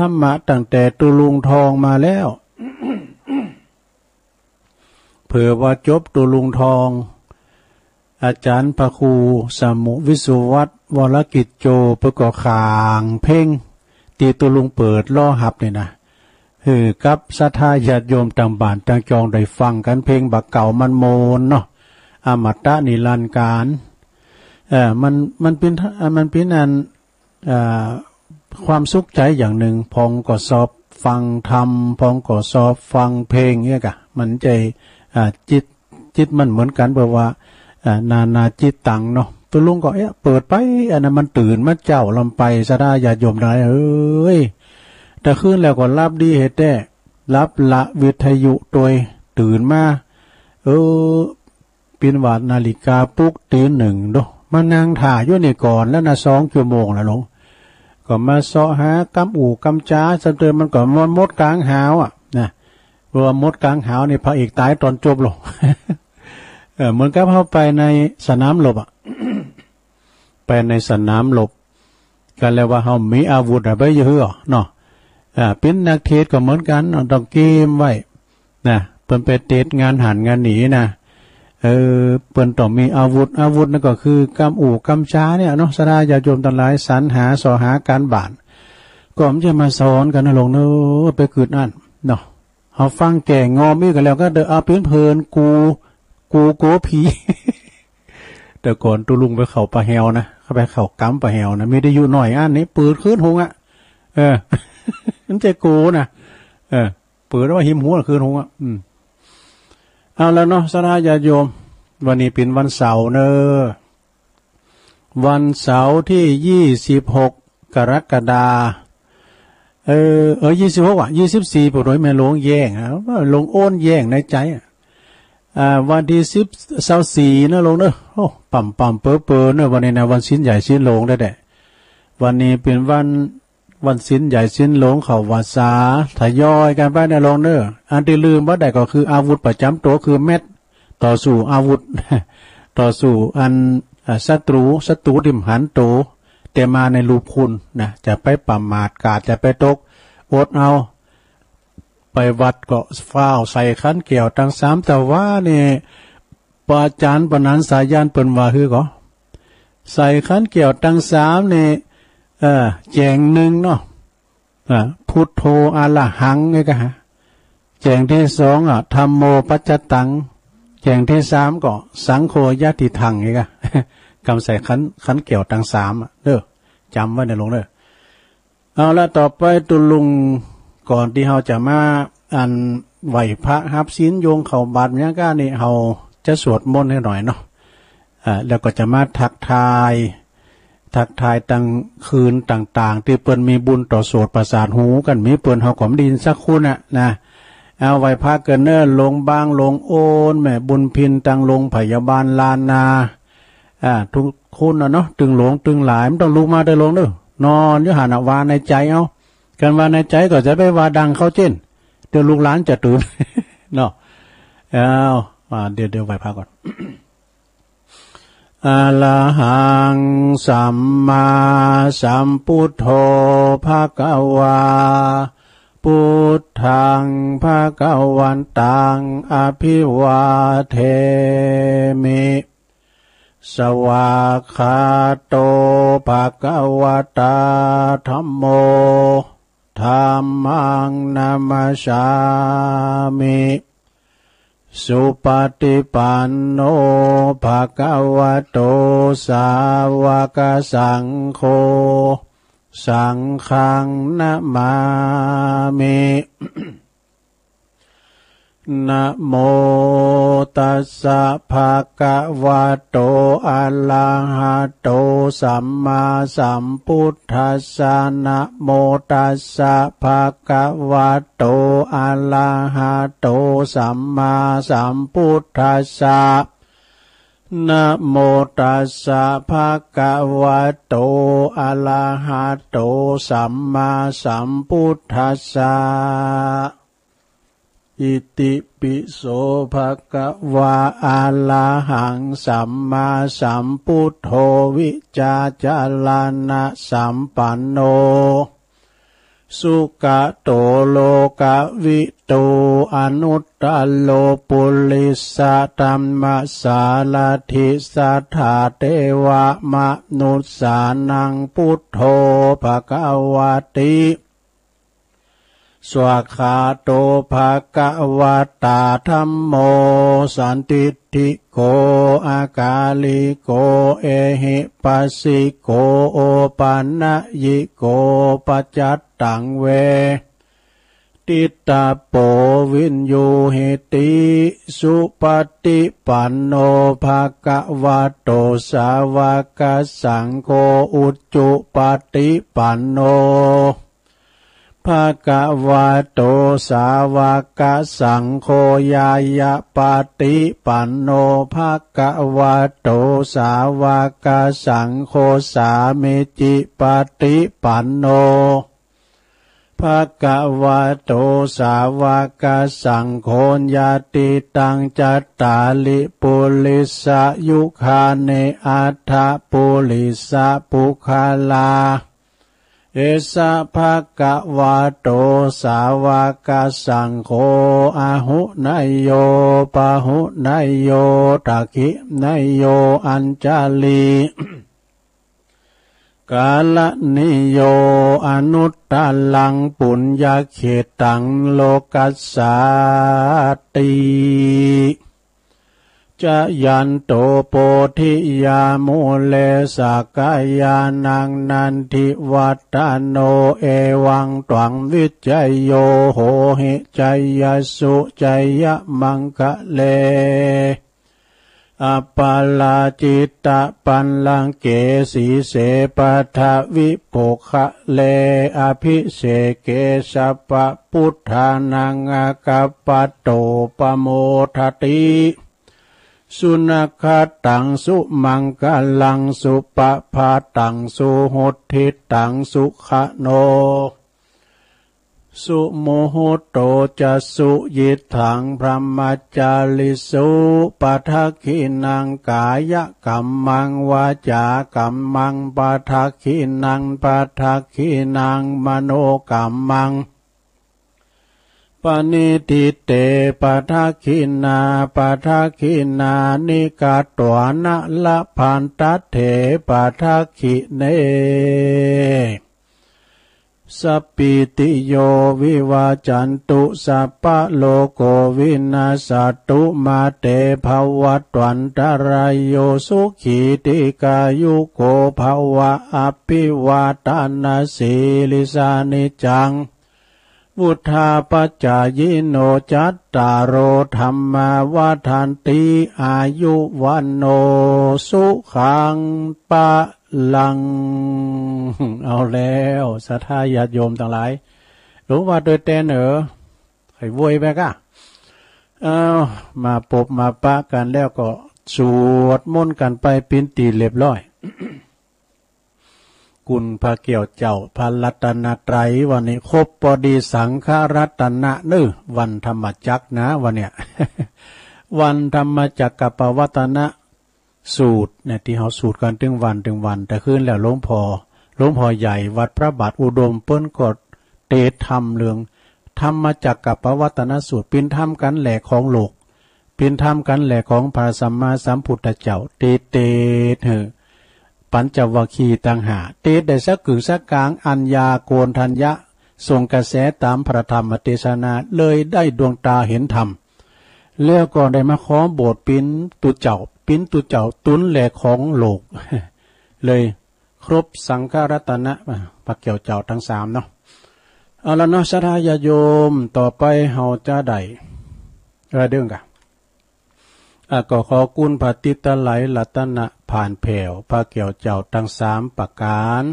ธรรมะตั้งแต่ตุลุงทองมาแล้ว เผื่อว่าจบตุลุงทองอาจารย์พระครูสมุวิสุวัตรวรกิจโจประกอบขางเพ่งตีตุลุงเปิดล่อหับเนี่ยนะกับศรัทธาญาติโยมต่างบ้านต่างจองได้ฟังกันเพลงบักเก่ามันโมนเนาะอมตะนิรันดร์การมันเป็นอันความสุขใจอย่างหนึ่งพองก็สอบฟังธรรมพองก็สอบฟังเพลงเนี่ยกะมันใจจิตมันเหมือนกันแบบว่านาจิตตังเนาะตัวลุงก็เปิดไปอันนั้นมันตื่นมาเจ้าลำไปศรัทธาญาติโยมได้แต่คืนแล้วก็รับดีเหตุแต่รับละวิทยุตัวตื่นมาเป็นวาดนาฬิกาปลุกตีหนึ่งดูมานั่งถ่ายอยู่นี่ก่อนแล้วนะ2 ชั่วโมงแล้วลงก็มาเสาะหากำอู่กำจ้าสเตอมันก็มดกลางหาวนะเพราะว่ามดกลางหาวนี่พระเอกตายตอนจบลง เหมือนกับเข้าไปในสนามรบไปในสนามรบกันแล้วว่าเขามีอาวุธอะไรเยอะเนาะเป็นนักเทศก็เหมือนกันต้องเกมไว้นะเปิ้นไปเทศงานหันงานหนีนะเปิ้นต้องมีอาวุธนั่นก็คือกำอู่กำช้าเนี่ยเนาะศรัทธาญาติโยมทั้งหลายสรรหาสอหาการบ้านก็มันจะมาสอนกันนะลงเนาะไปคืนนั่นเนาะเฮาฟังแก่งอมีกันแล้วก็เอาเป็นเพลินกูโกผี แต่ก่อนตุลุงไปเข้าปะแฮวนะเข้าไปเข้ากำปะแฮวนะไม่ได้อยู่หน่อยอันนี้ปืนขึ้นหงมันจะโกนะเปิดว่าหิมหัวคืนหงเอาแล้วเนาะศรัทธาญาติโยมวันนี้เป็นวันเสาร์เนอะวันเสาร์ที่26 กรกฎา26 24ปุโรยแม่หลวงแย่งว่าหลวงโอนแย่งในใจวันที่24นะลงเนอะโอ้ปั่มเป๋อเนอะวันนี้นะวันศีลใหญ่ศีลหลวงได้วันนี้เป็นวันศีลใหญ่ศีลหลวงเข้าวัดสาทยอยกันไปนะลงเนอะอันที่ลืมว่าได้ก็คืออาวุธประจำตัวคือแมตต่อสู้อาวุธ ต่อสู้อันศัตรูดิมหันโตแต่มาในรูปคุณนะจะไปประมาทกาดจะไปตกอดเอาไปวัดก็ฟ้าวใส่ขันเกี่ยวตั้ง3แต่ว่านี่ปาจารย์ปนันสายานเปิ้นว่าคือก็ใส่ขันเกี่ยวตั้ง3นี่แจง1เนาะพุทโธอะระหังนี่ก็ฮะแจงที่2ธัมโมปัจจตังแจงที่3ก็สังโฆยะติทังนี่ก็กำใส่ขันเกี่ยวตั้ง3เด้อจำไว้ในลงเด้อเอาละต่อไปตุลุงก่อนที่เฮาจะมาอันไหวพระรับศีลโยงเข้าบาตรเนี่ยก็นี่เฮาจะสวดมนต์ให้หน่อยเนาะแล้วก็จะมาทักทายตั้งคืนต่างๆที่เปิ้นมีบุญต่อโสดประสาทหูกันมีเปิ้นเฮาก็มดินสักคุณนะเอาไหวพระเกินเนอลงบางลงโอนแม่บุญพินตั้งลงพยาบาลลานนาทุกคนเนาะตึงหลงตึงหลายมันต้องลุกมาได้ลงเด้อนอนอยู่หานวาในใจเอากันว่าในใจก็จะไปว่าดังเขาเช่นเดี๋ยวลูกหลานจะตื่น เนาะเดี๋ยวไหวพระก่อน อะระหังสัมมาสัมพุทโธภควาพุทธังภควันตังอภิวาเทมิสวากขาโตภควตาธัมโมธัมมังนามัสสามิสุปฏิปันโนภควโตสาวกสังโฆสังฆังนะมามิ นะโมตัสสะภะคะวะโตอะระหะโตสัมมาสัมพุทธัสสะนะโมตัสสะภะคะวะโตอะระหะโตสัมมาสัมพุทธัสสะนะโมตัสสะภะคะวะโตอะระหะโตสัมมาสัมพุทธัสสะอิติปิโสภะคะวะอะระหังสัมมาสัมพุทโธวิจาจารณะสัมปันโน สุกะโตโลกะวิโตอนุตตโลปุริสะธัมมสารถิสัทธาเทวะมนุสสานังพุทโธภควติสวากขาโตภควตาธัมโมสันติติโกอากาลิโกเอหิปัสสิโกโอปันนยิโกปัจจัตตังเวติตาโปวินยูหิติสุปฏิปันโนภควโตสาวกสังโฆอุจจุปฏิปันโนภควโตสาวกสังโฆยายะปฏิปันโนภควโตสาวกสังโฆสามิจิปฏิปันโนภควโตสาวกสังโฆญาติตังจัตตาลิปุริสยุคาเนอัฏฐปุริสปุคาลาเอสะภควโตสาวกสังโฆอาหุนายโยปะหุนายโยตักขินายโยอัญจาลีกาลนิโยอนุตตลังปุญญเขตังโลกัสสาติจะยันโตโพธิยามุเลสกายานังนันทิวัตโนเอวังตวังวิจัยโยโหหิจัยยสุจัยยมังคะเลอปาลาจิตตปันลังเกสีเสปัทวิโภคะเลอภิเสเกสปะพุทธานังอากาปโตปโมทติสุนัขตังสุมังกลังสุปะพาตังสุโหทิตังสุขโนสุโมโหโตจะสุยิถังพระมัจจาริสุปัทขินังกายกัมมังวาจากัมมังปัทขินังปัทขินังมโนกัมมังปณิทิเตปัทขินาปัทขินานิกาตวนะละพันตเถปัทขิเนสัพพิติโยวิวาจันตุสัพพะโลโกวินาศตุมาเตภวัตวันตรายโยสุขีติกายุโกภวะอภิวาทานาสีลิสานิจังวุธาปัจจายโนจัตตารโอธรรมาวาทันติอายุวันโนสุขังปะลังเอาแล้วศรัทธาญาติโยมทั้งหลายรู้ว่าโดยเต้นให้โวยไปก่ะมาปบมาปะกันแล้วก็สวดมนต์กันไปปินตีเรียบร้อยกุณพระเกี่ยวเจ้าพระรัตนตรัยวันนี้ครบพอดีสังฆรัตนะวันธรรมจักรนะวันเนี้ย วันธรรมจักรปวัตนะสูตรเนี่ยที่เขาสูตรกันถึงวันแต่คืนแล้วหลวงพ่อใหญ่วัดพระบาทอุดมเปิ้นกดเตธรรมเรืองธรรมจักรปวัตนสูตรเป็นธรรมกันแหล่ของโลกเป็นธรรมกันแหล่ของพระสัมมาสัมพุทธเจ้าเตปัญจวัคคีย์ต่างหากเตได้สักกึ่งสักกลางอัญญาโกณทัญญะส่งกระแสตามพระธรรมเทศนาเลยได้ดวงตาเห็นธรรมแล้วก็ได้มาขอโบสถ์ปิ้นตุเจ้าตุนแหลกของโลก เลยครบสังฆรัตนะพระเกี่ยวเจ้าทั้งสามเนาะเอาละเนาะศรัทธาญาติโยมต่อไปเฮาจะได้เรื่องกันก็ขอกุณพระติตไลรัตนะผ่านแผ่วพระเกี่ยวเจ้าทั้งสามประการ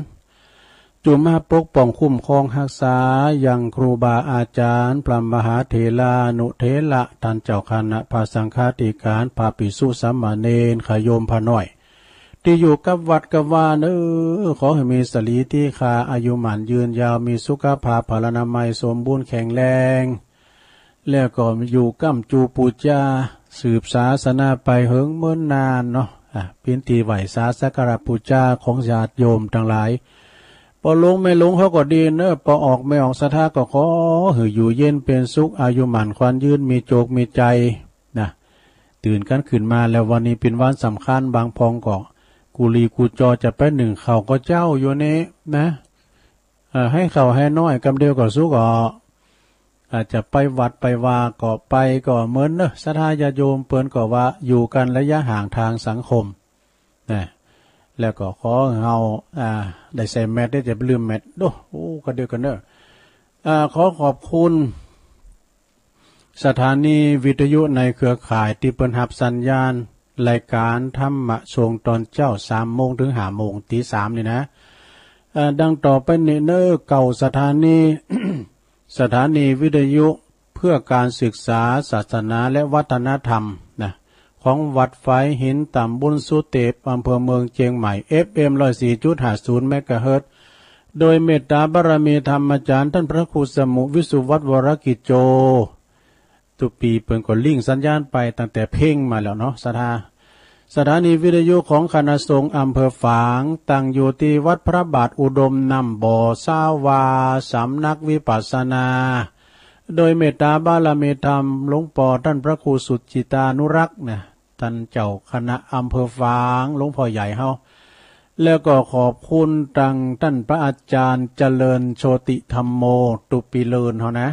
จุมาปกป้องคุ้มครองรักษายังครูบาอาจารย์พระมหาเถรานุเถระท่านเจ้าคณะพระสังฆาธิการพระภิกษุสามเณรขโยมพระน้อยที่อยู่กับวัดกับวาขอให้มีสลีที่คาอายุหมันยืนยาวมีสุขภาพพลานามัยสมบูรณ์แข็งแรงแล้วก็อยู่ก้ำจูปูจาสืบศาสนาไปเหิงเมื่อนานเนาะพินตีไหวสาสักการะปูจาของญาติโยมทั้งหลาย พอลงไม่ลงเขาก็ดีเนอะพอออกไม่ออกศรัทธาก็ขอหืออยู่เย็นเป็นสุขอายุหมันควันยืนมีโจกมีใจนะตื่นกันขึ้นมาแล้ววันนี้เป็นวันสำคัญบางพองก็กุลีกูจอจะไปหนึ่งเขาก็เจ้าอยู่นี้นะให้เขาให้น้อยกำเดียวก็สุกก็อาจจะไปวัดไปว่าก็ไปก็เหมือนเนอะศรัทธาญาโยมเปิ้นก็ว่าอยู่กันระยะห่างทางสังคมนะแล้วก็ขอเฮาได้ใส่แมสได้จะลืมแมสโอ้ก็เดียวกันเนอะขอขอบคุณสถานีวิทยุในเครือข่ายที่เปิ้นรับสัญญาณรายการธรรมะช่วงตอนเจ้า3 โมงถึง5 โมงตี 3นี่นะดังต่อไปนี้เนอะเก่าสถานี สถานีวิทยุเพื่อการศึกษาศาสนาและวัฒนธรรมนะของวัดไฟหินต่ำบุญสุเตปอำเภอเมืองเชียงใหม่ FM 104.50 เมกะเฮิรตซ์โดยเมตตาบารมีธรรมอาจารย์ท่านพระครูสมุวิสุวัฒน์วรกิจโจตุปีเปิ่นก็ลิงก์สัญญาณไปตั้งแต่เพ่งมาแล้วเนาะสถานีวิทยุของคณะสงฆ์อำเภอฝางตั้งอยู่ที่วัดพระบาทอุดมนำบ่อสาวาสำนักวิปัสสนาโดยเมตตาบารมีธรรมหลวงพ่อท่านพระครูสุจิตานุรักษ์เนี่ยท่านเจ้าคณะอำเภอฝางหลวงพ่อใหญ่เฮาแล้วก็ขอบคุณตังท่านพระอาจารย์เจริญโชติธรรมโมตุปีเลินเฮานะ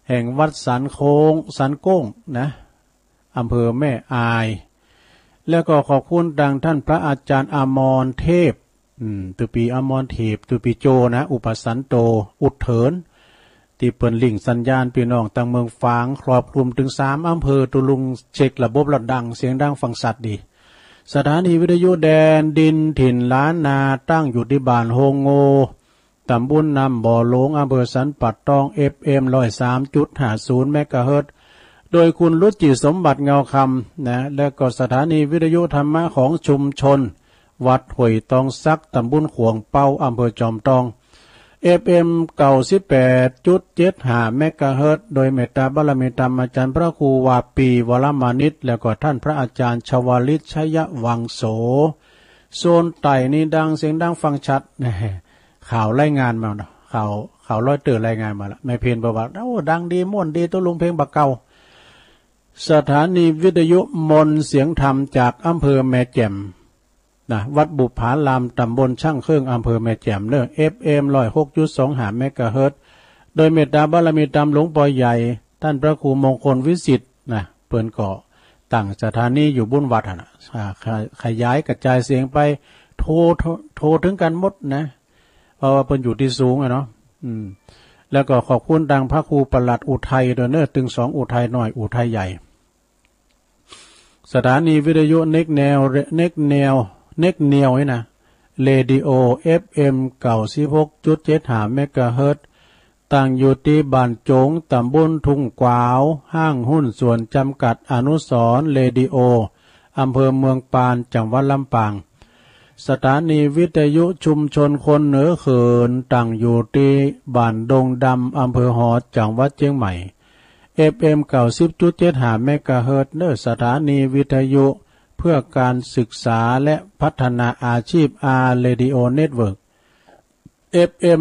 แห่งวัดสันโค้งสันโก้งนะอำเภอแม่อายแล้วก็ขอบคุณดังท่านพระอาจารย์อมรเทพตุปีอมรเทพตุปีโจนะอุปสันโตอุดเถินที่เปิ่นลิงสัญญาณพี่น้องต่างเมืองฝางครอบคลุมถึง3 อำเภอตุลุงเช็คระบบระดังเสียงดังฟังสัตว์ดีสถานีวิทยุแดนดินถิ่นล้านนาตั้งอยู่ที่บ้านโฮงโงตำบลนำบ่อหลงอำเภอสันปัดตอง FM 103.50 เมกะเฮิรตซ์โดยคุณรุจิสมบัติเงาคำนะและก็สถานีวิทยุธรรมะของชุมชนวัดห้วยตองซักตำบลขวงเป้าอำเภอจอมทอง FM 98.75 เมกะเฮิรตซ์โดยเมตตาบารมีธรรมอาจารย์พระครูวาปีวรมานิชแล้วก็ท่านพระอาจารย์ชวลิตชยวังโสโซนไต่นี่ดังเสียงดังฟังชัดข่าวรายงานมาเนาะข่าวร้อยเตือนรายงานมาแล้วไม่เพียนประวัติดังดีม่วนดีตัวลุงเพลงบักเก่าสถานีวิทยุมนเสียงธรรมจากอำเภอแม่แจ่มนะวัดบุพารามตำบลช่างเครื่องอำเภอแม่แจ่มเนอะ FM 106.25 เมกะเฮิรตซ์โดยเมตตาบารมีธรรมหลวงปู่ใหญ่ท่านพระครูมงคลวิสิทธิ์นะเปิ้นก็ตั้งสถานีอยู่บุญวัดนะขยายกระจายเสียงไปโทรถึงกันหมดนะเพราะว่าเปิ้นอยู่ที่สูงอะเนาะแล้วก็ขอบคุณดังพระครูประหลัดอุทัยโดยเนอตึง2อุทัยน้อยอุทัยใหญ่สถานีวิทยุเน็กแนวนี่นะเรดิโอ FM 96.75 เมกะเฮิรตซ์ตั้งอยู่ที่บ้านโจงตำบลทุ่งกวาวห้างหุ้นส่วนจำกัดอนุสรณ์เรดิโออำเภอเมืองปานจังหวัดลำปางสถานีวิทยุชุมชนคนเหนือเขินตั้งอยู่ที่บ้านดงดำอำเภอหอดจังหวัดเชียงใหม่ FM 90.75 เมกะเฮิรตซ์เนอสถานีวิทยุเพื่อการศึกษาและพัฒนาอาชีพ Radio Network FM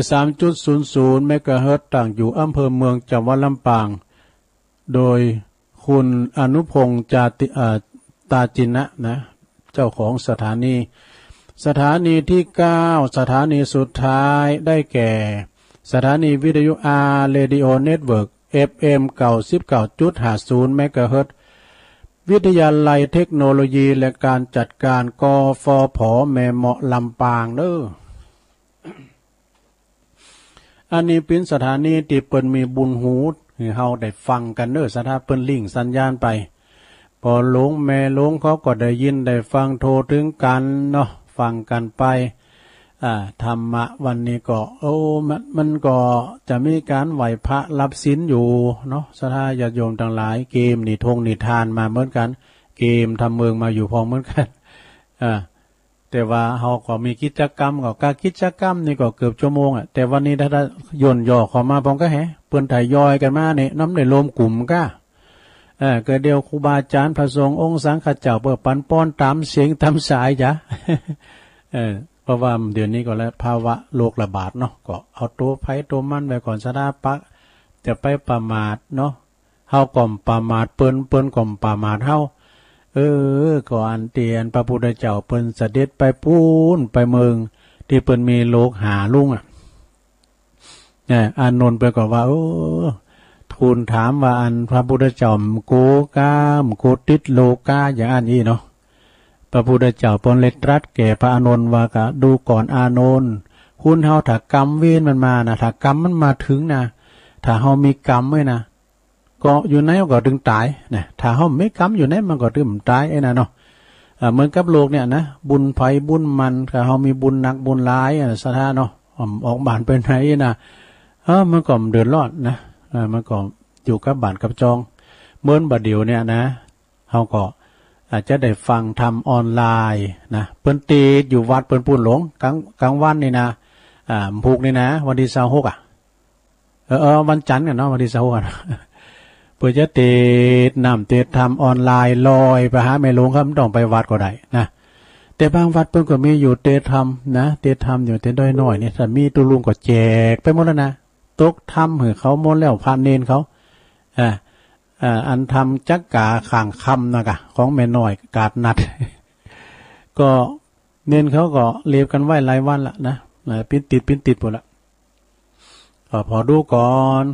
103.00 เมกะเฮิรตซ์ตั้งอยู่อำเภอเมืองจังหวัดลำปางโดยคุณอนุพงษ์ตาจินะเจ้าของสถานีที่9สถานีสุดท้ายได้แก่สถานีวิทยุ Radio Network FM 99.50 เมกะเฮิรตซ์วิทยาลัยเทคโนโลยีและการจัดการกฟผ.แม่เหมาะลำปางเด้ออันนี้เป็นสถานีที่เปิ้นมีบุญหูให้เฮาได้ฟังกันเด้อสถาเปิ้นลิงก์สัญญาณไปพอหลวงแม่หลวงเขาก็ได้ยินได้ฟังโทรถึงกันเนาะฟังกันไปธรรมะวันนี้ก็มันก็จะมีการไหวพระรับศีลอยู่เนาะศรัทธาญาติโยมทั้งหลายเกมนิทานมาเหมือนกันเกมทำเมืองมาอยู่พอเหมือนกันแต่ว่าเฮาก็มีกิจกรรมก็การกิจกรรมนี่ก็เกือบชั่วโมงแต่วันนี้ถ้าย่นย่อเข้ามาพอก็เปิ้นถ่ายย่อยกันมานี่น้ำได้รวมกลุ่มก็ก็เดียวครูบาอาจารย์พระสงฆ์องค์สังฆเจ้าเปิดปันป้อนตามเสียงตามสายจ้ะพอ ราะว่าเดี๋ยวนี้ก็แล้วภาวะโรคระบาดเนาะก็เอาตัวไผตัวมันไปก่อนซะนะปักจะไปประมาทเนาะเฮาก่อมประมาทเปิ้นก่อมประมาทเฮาก่อนเตียนพระพุทธเจ้าเปิ้นเสด็จไปปูนไปเมืองที่เปิ้นมีโลกหาลุงเนี่ยอานนท์ไปก็ว่าทูลถามว่าอันพระพุทธเจ้าโกกามโกติดโลกาอย่างอันนี้เนาะพระพุทธเจ้าเปิ้นเลยตรัสแก่พระอานนท์ว่ากะดูก่อนอานนท์คุณเฮาถ้ากรรมเวรมันมานะถ้ากรรมมันมาถึงนะถ้าเฮามีกรรมไว้นะก็อยู่ไหนก็ถึงตายนะถ้าเฮาไม่กรรมอยู่ไหนมันก็ถึงตายไอ้น่ะเนาะเหมือนกับโลกเนี่ยนะบุญไผบุญมันถ้าเฮามีบุญหนักบุญหลายสถานเนาะออกบ้านไปไหนนะมันก็เดือดร้อนนะมันก็อยู่กับบ้านกับจองเหมือนบัดเดี๋ยวเนี่ยนะเฮาก็อาจจะได้ฟังทำออนไลน์นะเปิ้นตีอยู่วัดเปิ้นปุ่นหลงกลางวันนี่นะผูกนี่นะวันที่26วันจันทร์กันเนาะวันที่26อ่ะเพื่อจะติดน้ำติดทำออนไลน์ลอยไปหาแม่หลวงครับต้องไปวัดก็ได้นะแต่บางวัดเพิ่นก็มีอยู่เตทำนะเตทำอยู่เตด้อยน้อยนี่ถ้ามีตุลุงก็แจกไปหมดแล้วนะตกทำให้เขาหมดแล้วพาเนนเขาอันทำจักกาข่างคำนะกะของแม่น้อยกาดนัด ก็เน้นเขาก็เลียบกันไว้หลายวันละนะปิ้นติดหมดละก็พอดูก่อน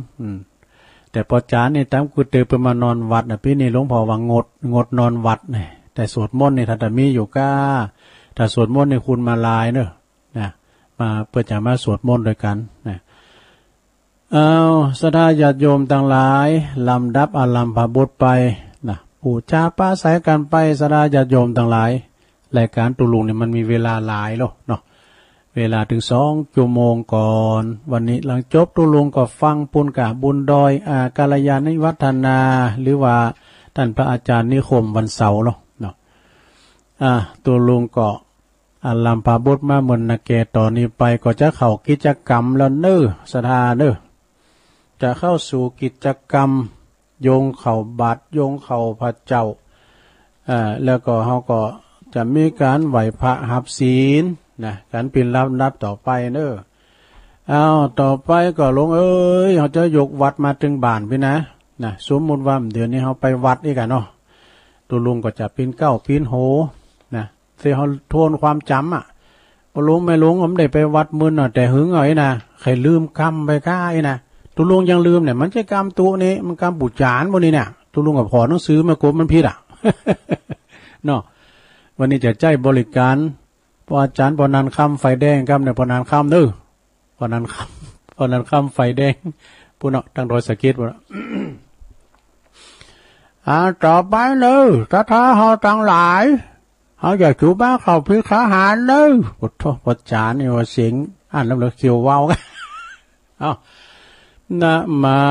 แต่พอจานนี่ตามกูเตอไปมานอนวัดนะพี่นี่หลวงพ่อว่างดนอนวัดเนี่ยแต่สวดมนต์นี่ถ้ามีอยู่ก้าถ้าสวดมนต์นี่คุณมาลายเนอะนะมาเพื่อจะมาสวดมนต์ด้วยกันนะสดาญาติโยมต่างหลายลำดับอารัมภบทไปนะปู่จาป้าสายกันไปสดาญาติโยมต่างหลายรายการตุลุงเนี่ยมันมีเวลาหลายเนาะเวลาถึง2 ชั่วโมงก่อนวันนี้หลังจบตุลุงก็ฟังปุณกะบุญดอยกาลยาณิวัฒนาหรือว่าท่านพระอาจารย์นิคมวันเสาร์เนาะตุลุงก็อารัมภบทมาเหมือนนาเกตต่อนี้ไปก็จะเข้ากิจกรรมแล้วเน้อสถาเน้อจะเข้าสู่กิจกรรมโยงเข่าบาตรโยงเข่าพระเจ้าแล้วก็เขาก็จะมีการไหวพระหับศีลนะการปิ่นรับต่อไปเนต่อไปก็ลงเขาจะยกวัดมาถึงบ้านพี่นะสมมุติว่าเดี๋ยวนี้เขาไปวัดนี่กันเนาะตัวลุงก็จะปีนเก้าปีนโหนะเสียเขาทวนความจำลุงไม่ลุงผมได้ไปวัดมือแต่หึงเอานะใครลืมกรรมไปก้านะตุลุงยังลืมเนี่ยมันใช่กรรมตัวนี้มันกรรมบุจานวันนี้เนี่ยตุลุงกับพอต้องซื้อมากบมันผิดเนาะวันนี้จะใจบริการพออาจารย์พอนันคำไฟแดงครับเนี่ยพอนันคำพอนันคำไฟแดงพูดเนาะตั้งโดยสกิดพูดต่อไปเลยถ้าเขาตั้งหลายเขาอยากจูบ้าเขาพิฆาหารเลยพุทธพจานี่ว่าเสียงอ่านแล้วเราเขียวว้าวกันนะมา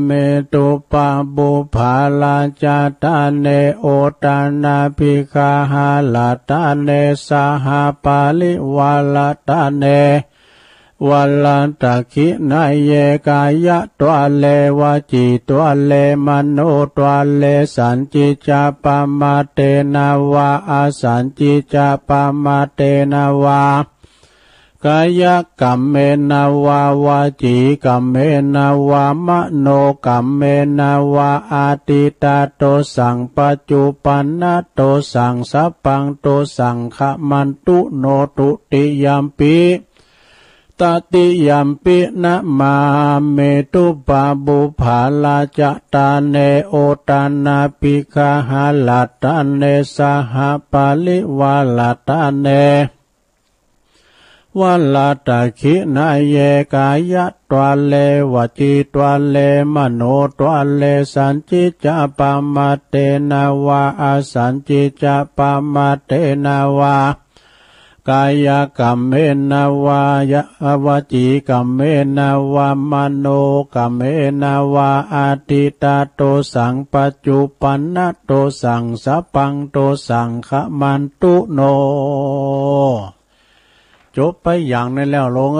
เมตุปะบุภาลาจาตาเนโอตานาภิกาหาลาตาเนสหปาลิวาลาตาเนวัลลันตะคินาเยกายะตัวเลวจิตัวเลมโนตัวเลสันจิจาปามาเตนาวาอาสันจิจาปามาเตนาวากายกรรมเมนาวาวาจีกรรมเมนาวามโนกรรมเมนาวาอาติตาโตสังปัจจุปันนโตสังสัพพังโตสังขมันตุโนตุติยัมปิตติยัมปินะมาเมตุปะบุภาลาจตาเนโอตานาปิกาหาลาตาเนสหปาลิวาลาตาเนวัลลัตขินาเยกายะตัวเลวจิตัวเลมโนตัวเลสันจิจาปามาเตนาวาอาสันจิจาปามาเตนาวากายกรรมเมนาวายะวจีกรรมเมนาวามโนกรรมเมนาวาอาติตาโตสังปัจจุปันนโตสังสัพพังโตสังขมันตุโนจบไปอย่างนั้นแล้วลง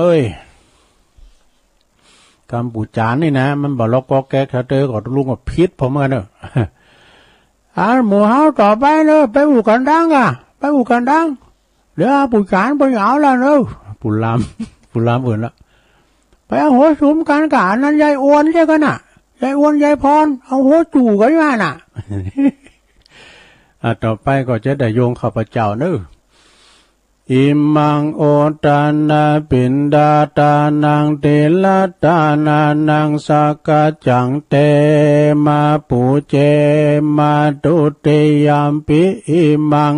คำปูจานนี่นะมันบอกล็อกก็แก้เธอก็ลุงก็พิษผมเหมือนกันเนอะหมู่เฮาต่อไปเนอะไปอู่กันดังไปอู่กันดัง ดี๋ยวปู่การไปเอาแล้วเนอะปู่ลามปู่ลามอื่นละไปเอาหัวสุมกันกะนั้นยายอ้วนใช่กันน่ะยายอ้วนยายพรเอาหัวจู่กันมาน่ะต่อไปก็จะได้โยงข้าพเจ้าเนอะอิมังโอตานาปินดาตานังเตลตานานังสากาจังเตมาปูเจมาตุเตยามปิอิมัง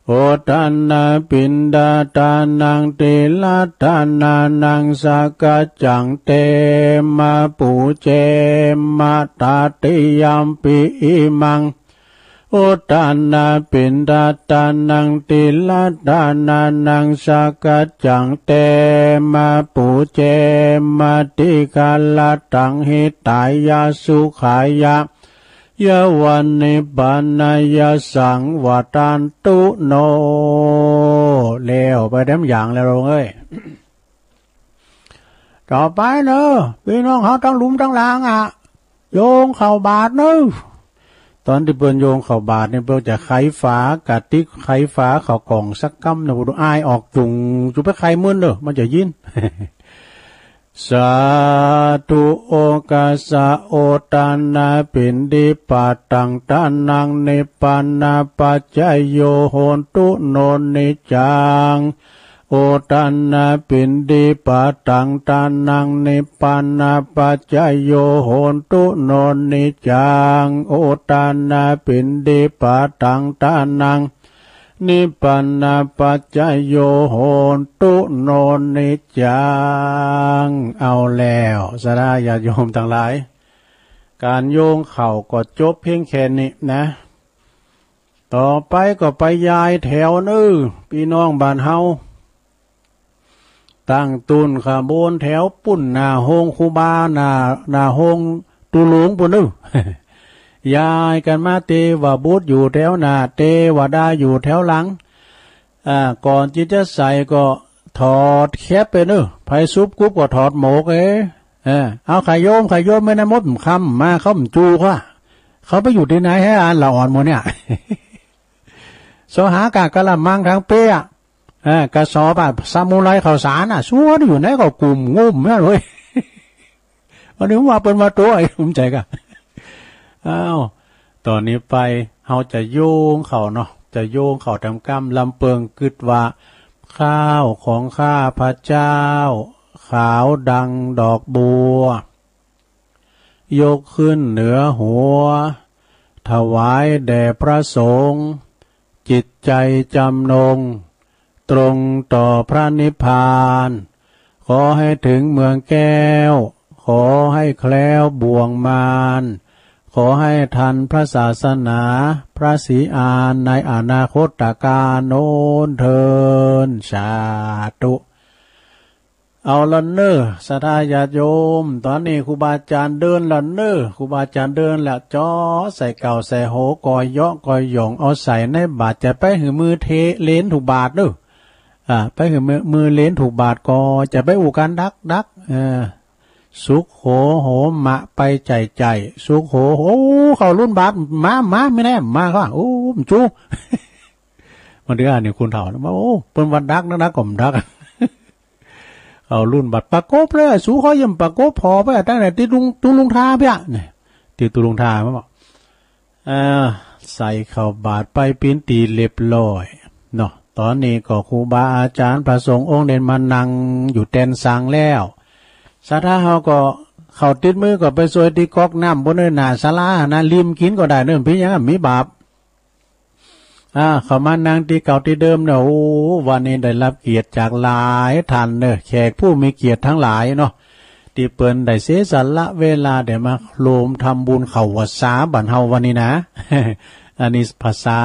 โอตานาปินดาตานังเตลตานานังสากาจังเตมาปูเจมาตาเตยามปิอิมังโอตานาปินดาตานังติลาตานานังสากาจังเตมาปูเจมาติกาลตังหิตายาสุขายะยะวันนิปานายาสังวตานตุโนแล้วไปเต็มอย่างแล้วเอ้ยต่อไปเนอะพี่น้องเขาตั้งหลุมตั้งลางโยงเข่าบาทเนอะตอนที่เปิ้นโยงเข่าบาทเนี่ยเปิ้นจะไขฝากะติกไขฝาเข่ากล่องสักกำนะบุอายออกจุงจุไปไขมื้นเด้อมันจะยิน สาธุโอกาสะโอตานาปินดิปาตังตานังเนปานาปัจจโยโหนตุโนนิจังโอตานาปินดิปาตังตานังเนปานาปัจจโยโหนตุโนนิจังโอตานาปินดิปาตังตานังนิพพานาปัจจโยโหนตุโนนิจังเอาแล้วสาราญาติโยมทั้งหลายการโยงเข่าก็จบเพียงแค่นี้นะต่อไปก็ไปยายแถวนึพี่น้องบ้านเฮาตั้งตุนขาโบนแถวปุ่นนาโฮงคูบานาโฮงตุลุงปุ่นนึยายกันมาเตวะบุตรอยู่แถวหน้าเตวะดาอยู่แถวหลังก่อนที่จะใส่ก็ถอดแคบไปเนอะไผซุปกุ๊บก็ถอดหมกเอาไข่โยมไม่ได้มดคำมาเขาจูเขาไปอยู่ที่ไหนให้อ่านละอ่อนหมดเนี่ยสหากากะละมังทางเป้กระสอบซามูไรข่าวสารสวดอยู่ไหนก็กลุ่มงุ่มแม่เลยวันนี้ว่าเป็นมาตัวไอ้ผมใจกันตอนนี้ไปเราจะโยงเขาเนาะจะโยงเขาทำกรรมลำเปิงกึดว่าข้าวของข้าพระเจ้าขาวดังดอกบัวยกขึ้นเหนือหัวถวายแด่พระสงฆ์จิตใจจำนงตรงต่อพระนิพพานขอให้ถึงเมืองแก้วขอให้แคล้วบ่วงมารขอให้ทันพระศาสนาพระศรีอานในอนาคตการโน้นเทินสาธุเอาละเนอสัทธาญาติโยมตอนนี้ครูบาอาจารย์เดินละเนอครูบาอาจารย์เดินละจ้อใส่เก่าใส่โหกอยเยาะกอยหยองเอาใส่ในบาทจะไปหือมือเทเลนถูกบาทเนอไปหือมือเลนถูกบาทก็จะไปอู่กันดักสุขโหมะไปใจสุขโหเขารุ่นบาทมาไม่แน่มาเขาโอ้มจูมันเดือนี่คุณเถ่านะโอ้เป็นวันดักนะกล่อมดักเอารุ่นบัดปะโกบเลยสู้เขายิ่งปะโกบพอไปตั้งแต่ตีลุงทาเพี่ยเนี่ยตีตุลุงทามาบอกใส่เข้าบาทไปปิ้นตีเรียบร้อยเนาะตอนนี้ก็ครูบาอาจารย์พระสงฆ์องค์เด่นมานั่งอยู่แทนสังแล้วสาธาเขาก็เข้าติดมือก็ไปซวยตีก๊อกน้ำบนเนินหน้าศาลานะริมกินก็ได้เนิ่มพี่ยังมีบาปเขามานั่งที่เก่าที่เดิมเนาะโอ้วันนี้ได้รับเกียรติจากหลายท่านเนอะแขกผู้มีเกียรติทั้งหลายเนาะที่เปิ้นได้เสียสละเวลาเดี๋ยวมาโลมทำบุญเข้าวัดสาบันเฮาวันนี้นะ อันนี้ภาษา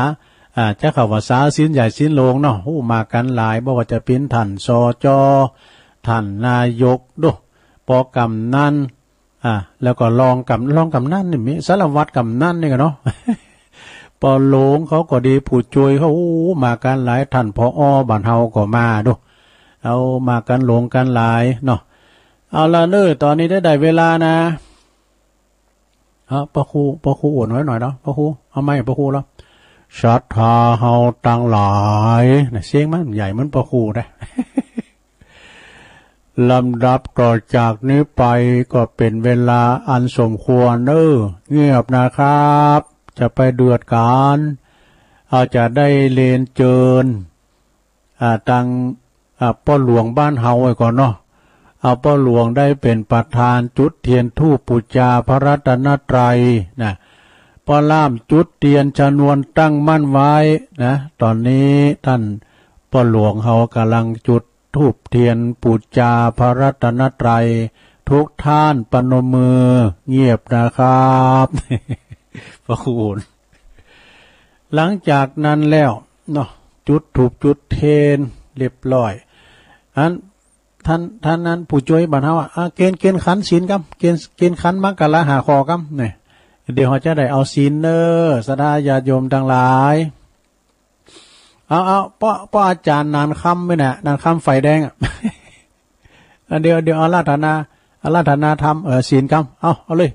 จะเข้าวัดสาศีลใหญ่ศีลโลงเนาะโอ้มากันหลายบ่ว่าจะเป็นท่านสจท่านนายกดูปกำนันแล้วก็รองกำนันนี่มีสารวัตรกำนันนี่กันเนาะ ปอหลงเขาก็ดีผู้ช่วยเขามากันหลายท่านพอบ้านเฮาก็มาดูเอามากันหลงกันหลายเนาะเอาละเนอตอนนี้ได้เวลานะพระครูอวดหน่อยเนาะพระครูเอาไหมพระครูแล้ว ศรัทธาเฮาตั้งหลายนะเสียงมันใหญ่มันประคูได้ ลำดับต่อจากนี้ไปก็เป็นเวลาอันสมควรเงียบนะครับจะไปเดือดการอาจจะได้เลนเจิญตังพ่อหลวงบ้านเฮาไว้ก่อนเนาะเอาพ่อหลวงได้เป็นประธานจุดเทียนธูปบูชาพระรัตนตรัยนะพ่อล่ามจุดเทียนชนวนตั้งมั่นไว้นะตอนนี้ท่านพ่อหลวงเฮากำลังจุดธูปเทียนบูชาพระรัตนตรัยทุกท่านปนมือเงียบนะครับ พระคุณหลังจากนั้นแล้วเนาะจุดธูปจุดเทียนเรียบร้อยท่านนั้นผู้ช่วยบรรเทาเกณฑ์ขันศีลกัเกณฑ์ขันมักกะละหาคอกัเนี่ยเดี๋ยวเขาจะได้เอาศีลสดาญาโยมทั้งหลายเอาป้าอาจารย์นานค่ำไหมเนี่ยนานค่ำไฟแดงเดี๋ยวอาราธนาธรรมศีลกัเอาเลย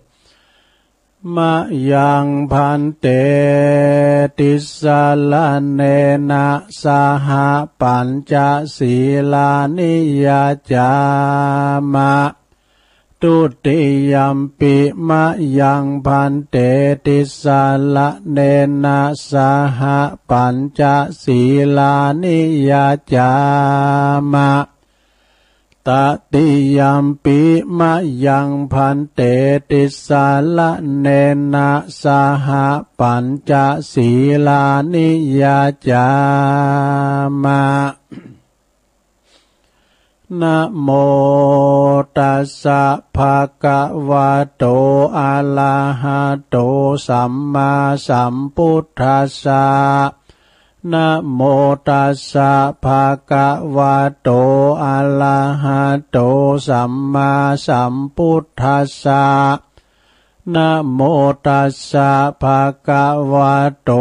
มายังพันเตติสาลเนนะสหปัญจศีลานิยาจามะตุติยัมปิมะยังพันเตติสาลเนนะสหปัญจศีลานิยาจามะตติยัมปิมะยังพันเตติสาลเนนะสหปัญจศีลานิยาจามะนะโมตัสสะภะคะวะโตอะระหะโตสัมมาสัมพุทธัสสะนะโมตัสสะภะคะวะโตอะระหะโตสัมมาสัมพุทธัสสะนะโมตัสสะภะคะวะโต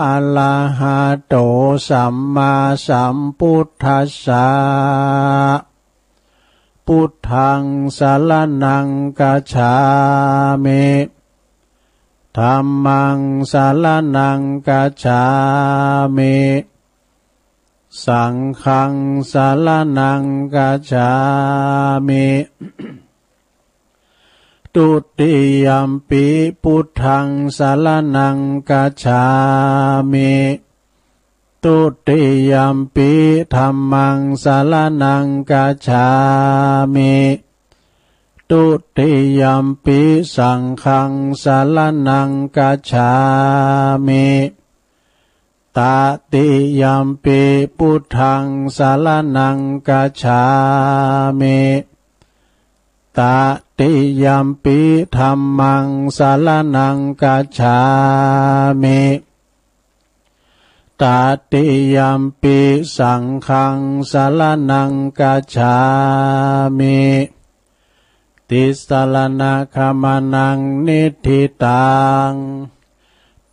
อะระหะโตสัมมาสัมพุทธัสสะพุทธังสรณังคัจฉามิธัมมังสรณังคัจฉามิสังฆังสรณังคัจฉามิตุติยัมปิพุทธังสรณังคัจฉามิตุติยัมปิธัมมังสรณังคัจฉามิตุติยัมปิสังฆังสรณังคัจฉามิตติยัมปิพุทธังสรณังคัจฉามิตติยัมปิธัมมังสรณังคัจฉามิตติยัมปิสังฆังสรณังคัจฉามิติสรณะขมานังนิธิตัง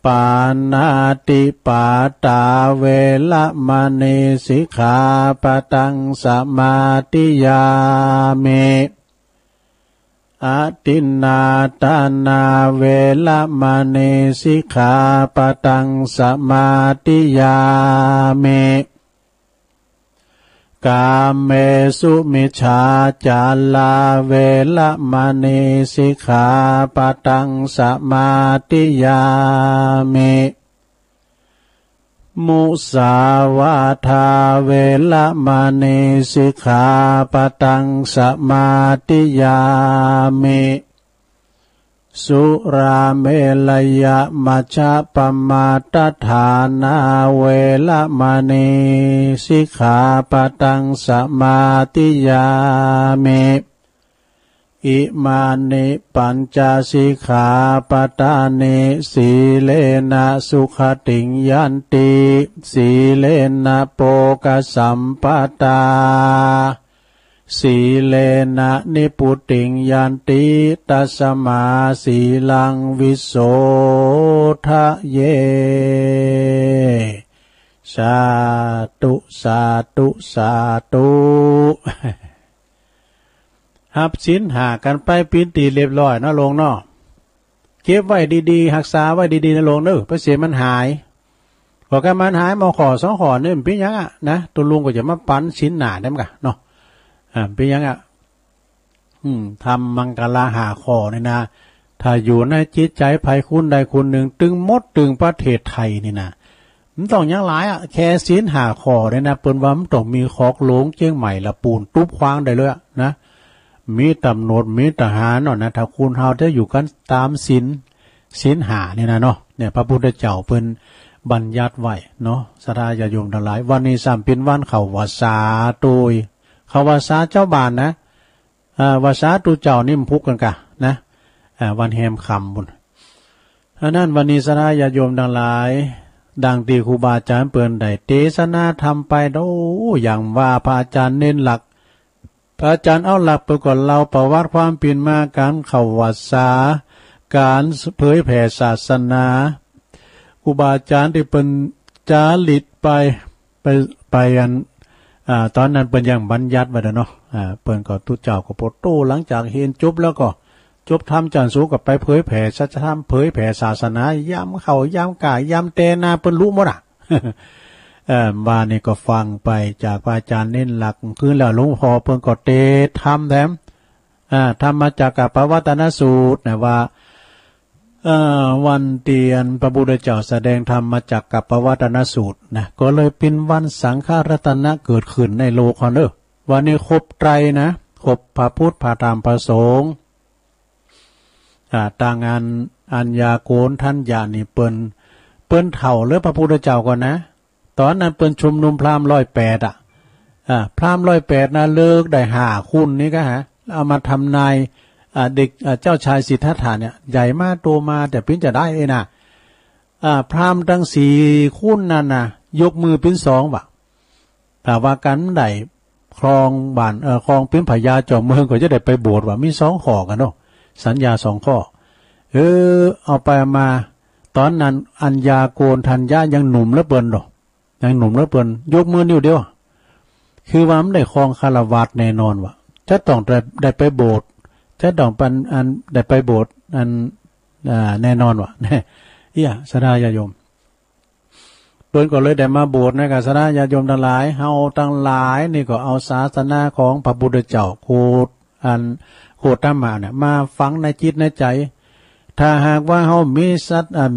ปานาติปาตาเวละมณีสิกขาปะทังสมาธิยามิอาทินนาทานาเวละมณีสิกขาปะทังสมาธิยามิกาเมสุมิจฉาจาราเวละมณีสิกขาปะทังสมาธิยามิมุสาวาทาเวละมณีสิกขาปะทังสมาธิยามิสุราเมลยะมัชฌะปมาทฐานาเวละมณีสิกขาปะทังสมาธิยามิอิมานิปัญจสิกขาปทานิสีเลนะสุขติงยันติสีเลนะโภคสัมปทาสีเลนะนิพุติงยันติตัสมาสีลังวิโสทะเยสาธุสาธุสาธุหับศีลหากันไปปีนตีเรียบร้อยนะลงเนาะเก็บไว้ดีๆรักษาไว้ดีๆนะลงเด้อเพราะเสียมันหาย อแกมันหายมาขอ2ขอนี่เป็นยังอ่ะนะตัวลุงก็จะมาปั้นชิ้นหนาได้มั้ยเนาะเป็นยังอ่ะทำมังกรลาหาขอนี่นะถ้าอยู่ในจิตใจภัยคุณใดคุณหนึ่งตึงมดตึงประเทศไทยนี่นะมันต้องยังหลายอ่ะแค่ศีลหาขอเนี่ยนะเปิ้นว่ามันต้องมีคอกโหลงเจียงใหม่ละปูนตุ๊บควางได้เลยนะมีตำรวจมีทหารเนาะนะถ้าคุณเฮาจะอยู่กันตามศีลหาเนี่ยนะเนาะเนี่ยพระพุทธเจ้าเปิ้นบัญญัติไว้เนาะศรัทธาญาติโยมทั้งหลายวันนี้3เป็นวันเข้าพรรษาโดยเข้าพรรษาเจ้าบ้านนะวาสาตุเจ้านิ่มพุกกันกะนะวันแฮมค่ำบุญอันนั้นวันนี้ศรัทธาญาติโยมทั้งหลายดังที่ครูบาอาจารย์เปิ้นได้เทศนาธรรมไปโอ้อย่างว่าพระอาจารย์เน้นหลักพระอาจารย์เอาหลักไปก่อนเราประวัติความเป็นมาการเข้าวัดสาการเผยแผ่ศาสนาครูบาอาจารย์ที่เป็นจาริตไปอันตอนนั้นเป็นอย่างบัญญัติไว้เนาะเปิ้นก็ตุเจ้าก็โปรโตหลังจากเห็นจบแล้วก็จบธรรมจันทร์สูกับไปเผยแผ่สัจธรรมเผยแผ่ศาสนาย้ำเข้าย้ำกายย้ำเตนาเปิ้นรู้หมดอ่ะบ้านนี่ก็ฟังไปจากพระอาจารย์เน้นหลักคือแล้วหลวงพ่อเพิ่นก็เตธรรมแถมธรรมจักรปวัตตนสูตรนะว่าวันเตียนพระพุทธเจ้าแสดงธรรมมาจากกับปวัตตนสูตรนะก็เลยเป็นวันสังฆรัตนะเกิดขึ้นในโลกเนอะวันนี้ครบไตรนะครบพระพุทธพระธรรมพระสงฆ์ต่างงานอัญญาโกณท่านญาณนี่เปิ้นเฒ่าหรือพระพุทธเจ้าก่อนนะตอนนั้นเปิ้นชุมนุมพราหมณ์108พราหมณ์108นะเลิกได้5คุณนี่ก็เอามาทำนายเด็กเจ้าชายสิทธัตถะเนี่ยใหญ่มากโตมาแต่เพิ่งจะได้นะพราหมณ์ทั้ง4คุณนั่นนะยกมือเป็น2ว่ะแต่ว่ากันได้ครองบ้านครองเป็นพญาจอมเมืองก็จะได้ไปบวชว่ามี2ข้อกันเนาะสัญญา2ข้อเอาไปมาตอนนั้นอัญญาโกณทัญญายังหนุ่มแล้วเปิ้นดอกยังหนุ่มแล้วเปิ้นยกมือนิ้วเดียวคือว่ามันได้ครองคารวะแน่นอนว่ะจะต้องได้ไปโบสถ์จะต้องปันอันได้ไปโบสถ์อันแน่นอนว่ะเนี่ยศรัทธาญาติโยมเปิ้นก็เลยได้มาโบสถ์นะครับศรัทธาญาติโยมทั้งหลายเฮาทั้งหลายนี่ก็เอาศาสนาของพระพุทธเจ้าโคตรธรรมะเนี่ยมาฝังในจิตในใจถ้าหากว่าเฮามี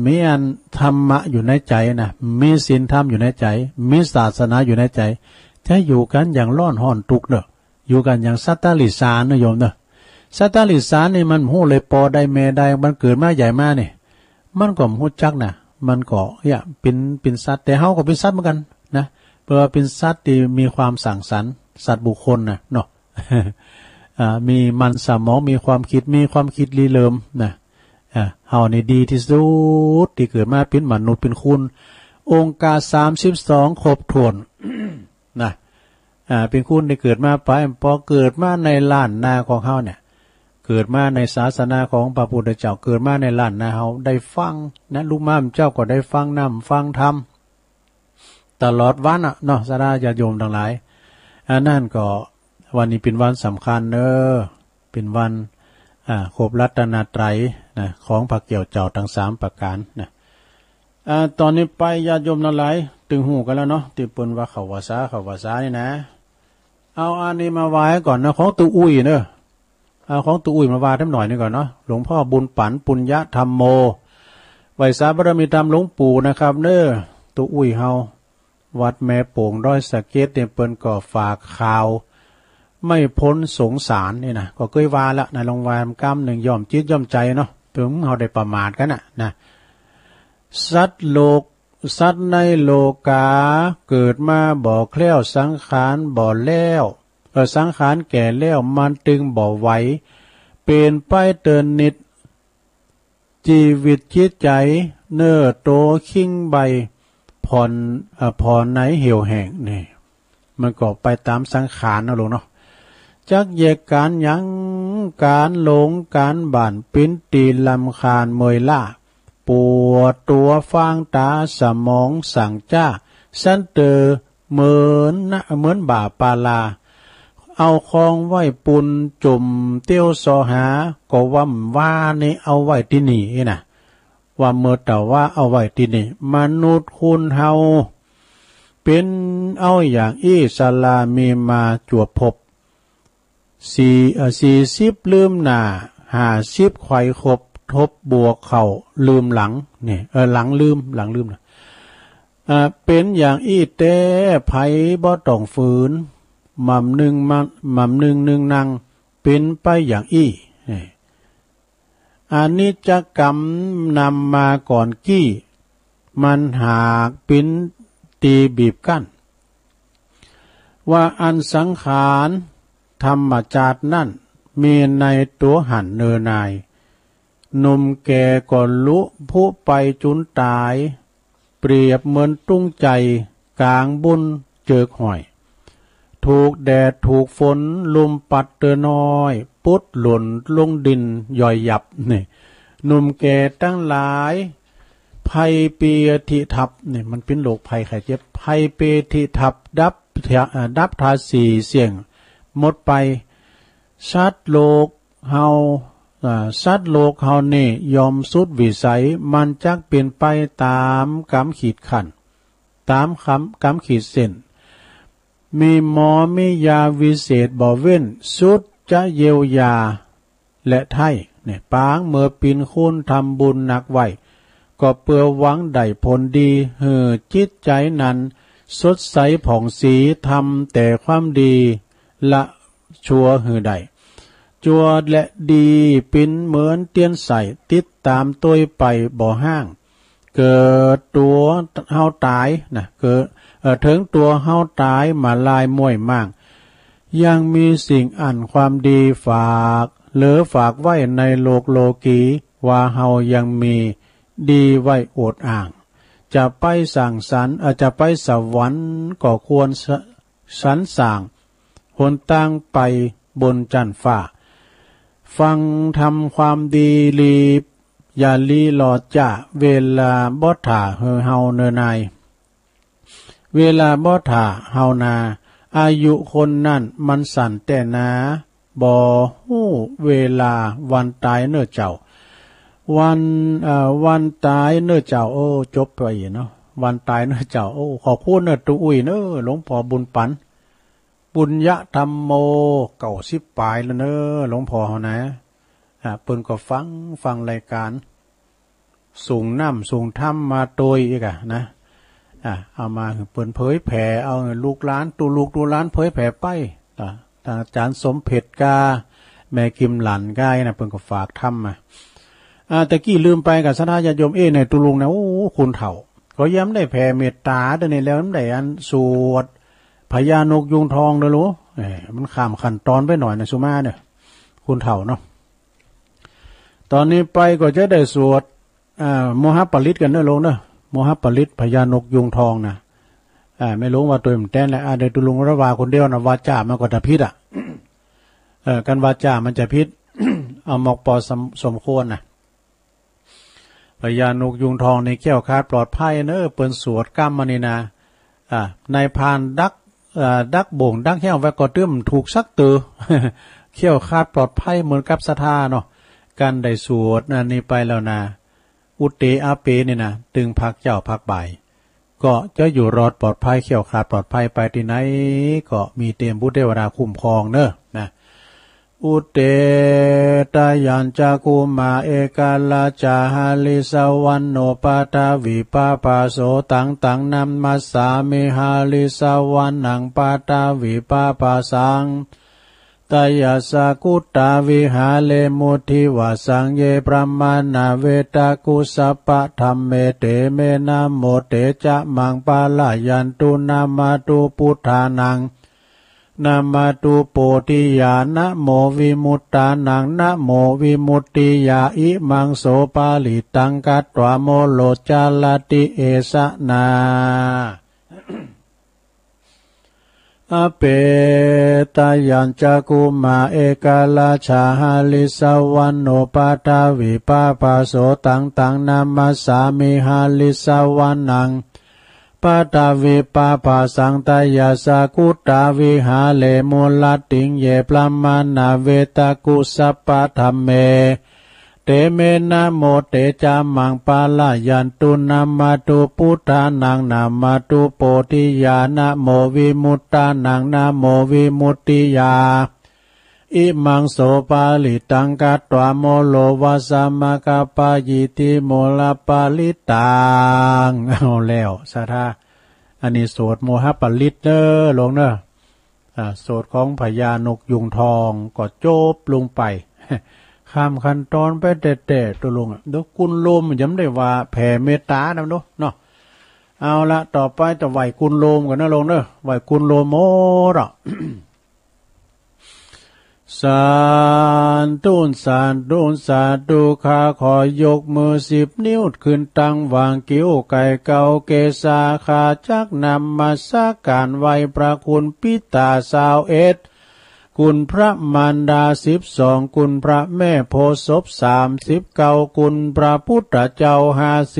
มีอันธรรมะอยู่ในใจนะมีศีลธรรมอยู่ในใจมีศาสนาอยู่ในใจจะอยู่กันอย่างร้อนห้อนทุกข์เด้ออยู่กันอย่างสัตตลิสานนะโยมเด้อสัตตลิสานนี่มันฮู้เลยปอได้แม่ได้มันเกิดมาใหญ่มานี่มันก็ฮู้จักนะมันก็เป็นสัตว์แต่เฮาก็เป็นสัตว์เหมือนกันนะเพราะว่าเป็นสัตว์ที่มีความสังสรรค์สัตว์บุคคลนะเนาะมีมันสมองมีความคิดรีเริ่มนะเฮานี่ดีที่สุดที่เกิดมาเป็นมนุษย์เป็นคุณองค์การ32ครบถ้วน นะเป็นคุณที่เกิดมาไปพอเกิดมาในล้านนาของเฮาเนี่ยเกิดมาในศาสนาของพระพุทธเจ้าเกิดมาในล้านนาเฮาได้ฟังนะลูกม้ามเจ้าก็ได้ฟังนำฟังธรรมตลอดวันเนาะศรัทธาญาติโยมทั้งหลายนั่นก็วันนี้เป็นวันสำคัญเป็นวันครบรัตนตรัยนะของพระเกี่ยวเจ้าทั้ง3ประการนะตอนนี้ไปญาติโยมทั้งหลายตึงหูกันแล้วเนาะที่เปิ้นว่าเข้าพรรษานี่นะเอาอันนี้มาไว้ก่อนนะของตู่อุ้ยเนอะเอาของตู่อุ้ยมาว่าหน่อยนึงก่อนเนาะหลวงพ่อบุญปันปุญญธรรมโมไวสาบารมีธรรมหลวงปู่นะครับเด้อตู่อุ้ยเฮาวัดแม่โป่งร้อยสะเก็ดเนี่ยเปิ้นก็ฝากข่าวไม่พ้นสงสารนี่นะก็เคยว่าละในโรงวานกำหนึ่งย่อมจิตย่อมใจเนาะถึงเฮาได้ประมาทกันนะสัตว์ในโลกาเกิดมาบ่แคล้วสังขารบ่แล้วสังขารแก่แล้วมันตึงบ่ไหวเป็นไปเตือนนิดชีวิตจิตใจเน้อโตคิงใบผ่อนไหนเหี่ยวแห้งนี่มันก็ไปตามสังขารนะลูกเนาะจักแยกการยังการหลงการบ่านปิ้นตีลำคาญเมยล่าปวดตัวฟางตาสมองสั่งจ้าสันเตอเหมือนบ่าปาลาเอาคองไว้ปุนจุ่มเตี้ยวซอหาก็ว่านี่เอาไว้ที่นี่นะ ว่าเมื่อแต่ว่าเอาไว้ที่นี่มนุษย์คุณเฮาเป็นเอาอย่างอิสลามีมาจวบพบ40ลืมหน้า50ไขว่ครบทบบวกเข่าลืมหลังนี่หลังลืมนะเป็นอย่างอีแต่ไผบ่ต้องฝืนหม่ำหนึ่งนั่งเป็นไปอย่างอี้อานิจจกรรมนำมาก่อนกี้มันหากเป็นตีบีบกั้นว่าอันสังขารธรรมจาตนั่นมีในตัวหันเนนายหนุ่มแก่ก่อนลุผู้ไปจุนตายเปรียบเหมือนตุ้งใจกลางบุญเจิกหอยถูกแดดถูกฝนลมปัดเตอน้อยปุดหล่นลงดินย่อยยับนี่หนุ่มแก่ตั้งหลายภัยเปียทิทับนี่มันเป็นโรคภัยไข้เจ็บภัยเปียทิทับดับทาสีเสี่ยงหมดไปสัตว์โลกเฮานี่ยอมสุดวิสัยมันจักเปลี่ยนไปตามกำขีดขันตามกำขีดเส้นมีหมอมียาวิเศษบ่เว้นสุดจะเยียวยาและไถ่เนี่ยปางเมื่อปีนคุณทำบุญหนักไว้ก็เปื่อหวังได้ผลดีจิตใจนั้นสดใสผ่องสีทำแต่ความดีละชัวใดจัวและดีปิ้นเหมือนเตียนใสติดตามตัวไปบ่ห้างเกิดตัวเฮาตายนะเกิดถึงตัวเฮาตายมาลายมวยมั่งยังมีสิ่งอันความดีฝากฝากไว้ในโลกีว่าเฮายังมีดีไว้อดอ่างจะไปสั่งสรรค์จะไปสวรรค์ก็ควรสรรสร้างหนตั้งไปบนจันฟ้าฟังทำความดีรีบอย่าลีหลอดจ่าเวลาบ่ถ่าเฮาเนนายเวลาบ่ถ่าเฮานาอายุคนนั่นมันสั่นแต่นาบ่ฮู้เวลาวันตายเน้อเจ้าวันตายเน้อเจ้าโอ้จบไปเนาะวันตายเน้อเจ้าโอ้ขอบคุณเน้อตุอุ้ยเน้อหลวงพ่อบุญปันปุญญธรรมโม90ปลายแล้วเน้อหลวงพ่อเฮานะเปิ้นก็ฟังรายการสูงน้ำสูงถ้ำมาโดยอีกนะเอามาเปิ้นเผยแผ่เอาลูกหลานตูลูกตูหลานเผยแผ่ไปอาจารย์สมเพชรกาแม่กิมหลันกายนะเปิ้นก็ฝากทำมาตะกี้ลืมไปกับสถาญาติโยมในตุลุงนะโอ้คุณเฒ่าก็ย้ำได้แผ่เมตตาเด้อนี่แล้วได้อันสวดพญานกยุงทองเด้อรู้มันข้ามขั้นตอนไปหน่อยนะสุมาเนี่ยคุณเฒ่าเนาะตอนนี้ไปก็จะได้สวดโมหปริตกันเด้อลงเด้อโมหปริตพญานกยุงทองนะไม่รู้ว่าตัวมันแต้นแล้วเดี๋ยวตุลุงระวาคนเดียวนะวาจามันก็จะพิษกันวาจามันจะพิษ เอาหมอกปอสมควรนะพญานกยุงทองในแก้วคาดปลอดภัยเนเปิ้นสวดกรรมมานี่นะนายพานดักบ่งดักแห้วไว้ก็ตื้มถูกซักตือ เขี้ยวคาดปลอดภัยเหมือนกับศรัทธาเนาะการได้สวดนี่ไปแล้วนะอุเตอาเปนี่นะตึงพักเจ้าพักบ่ายก็จะอยู่รอดปลอดภัยเขี้ยวขาดปลอดภัยไปที่ไหนก็มีเตรียมพุทธเทวดาคุ้มครองเนอะนะอุเตตายัญจากุมาเอกาลาจาหาลิสวันโนปาตาวิปาปาโสตังนัมมัสสามิหาลิสวันนังปาตาวิปาปาสังตายาสากุตตาวิหาเลมุทิวาสังเยปรมานาเวตากุสัปปะธรรมเมเตเมนะโมเตจะมังปาลายันตุนามาตุพุทธานังนามาตุโปติยานะโมวิมุตตานังนะโมวิมุตติยาอิมังโสปาลิตังกัตตวโมโลจาลติเอสะนาอเปตายัญจากุมาเอกาลาชาหาลิสวันโนปาตาวิปาปาโสตังนามัสสามิหาลิสวันนังปาตาวิปาปาสังตายาสากุตาวิหาเลมุลติงเยปลามานาเวตากุสัปปะธรรมเม เมนะโมเตจามังปาลายันตุนามาตุพุทธานังนามาตุโพธิญาณโมวิมุตตานังนาโมวิมุตติยาอิมังโสปาลิตังกัตตวโมโลวาสามะกะปะยิติโมลปาลิตังเอาแล้วสาธาอันนี้โสดโมหปลิตเด้อลงเด้อโสดของพญานกยุงทองก็จบลงไปข้ามขั้นตอนไปแต่ตัวลงเดี๋ยวกุลโลมย้ำได้ว่าแผ่เมตตานะเนาะเอาละต่อไปจะไหวกุลโลมกันนะลงเด้อไหวกุลโลมโมระสาธุสาธุข้าขอยกมือ10 นิ้วขึ้นตั้งวางกิ้วไก่เก่าเกษาขาจักนำมาสักการไหวพระคุณปิตา21คุณพระมารดา12คุณพระแม่โพธิ์ศพ39คุณพระพุทธเจ้า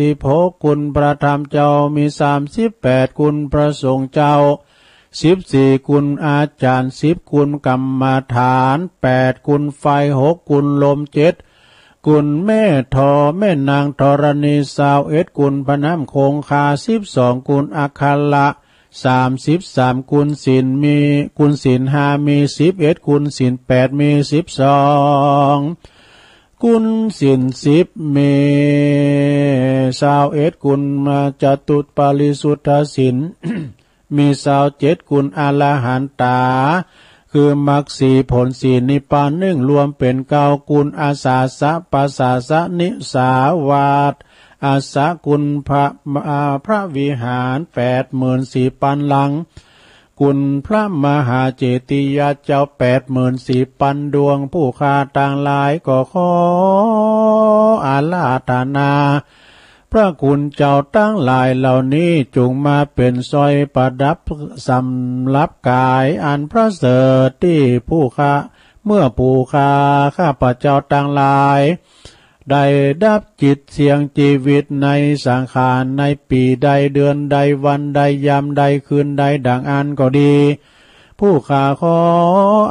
56คุณพระธรรมเจ้ามี38คุณพระสงฆ์เจ้า14คุณอาจารย์10คุณกรรมฐาน8คุณไฟ6คุณลม7คุณแม่ทอแม่นางธรณี21คุณพระน้ำคงคา12คุณอาคาละ33คุณศีลมีคุณศีล5มี11คุณศีล8มี12คุณศีล10มี21คุณจตุปาริสุทธศีลมี27คุณอรหันตาคือมรรค4ผล4นิพพาน1รวมเป็น9คุณอาสาสะปัสสาสะนิสาวาสอาสาคุณพระวิหาร84,000ปันหลังคุณพระมหาเจติยาเจ้า84,000ปันดวงผู้ฆ่าต่างหลายก็ขออาราธนาพระคุณเจ้าตั้งหลายเหล่านี้จงมาเป็นสร้อยประดับสำรับกายอันพระเสริฐที่ผู้ฆ่าเมื่อผู้ฆ่าข้าพเจ้าตั้งหลายได้ดับจิตเสียงชีวิตในสังขารในปีใดเดือนใดวันใดยามใดคืนใดดังอันก็ดีผู้ข้าขอ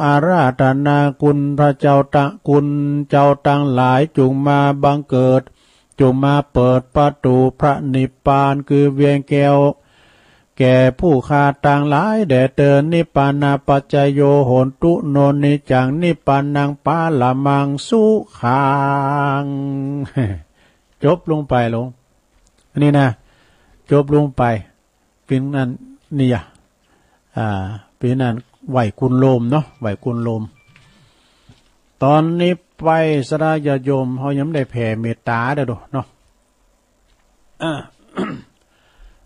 อาราธนาคุณพระเจ้าตะคุณเจ้าตั้งหลายจงมาบังเกิดจงมาเปิดประตูพระนิพพานคือเวียงแก้วแก่ผู้ข้าต่างหลายแด่เตือนนิพพานาปัจจโยโหนตุโนนิจังนิพพานังปาละมังสุขังจบลงไปลงอันนี้นะจบลงไปเป็นนั้นนี่เป็นนั้นไหวกุลโลมเนาะไหวกุลโลมตอนนี้ไปสระยาโยมเขายังได้แผ่เมตตาเด้อเนาะ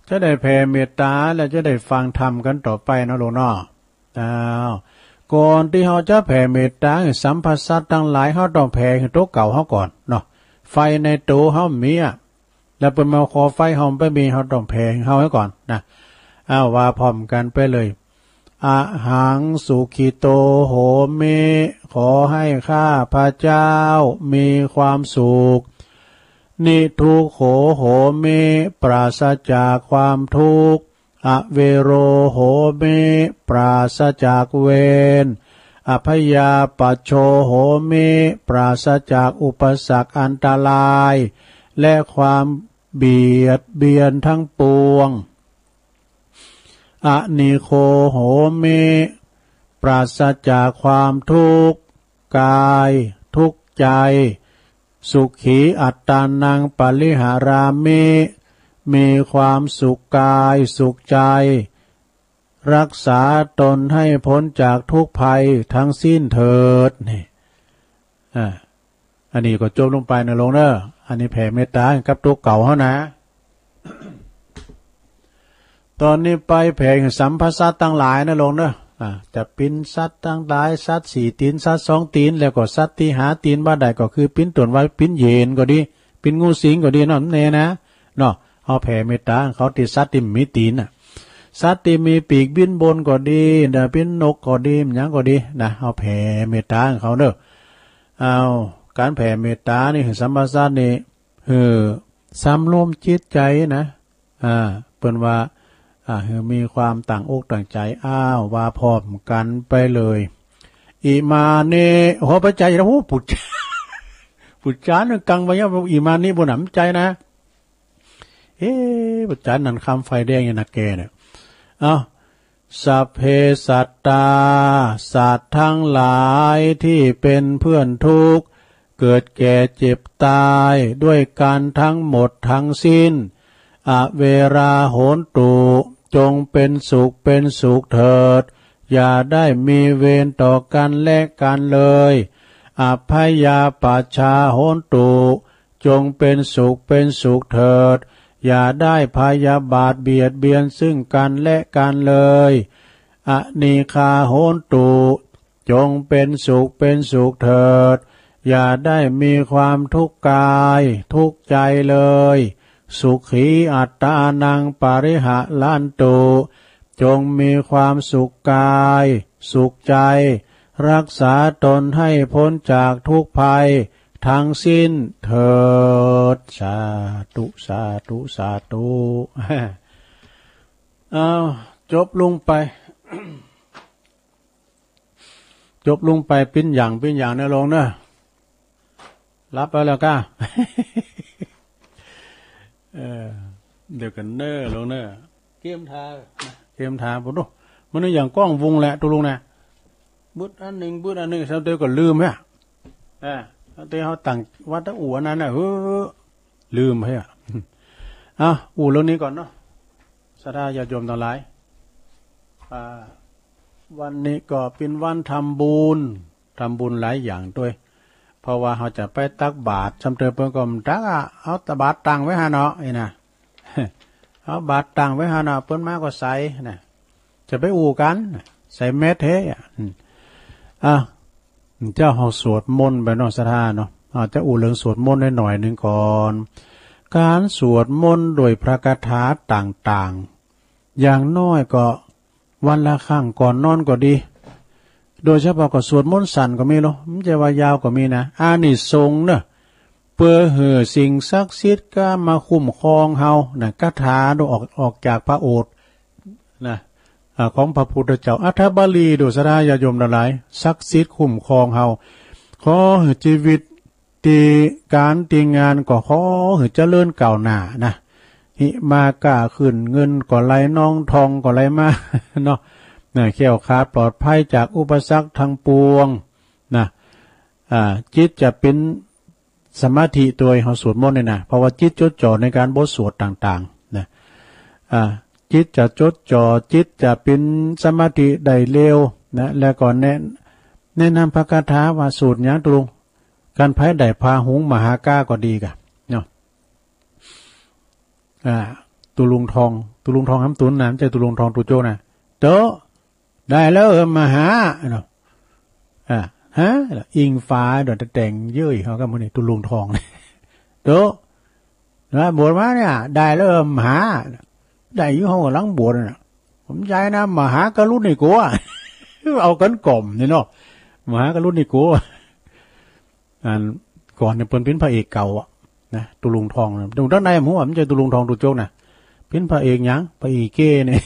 จะได้แผ่เมตตาแล้วจะได้ฟังธรรมกันต่อไปนะหลวงพ่อก่อนที่เขาจะแผ่เมตตาสัมผัสสัตว์ทั้งหลายเขาต้องแผ่ให้ตัวเก่าเขาก่อนเนาะไฟในตัวเขามีแล้วเป็นมาขอไฟเขาไปมีเขาต้องแผ่เขาไว้ก่อนนะว่าพร้อมกันไปเลยอะหังสุขิโตโหเมขอให้ข้าพระเจ้ามีความสุขนิทุกโขโหเมปราศจากความทุกข์อเวโรโหเมปราศจากเวรอภยาปัจโชโหเมปราศจากอุปสรรคอันตรายและความเบียดเบียนทั้งปวงอนิโคโหเมปราศจากความทุกข์กายทุกข์ใจสุขีอัตตานังปริหารามิมีความสุขกายสุขใจรักษาตนให้พ้นจากทุกภัยทั้งสิ้นเถิดนี่อันนี้ก็จบลงไปนะลงเด้ออันนี้แผ่เมตตากับตัวเก่าเขานะ ตอนนี้ไปแผ่สัมภสัตตั้งหลายนะลงเด้อจะปิ้นสัตว์ตั้งหลายสัตว์4 ตีนสัตว์2 ตีนแล้วก็สัตว์ที่หาตีนบ้าใดก็คือปิ้นตนไว้ปิ้นเย็นก็ดีปิ้นงูสิงก็ดีเนาะแน่นะเนาะเอาแผ่เมตตาเขาติดสัตว์ที่มีตีนสัตว์ที่มีปีกบินบนก็ดีปิ้นนกก็ดีหยังก็ดีนะเอาแผ่เมตตาเขาเด้อเอาการแผ่เมตตานี่สัมภสัตนี่สำรวมจิตใจนะเปิ้นว่ามีความต่างอกต่างใจว่าพร้อมกันไปเลยอิมาเนหัวปัจจัยนะพูด ปุจจานึกังวะยะอีมานี่บ่หนำใจนะปุจจานันคำไฟแดงอย่างนักแกเนี่ยสัพเพสัตตาสัตว์ทั้งหลายที่เป็นเพื่อนทุกข์เกิดแก่เจ็บตายด้วยกันทั้งหมดทั้งสิ้นอเวราโหนตุจงเป็นสุขเถิดอย่าได้มีเวรต่อกันและกันเลยอภัยยาปัชชาโหนตุจงเป็นสุขเถิดอย่าได้พยาบาทเบียดเบียนซึ่งกันและกันเลยอนีคาโหนตุจงเป็นสุขเถิดอย่าได้มีความทุกข์กายทุกข์ใจเลยสุขีอัตตานังปริหะลันตุจงมีความสุขกายสุขใจรักษาตนให้พ้นจากทุกภัยทั้งสิ้นเถิดสาธุจบลงไป จบลงไปเป็นอย่างนะลงเนอะรับไปแล้วก้า เดี๋ยวกันเนอลงเนอเกมทาปุ๊บมันนี่อย่างกล้องวงแหละตุลุงนะบุดอันหนึ่งสักเดียวก็ลืมไหมเดี๋ยวเขาตั้งวัดตะอู่นั้นน่ะลืมไปอู่เรื่องนี้ก่อนเนาะศรัทธาญาติโยมทั้งหลายวันนี้ก็เป็นวันทำบุญหลายอย่างด้วยเพราะว่าเขาจะไปตักบาตรชำเตอเพิ่นก็ตักเอาตะบาตรตังไว้หาเนาะไอ้น่ะเอาบาตรตังไว้หาเนาะเพิ่นมาก็ใส่น่ะจะไปอู่กันใส่เม็ดเฮ้เจ้าเขาสวดมนต์ไปเนาะศรัทธาเนาะจะอู่เรื่องสวดมนต์หน่อยนึงก่อนการสวดมนต์โดยพระคาถาต่างๆอย่างน้อยก็วันละครั้งก่อนนอนก็ดีโดยเฉพาะก็สวดมนต์สั้นก็มีเนาะมันจะว่ายาวก็มีนะอานิสงส์เนาะเพื่อเหือสิ่งศักดิ์สิทธิ์ก็มาคุ้มครองเฮานะคาถาโดยออกจากพระโอษฐ์นะของพระพุทธเจ้าอัฏฐบาลีโดยสราญาโยมทั้งหลายศักดิ์สิทธิ์คุ้มครองเฮาขอให้ชีวิตตีการตีงานก็ขอให้เจริญก้าวหน้านะหิมากล้าขึ้นเงินก็ไหลน้องทองก็ไหลมาเนาะแค้วคลาดปลอดภัยจากอุปสรรคทั้งปวงนะจิตจะเป็นสมาธิตัวเฮาสวดมนต์เนี่ยนะเพราะว่าจิตจดจ่อในการบทสวดต่างๆนะจิตจะจดจ่อจิตจะเป็นสมาธิได้เร็วนะแล้วก็แนะนำพระคาถาว่าสูตรหยังตรงการไพ่ได้พาหุงมหาก้าก็ดีกะเนาะตุลุงทองน้ำตุนน้ำใจตุลุงทองตุโจนะโตได้แล้วมหาเนาะอิงฟ้าดอกแต่งเย้ยเขาก็มันนี่ตุลุงทองโตนะบวชมาเนี่ยได้แล้วมหาได้อยู่ห้องหลังบวชน่ะผมใจนะมหากรุณนี่กูเอากันกล่อมนี่เนาะมหากรุณนี่กูก่อนเนี่ยเป็นพระเอกเก่านะตุลุงทองตรงด้านในหัวมันจะตุลุงทองตุโจกนะเป็นพระเอกยังพระเอกเก้เนี่ย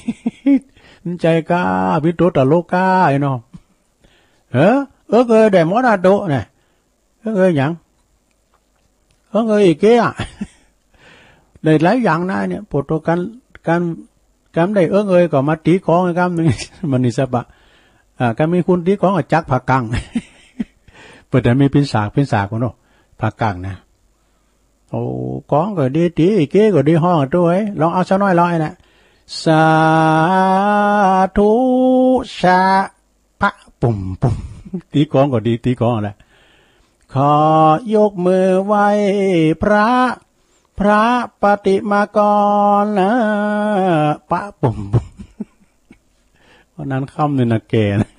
ใจกล้าพิโตตะโลกาไอ้เนาะได้หมอนาโตเนี่ยยังอีกเก้ได้หลายอย่างนะเนี่ยปวดตัวการได้ก็มาตีของกันนึงมันนี่ซะปะการมีคุณตีของจักผักกังเปิดแต่มีเป็นสากคนเนาะผักกังนะโอ้ก้องก็ดีตีเก้ก็ดีห้องตัวลองเอาซะน้อยลอยนะสาธุชาพระปุ่มตีกองก็ดีตีกองแหละขอยกมือไหว้พระปฏิมากรนะปะปุ่มวันนั้นค่ำเนี่ยนะแกนะ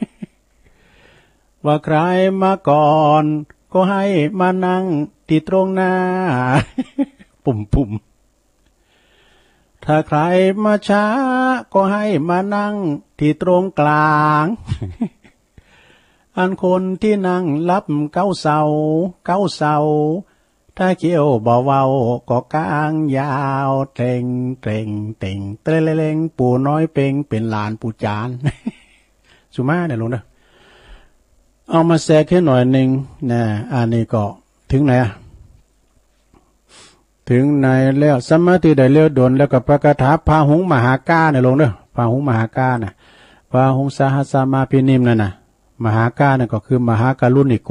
ว่าใครมาก่อนก็ให้มานั่งที่ตรงหน้าปุ่มถ้าใครมาช้าก็ให้มานั่งที่ตรงกลางอันคนที่นั่งรับเก้าเสาถ้าเกี่ยวบ่เว้าก็กางยาวเต่งเตะเลงปู่น้อยเป่งเป็นหลานปู่จานสุมาเนี่ยลงนะเอามาแทรกแค่หน่อยนึงนะอันนี้ก็ถึงไหน ถึงไหนแล้วสมาธิได้เลี้ยวดนแล้วก็ประกาศพาหุงมหากาเนี่ยลงเด้อพาหุงมหากาน่ะพาหุงสหัสมาพินิมนั่นน่ะมหากาเนี่ยก็คือมหาการุณิโก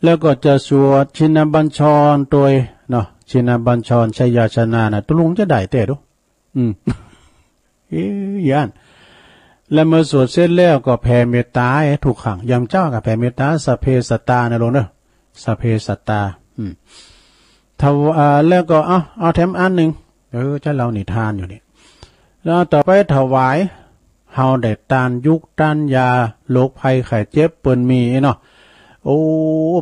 แล้วก็จะสวดชินบัญชรโดยเนาะชินบัญชรชัยยชนะน่ะตุลุงจะได้แต่ดูย่านแล้วเมื่อสวดเสร็จแล้วก็แผ่เมตตาให้ถูกขังยำเจ้ากับแผ่เมตตาสัพเพสัตตานะลงเด้อสัพเพสัตตาแล้วก็เอาแถมอันหนึ่งจะเล่านิทานอยู่นี่แล้วต่อไปถวายเฮาได้ต้านยุคต้านยาโรคภัยไข้เจ็บเปิ้นมีเนาะโอ้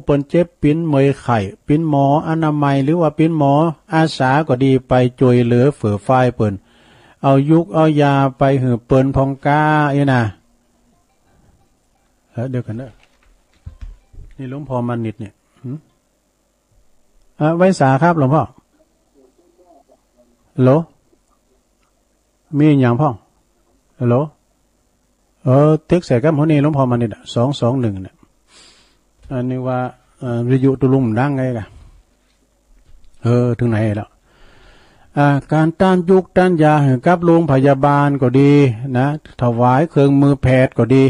เปิ้นเจ็บปิ้นเมยไข้ปิ้นหมออนามัยหรือว่าปิ้นหมออาสาก็ดีไปช่วยเหลือเฟื่อไฟเปิ้นเอายุกเอายาไปหือเปิ้นพองกานะเดี๋ยวกันเด้อนี่หลวงพ่อมันนิดเนี่ยไว้สาครับหลวงพ่อฮัลโหลมีอย่างพ่อฮัลโหลเท็กใส่กับหัวนี้หลวงพ่อมันนิด221เนี่ยอันนี้ว่าวิทยุตุลุมดังไงกันถึงไหนแล้วการต้านยุกต้านยาให้กับโรงพยาบาลก็ดีนะถวายเครื่องมือแพทย์ก็ดี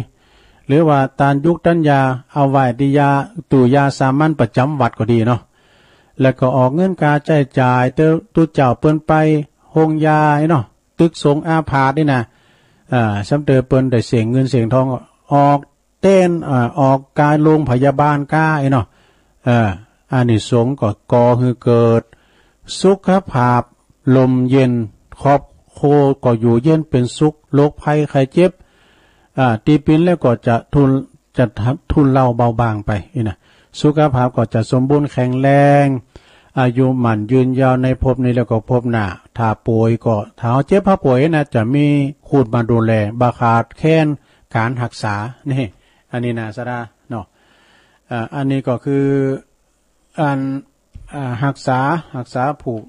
หรือว่าต้านยุกต้านยาเอาไว้ที่ยาตู้ยาสามัญประจำวัดก็ดีเนาะแล้วก็ออกเงินการใช้จ่ายตู้เจ้าเปิ้นไปโรงยาเนาะตึกสงอาพาธนี่นะสำเร็จเปิ้นได้เสียงเงินเสียงทองออกเต้นออกการโรงพยาบาลก้าเนาะอานิสงส์ก็ก่อให้เกิดสุขภาพลมเย็นครอบครัวก็อยู่เย็นเป็นสุขโรคภัยไข้เจ็บตีปินแล้วก็จะทุนเล่าเบาบางไปนะสุขภาพก็จะสมบูรณ์แข็งแรงอายุหมันยืนยาวในภพนี้แล้วก็ภพหน้าถ้าป่วยก็ถ้าเจ็บพระป่วยนะจะมีคูดมาดูแลบาขาดแค้นการรักษานี่อันนี้นะสระเนาะอันนี้ก็คืออันรักษาผูก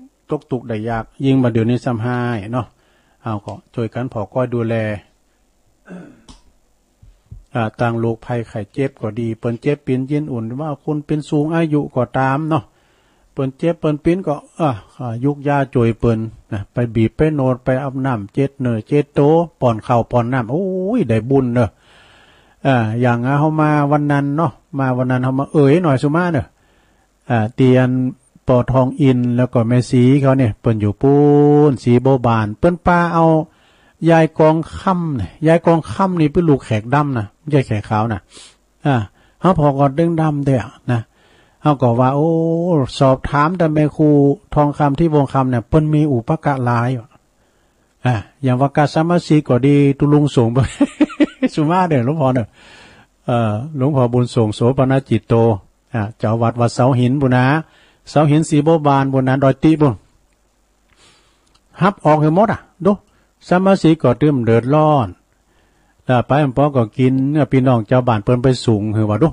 ตุกได้ยากยิ่งมาเดี๋ยวนี้ซ้ำห้ายเนาะเอาก็ช่วยกันพอก้อยดูแลต่างโรคภัยไข้เจ็บก็ดีเปิ้นเจ็บปิ้นยินอุ่นว่าคุณเป็นสูงอายุก็ตามเนาะเปิ้นเจ็บเปิ้นปิ้นก็ยุกยาจ่วยเปิ้นนะไปบีบไปโนดไปอาบน้ำเจ็ดเนอเจ็ดโตป้อนข้าวป้อนน้ำโอ้ยได้บุญเนอะอย่างเฮามาวันนั้นเนาะมาวันนั้นเฮามาหน่อยสุมาเนอะเตียนปอทองอินแล้วก็แม่สีเขาเนี่ยเปิ้นอยู่ปูนสีโบบานเปิ้นป้าเอายายกองค่ำเนี่ยยายกองค่ำนี่เป็นลูกแขกดำนะไม่ใช่แขกขาวนะเขาพอก็ดึงดำเด้อนะเขาก็ว่าโอ้สอบถามแต่แม่ครูทองคำที่วงคำเนี่ยเปิ้นมีอุปการะหลายอย่างว่ากาสามัสีก็ดีตุลุงสูงไป สุมาเด้อหลวงพ่อเด้อหลวงพ่อบุญส่งโสปนจิตโตเจ้าวัดเสาหินบุญนะเสาหินสีโบบานบนนั้นดอยติบุญฮับออกให้หมดดูสมาชิกก็ตื้มเดือดร้อนแล้วไปอันปอก็กินพี่น้องเจ้าบ้านเปิ้นไปสูงเฮอว่าดู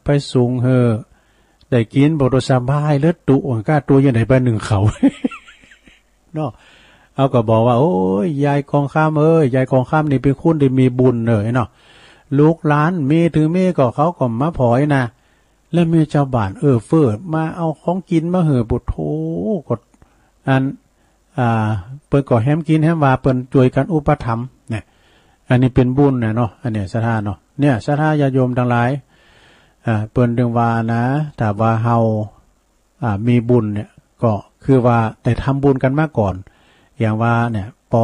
ไปสูงเฮอได้กินบ่ตสบายเลือดตุก้าตัวยังได้ไปหนึ่งเขา เนาะเอาก็บอกว่าโอ้ยยายกองข้ามยายกองข้ามนี่เป็นคุณที่มีบุญเนาะลูกหลานมีถือมีก็เขาก็มาผอยนะแล้วมีเจ้าบ้านเฟิดมาเอาของกินมาเห่อปุถโธกดอันเปิ้นก็แฮมกินแฮมว่าเปิ้นช่วยกันอุปถัมภ์เนี่ยอันนี้เป็นบุญนะเนาะอันเนี้ยศรัทธาเนาะเนี่ยศรัทธาญาโยมทั้งหลายเปิ้นดึงว่านะถ้าว่าเฮามีบุญเนี่ยก็คือว่าได้ทำบุญกันมาก่อนอย่างว่าเนี่ยป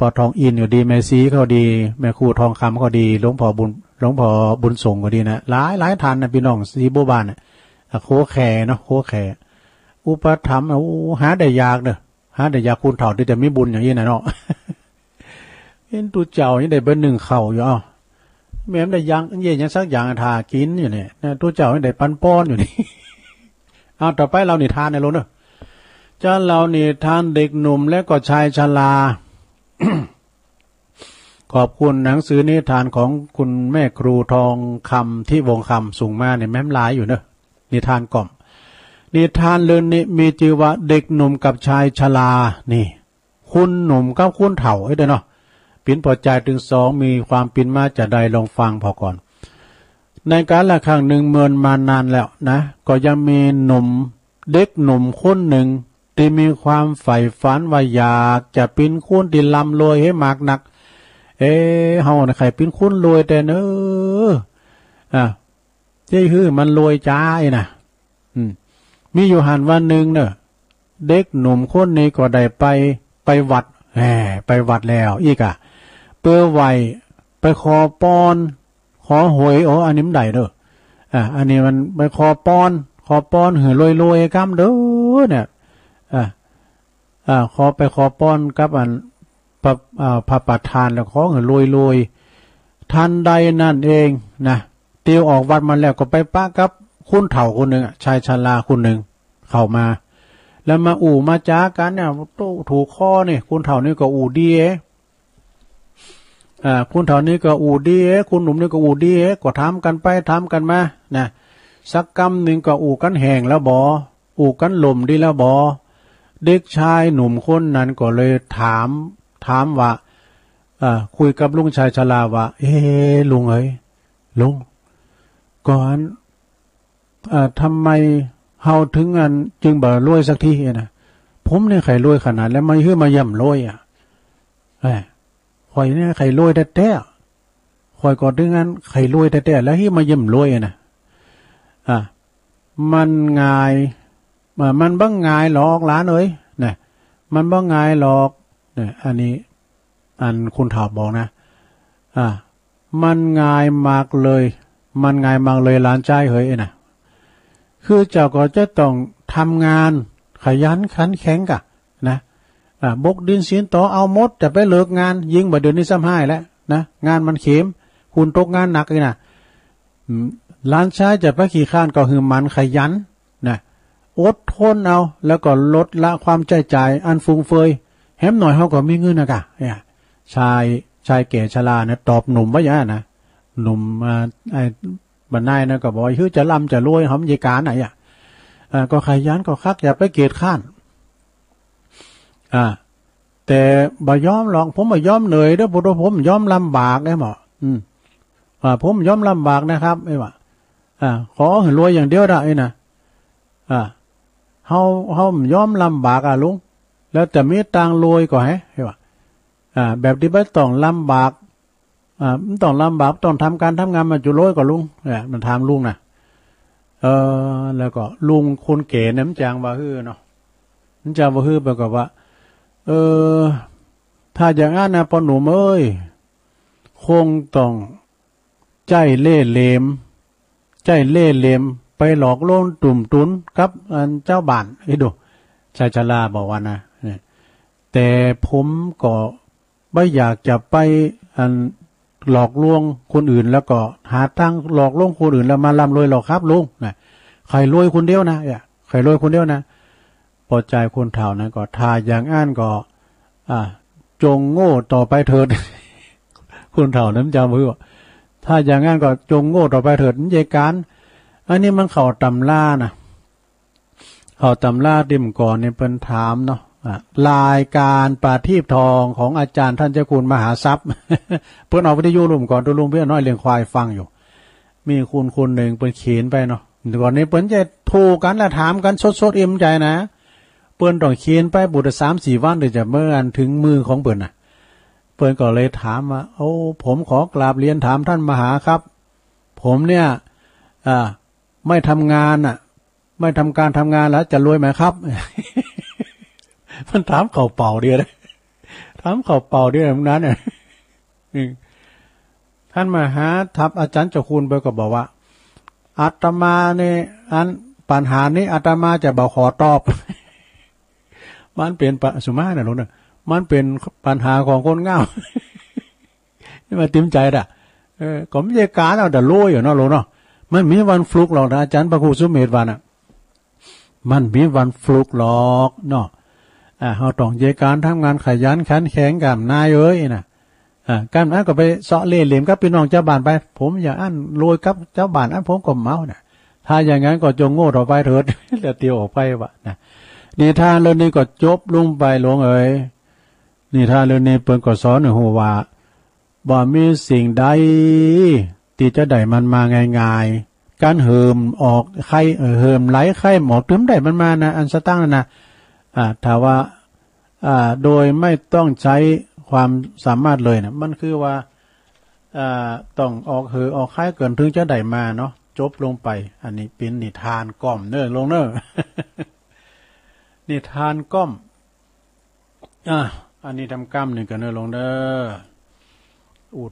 อทองอินก็ดีแม่ซีก็ดีแม่ครูทองคำก็ดีหลวงพ่อบุญส่งก็ดีนะหลายท่านนะพี่น้องสีโบบานน่ะโคแขเนาะโคแขอุปถัมภ์หาได้ยากเด้อหาได้ยากคุณเฒ่าที่จะมีบุญอย่างนี้นะเนาะเห็นตัวเจ้านี่ได้เบิ่นหนึ่งเข่าอยู่แม่นได้ยังเย่ยังสักอย่างทากินอยู่เนี่ยตัวเจ้านี่ได้ปันป้อนอยู่นี่เอาต่อไปเรานิทานในโลกเนาะจะเรานิทานเด็กหนุ่มและก็ชายชรา ขอบคุณหนังสือนิทานของคุณแม่ครูทองคำที่วงคำส่งมาเนี่ยแม่มหลายอยู่เนอะนิทานกล่อมนิทานเรื่องนี้มีชื่อว่าเด็กหนุ่มกับชายชรานี่คุณหนุ่มกับคุณเฒ่าเด้อเนาะปิ่นพอใจถึงสองมีความปิ่นมาจะได้ลองฟังพอก่อนในกาลครั้งหนึ่งเมื่อมานานแล้วนะก็ยังมีหนุ่ม เด็กหนุ่มคนหนึ่งที่มีความใฝ่ฝันว่าอยากจะเป็นคนที่ร่ำรวยให้มากนักเฮาน่ะใครเป็นคนรวยแต่เนอะเจ้คือมันรวยจ้าไอ้น่ะมีอยู่หันวันหนึ่งเนอะเด็กหนุ่มคนนี้ก็ได้ไปวัดไปวัดแล้วอีกเปื้อไหวไปขอป้อนขอหวยอันนี้มันได้เด้ออันนี้มันไปขอป้อนหือรวยๆกำเด้อเนี่ยขอป้อนกับอันพระประธานแล้วขอหือรวยทันใดนั่นเองนะเตียวออกวัดมาแล้วก็ไปปะกับคุณเฒ่าคนหนึ่งชายชราคนหนึ่งเข้ามาแล้วมามาจ้ากันเนี่ยถูกข้อนี่คุณเฒ่านี่ก็ดีคุณเฒ่านี่ก็ดีคุณหนุ่มนี่ก็ดีก็ถามกันไปถามกันมานะสักกำหนึ่งก็กันแห้งแล้วกันลมดีแล้วเด็กชายหนุ่มคนนั้นก็เลยถามว่าคุยกับลุงชายชราว่าลุงเอ้ยลุงก่อนทำไมเฮาถึงจึงบ่รวยสักทีนะผมเนี่ยใครรวยขนาดแล้วมามาย่ำรวยข่อยเนี่ยใครรวยแท้ๆข่อยก็ถึงใครรวยแท้ๆแล้วมาย่ำรวยนะมันง่ายมันบ้างง่ายหรอกหลานเอ้ยนะมันบ้างง่ายหรอกเนี่ยอันนี้คุณถามบอกนะมันง่ายมากเลยหลานใจเฮ้ยนะคือเจ้าก็จะต้องทำงานขยันขันแข็งกะนะบกดินสินต่อเอาหมดจะไปเลิกงานยิงบ่เดือนนี้ซ้ำให้แล้วนะงานมันเข็มคุณตกงานหนักเลยนะหลานชายจะไปขี่ข้านก็คือมันขยันนะอดทนเอาแล้วก็ลดละความใจจ่ายอันฟุ่มเฟือยแฮมหน่อยเขาก็มีเงินนะกะชายแก่ชรานะตอบหนุ่มว่าอย่างนะหนุ่มบรรณายนะก็บอกคือจะร่ำจะรวยหอมเยการไหนก็ขยันก็คักอย่าไปเกียจข้านแต่บ่ยอมหรอกผมบ่ยอมเหนื่อยเด้อบ่ผมยอมลำบากได้หมอผมยอมลำบากนะครับไอ้ว่าขอให้รวยอย่างเดียวได้นะเฮายอมลำบากลุงแล้วจะมีตังรวยก็ให้ไอ้ว่าแบบที่ไม่ต้องลำบากต้องลำบากต้องทำการทำงานมาจุรวยก็ลุงมันถามลุงนะแล้วก็ลุงคนเก๋เนี่ยมันจางว่าฮือเนาะมันจางว่าฮือไปกับว่าถ้าอย่างนั้นนะปหนุ่มเอ้ยคงต้องใจเล่เหลมไปหลอกลวงตุ่มตุนกับเจ้าบ้านดูชายชราบอกว่านะแต่ผมก็ไม่อยากจะไปหลอกลวงคนอื่นแล้วก็หาทางหลอกลวงคนอื่นแล้วมาร่ำรวยหรอกครับลุงนะใครรวยคนเดียวนะใครรวยคนเดียวนะพอใจคนเฒ่านะก็ทาอย่างอ่านก็จงโง่ต่อไปเถิด คนเฒ่านั้นจำไว้ว่าถ้าอย่างงั้นก็จงโง่ต่อไปเถิดเยการอันนี้มันเข้าตำรานะเข้าตำราดิมก่อนเนี่ยเป็นถามเนาะรายการปาทีปทองของอาจารย์ท่านเจ้าคุณมหาทรัพย์ เพิ่นเอาวิทยุลุ่มก่อนตัวลุงเพื่อนน้อยเลี้ยงควายฟังอยู่มีคุณคนหนึ่งเพิ่นเขียนไปเนาะก่อนนี้เพิ่นจะถูกกันและถามกันสดๆอิ่มใจนะเพิ่นต้องเขียนไปบุตร 3-4 วันถึงจะเมื่อถึงมือของเพิ่นน่ะเพิ่นก็เลยถามว่าผมขอกราบเรียนถามท่านมหาครับผมเนี่ยไม่ทำงานไม่ทำการทำงานแล้วจะรวยไหมครับ มันถามเข่าเป่าเดียวเลยถามเข่าเป่าเดียวแบบนั้นเนี่ยท่านมหาทัพอาจารย์เจ้าคุณไปก็บอกว่าอาตมาเนี่ยปัญหานี้อาตมาจะบอกขอตอบ มันเป็นสุมาเนี่ยลุงเนี่ยมันเป็นปัญหาของคนเง่า นี่มาติ้มใจด่ะก็ไม่ใช่การเอาแต่โล่อยู่เนาะลุงเนาะมันมีวันฟลุกหรอกนะอาจารย์พระครูสุเมธวานะมันมีวันฟลุกหรอกเนาะเขาต้องเยการทำงานขยันขันแข็งกับนายเอ้ยนะการนั้นก็ไปเสาะเล่เหลี่ยมกับพี่น้องเจ้าบ้านไปผมอย่ารวยกับเจ้าบ้านผมก็เมาเนี่ยถ้าอย่างนั้นก็จงโง่ต่อไปเถิด แล้วเตียวออกไปวะนะนิทานเรื่องนี้ก็จบลงไปหลวงเอ๋ยนิทานเรื่องนี้เปิ้นก็สอนให้ฮู้ว่าบ่มีสิ่งใดที่จะได้มันมาง่ายๆ การเหิมออกไข้เหิมไหลไข้หมอกตึมได้มันมานะอันสตั้งนั่นนะถ้าว่าโดยไม่ต้องใช้ความสามารถเลยนะมันคือว่าต้องออกออกไข้เกินถึงจะได้มาเนาะจบลงไปอันนี้เป็นนิทานก้อมเน้อลงเน้อ นิทานก้อมอันนี้ทำกรรมหนึ่งกันเน้อลงเด้อ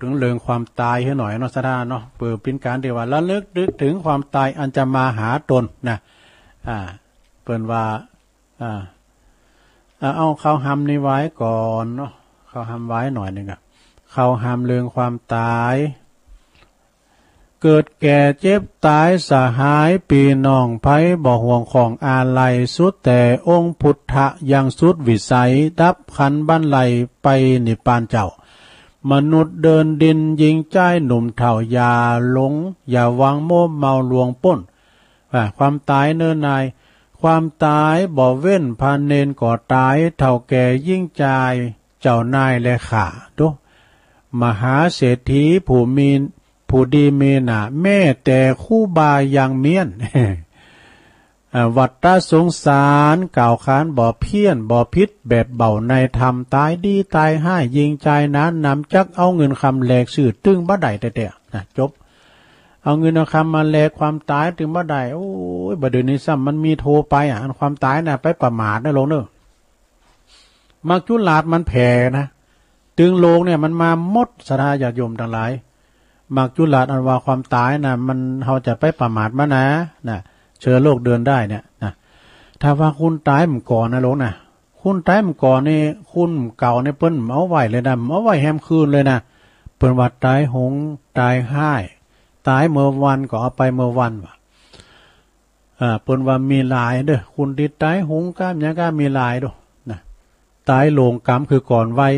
ถึงเรื่องความตายให้หน่อยเนาะสดาเนาะเปิดเป็นการเดียวว่าระลึกถึงความตายอันจะมาหาตนนะเปิ่นว่าเอาเขาหำนี้ไว้ก่อนเนาะเขาหำไว้หน่อยหนึ่งเขาหำเรื่องความตายเกิดแก่เจ็บตายสหายปีน้องไผบ่ห่วงของอาลัยสุดแต่องค์พุทธะยังสุดวิสัยดับขันบันไลไปนิพพานเจ้ามนุษย์เดินดินยิงใจหนุ่มเฒ่าอย่าหลงอย่าวางโม้เมาลวงป้นความตายเนิ่นนายความตายบ่เว้นพาเนนก่อตายเฒ่าแก่ยิ่งใจเจ้านายและข้าดูมหาเศรษฐีผู้ดีเมนะแม่แต่คู่บายังเมียน วัฏฏะสงสารกล่าวขานบ่เพี้ยนบ่พิษแบบเบาในธรรมตายดีตายให้ยิงใจนั้นนำจักเอาเงินคำแลกสื่อตึงบ่ได้แต่นะจบเอาเงินเอาคำมาแลกความตายตึงบ่ได้โอ้ยบ่เดี๋ยวนี้ซ้ำมันมีโทรไปอันความตายน่ะไปประมาทนะลงเด้อมักจุลาดมันแผ่นะตึงโลงเนี่ยมันมาหมดศรัทธาญาติโยมทั้งหลายมักจุลาดอันว่าความตายน่ะมันเฮาจะไปประมาทมานะเชื้อโรคเดินได้เนี่ยนะถ้าว่าคุณตายมันก่อนนะลงนะคุณตายมันก่อนนี่คุณเก่าเนี่ยเปิ้นเอาไว้เลยนะเอาไว้แฮมคืนเลยนะเปิ้นว่าตายหงตายห้ายตายเมื่อวันก็เอาไปเมื่อวันว่ะเปิ้นว่ามีหลายเด้อคุณที่ตายหงก้ามหยังก็มีหลายด้วยนะตายโลงกรรมคือก่อนวัย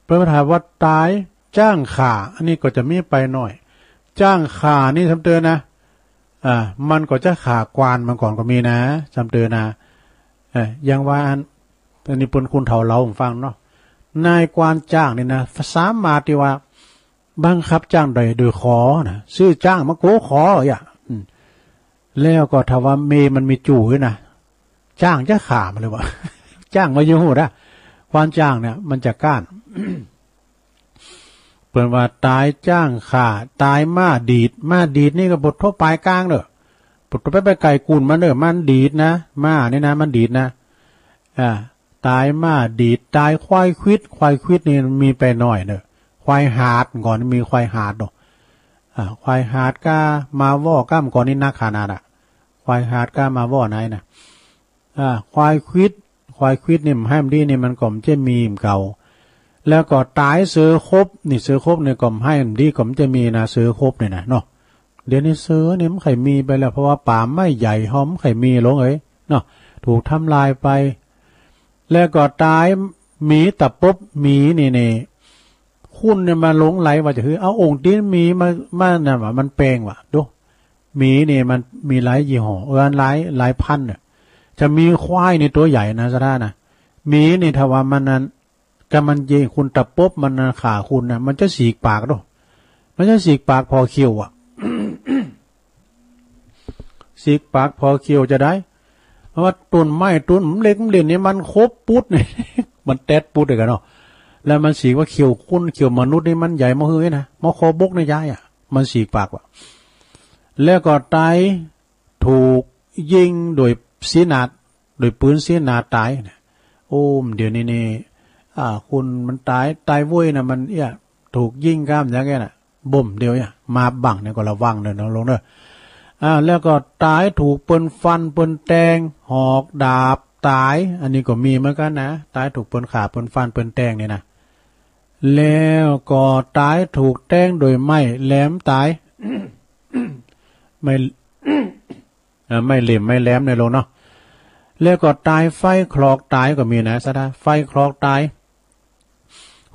เปิ้นถามว่าตายจ้างข่าอันนี้ก็จะมีไปหน่อยจ้างข่านี่ทำเตือนนะมันก็จะขากวานมันก่อนก็มีนะจำเตือนนะอย่างว่าอันนี้ปนคุณเฒ่าเราผมฟังเนาะนายกวานจ้างนี่นะสามารถที่ว่าบังคับจ้างโดยขอนะซื้อจ้างมาโกขออย่างแล้วก็ถ้าว่าเมมันมีจู่ด้วยนะจ้างจะขามันเลยว่า จ้างมาอยู่หูนะกวานจ้างเนี่ยมันจะก้าน เปิดว่าตายจ้างข่าตายมาดีดนี่ก็บททั่วปลายกลางเด้อบทไปไก่กุนมันเด้อมันดีดนะมาเนี่ยนะมันดีดนะตายมาดีดตายควายควิดนี่มีไปหน่อยเด้อควายหาดก่อนมีควายหาดเนาะควายหาดก็มาว่อก้ามก่อนนี่นักขนาดควายหาดก็มาว่อไหนนะควายควิดนี่ให้มันดีนี่มันก่อมจะมีมเก่าแล้วก็ตายเสือครบนี่เสือครบเนี่ยก็ให้ดีก็จะมีนะเสือครบเนี่ยนะเนาะเดี๋ยวนี้เสือเนี่ยมันไข่มีไปแล้วเพราะว่าป่าไม่ใหญ่หอมไข่มีลงเนาะถูกทำลายไปแล้วก็ตายหมีตับปุ๊บหมีนี่คุณเนี่ยมาหลงไหลว่าจะคือเอาองค์ที่มีมาน่ะว่ามันแปลงว่ะดูหมีนี่มันมีหลายยี่ห้อหลายพันเนี่ยจะมีควายในตัวใหญ่นะซะนะหมีนี่ถ้าว่ามันนั้นก็มันเย่คุณตับปุ๊บมันขาคุณนะมันจะสีกปากด้วยมันจะสีกปากพอเคี้ยวสีกปากพอเคี้ยวจะได้เพราะว่าต้นไม้ต้นเล็กเด่นนี่มันครบปุ๊ดเนี่ย มันแตดปุ๊ดเลยกันเนาะแล้วมันสีว่าเคี้ยวคุณเคี้ยวมนุษย์นี่มันใหญ่มาเฮ้ยนะมาคอบกในย้ายมันสีกปากว่ะแล้วก็ตายถูกยิงโดยศีนาดโดยปืนศีนาดตายเนี่ยโอ้มเดี๋ยวนี้คุณมันตายวุ้ยนะมันถูกยิงก้ามอย่างเงี้ยน่ะบ่มเดียวมาบังเนี่ยก็ระวังเด้อน้องลงเด้อแล้วก็ตายถูกปืนฟันปืนแทงหอกดาบตายอันนี้ก็มีเหมือนกันนะตายถูกปืนขาปืนฟันปืนแทงเนี่ยนะแล้วก็ตายถูกแทงโดยไม้แหลมตาย ไม่เหลี่ยมไม่แหลมในลงเนาะแล้วก็ตายไฟคลอกตายก็มีนะซะนะไฟคลอกตาย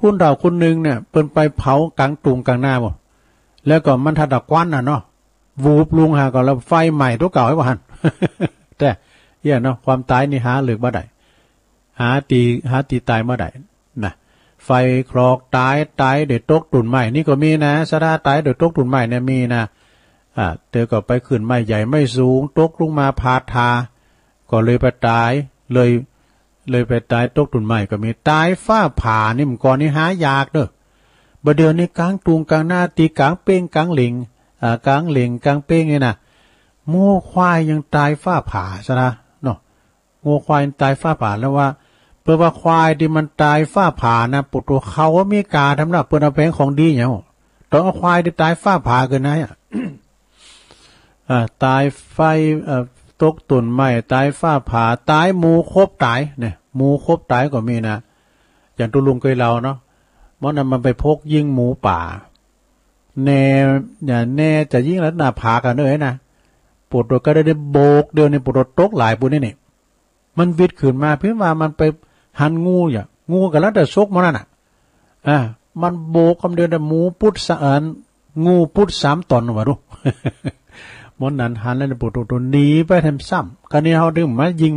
คุณดาวคนหนึ่งเนี่ยเปิ้นไปเผากลางตุงกลางหน้าหมดแล้วก็มันทัดควันเนาะวูบลุงหาก่อนแล้วไฟใหม่ตัวเก่าให้บ่หัน แต่เนาะความตายนี่หาหรือบ่ได้หาตีตายบ่ได้นะ ไฟคลอกตายเด็ดตกตุ่นใหม่นี่ก็มีนะสะดาตายเด็ดตกตุ่นใหม่เนี่ยมีนะเธอก็ไปขึ้นไม้ใหญ่ไม่สูงตกลงมาพาทาก็เลยไปตายเลยไปตายตกตุ่นใหม่ก็มีตายฟ้าผ่านี่มันก่อนนี่หายากเด้อบ่เดี๋ยวนี้กลางตุงกลางหน้าตีกลางเป้งกลางเหล่งกลางเหล่งกลางเป้งนี่นะงูควายยังตายฟ้าผ่าซะนะเนาะงูควายตายฟ้าผ่าแล้วว่าเพื่อว่าควายที่มันตายฟ้าผ่านะปุตัวเขาว่ามีกาทำหน้าเปิ้นเอาแพงของดีเนี่ยต้องเอาควายที่ตายฟ้าผ่าเกินนะตายไฟตกตุ่นไม้ตายฟ้าผ่าตายหมูครบตายเนี่ยหมูครบตายก็มีนะอย่างตุลุงเคยเล่าเนาะมันไปพกยิงหมูป่าแน่จะยิงแล้วหน้าผากันเลยนะปวดตัวก็ได้โบกเดียวในปวดตัวตกหลายปุ่นนี่มันวิดขึ้นมาเพื่อว่ามันไปหันงูอย่างงูกันแล้วแต่ซกมันน่ะมันโบกคำเดียวแต่หมูพุทธงูพุทธ3 ตนวะดูมันนั้นหันแล้วปวดตัวหนีไปทำซ้ำกันนี้เขาดึงมายิง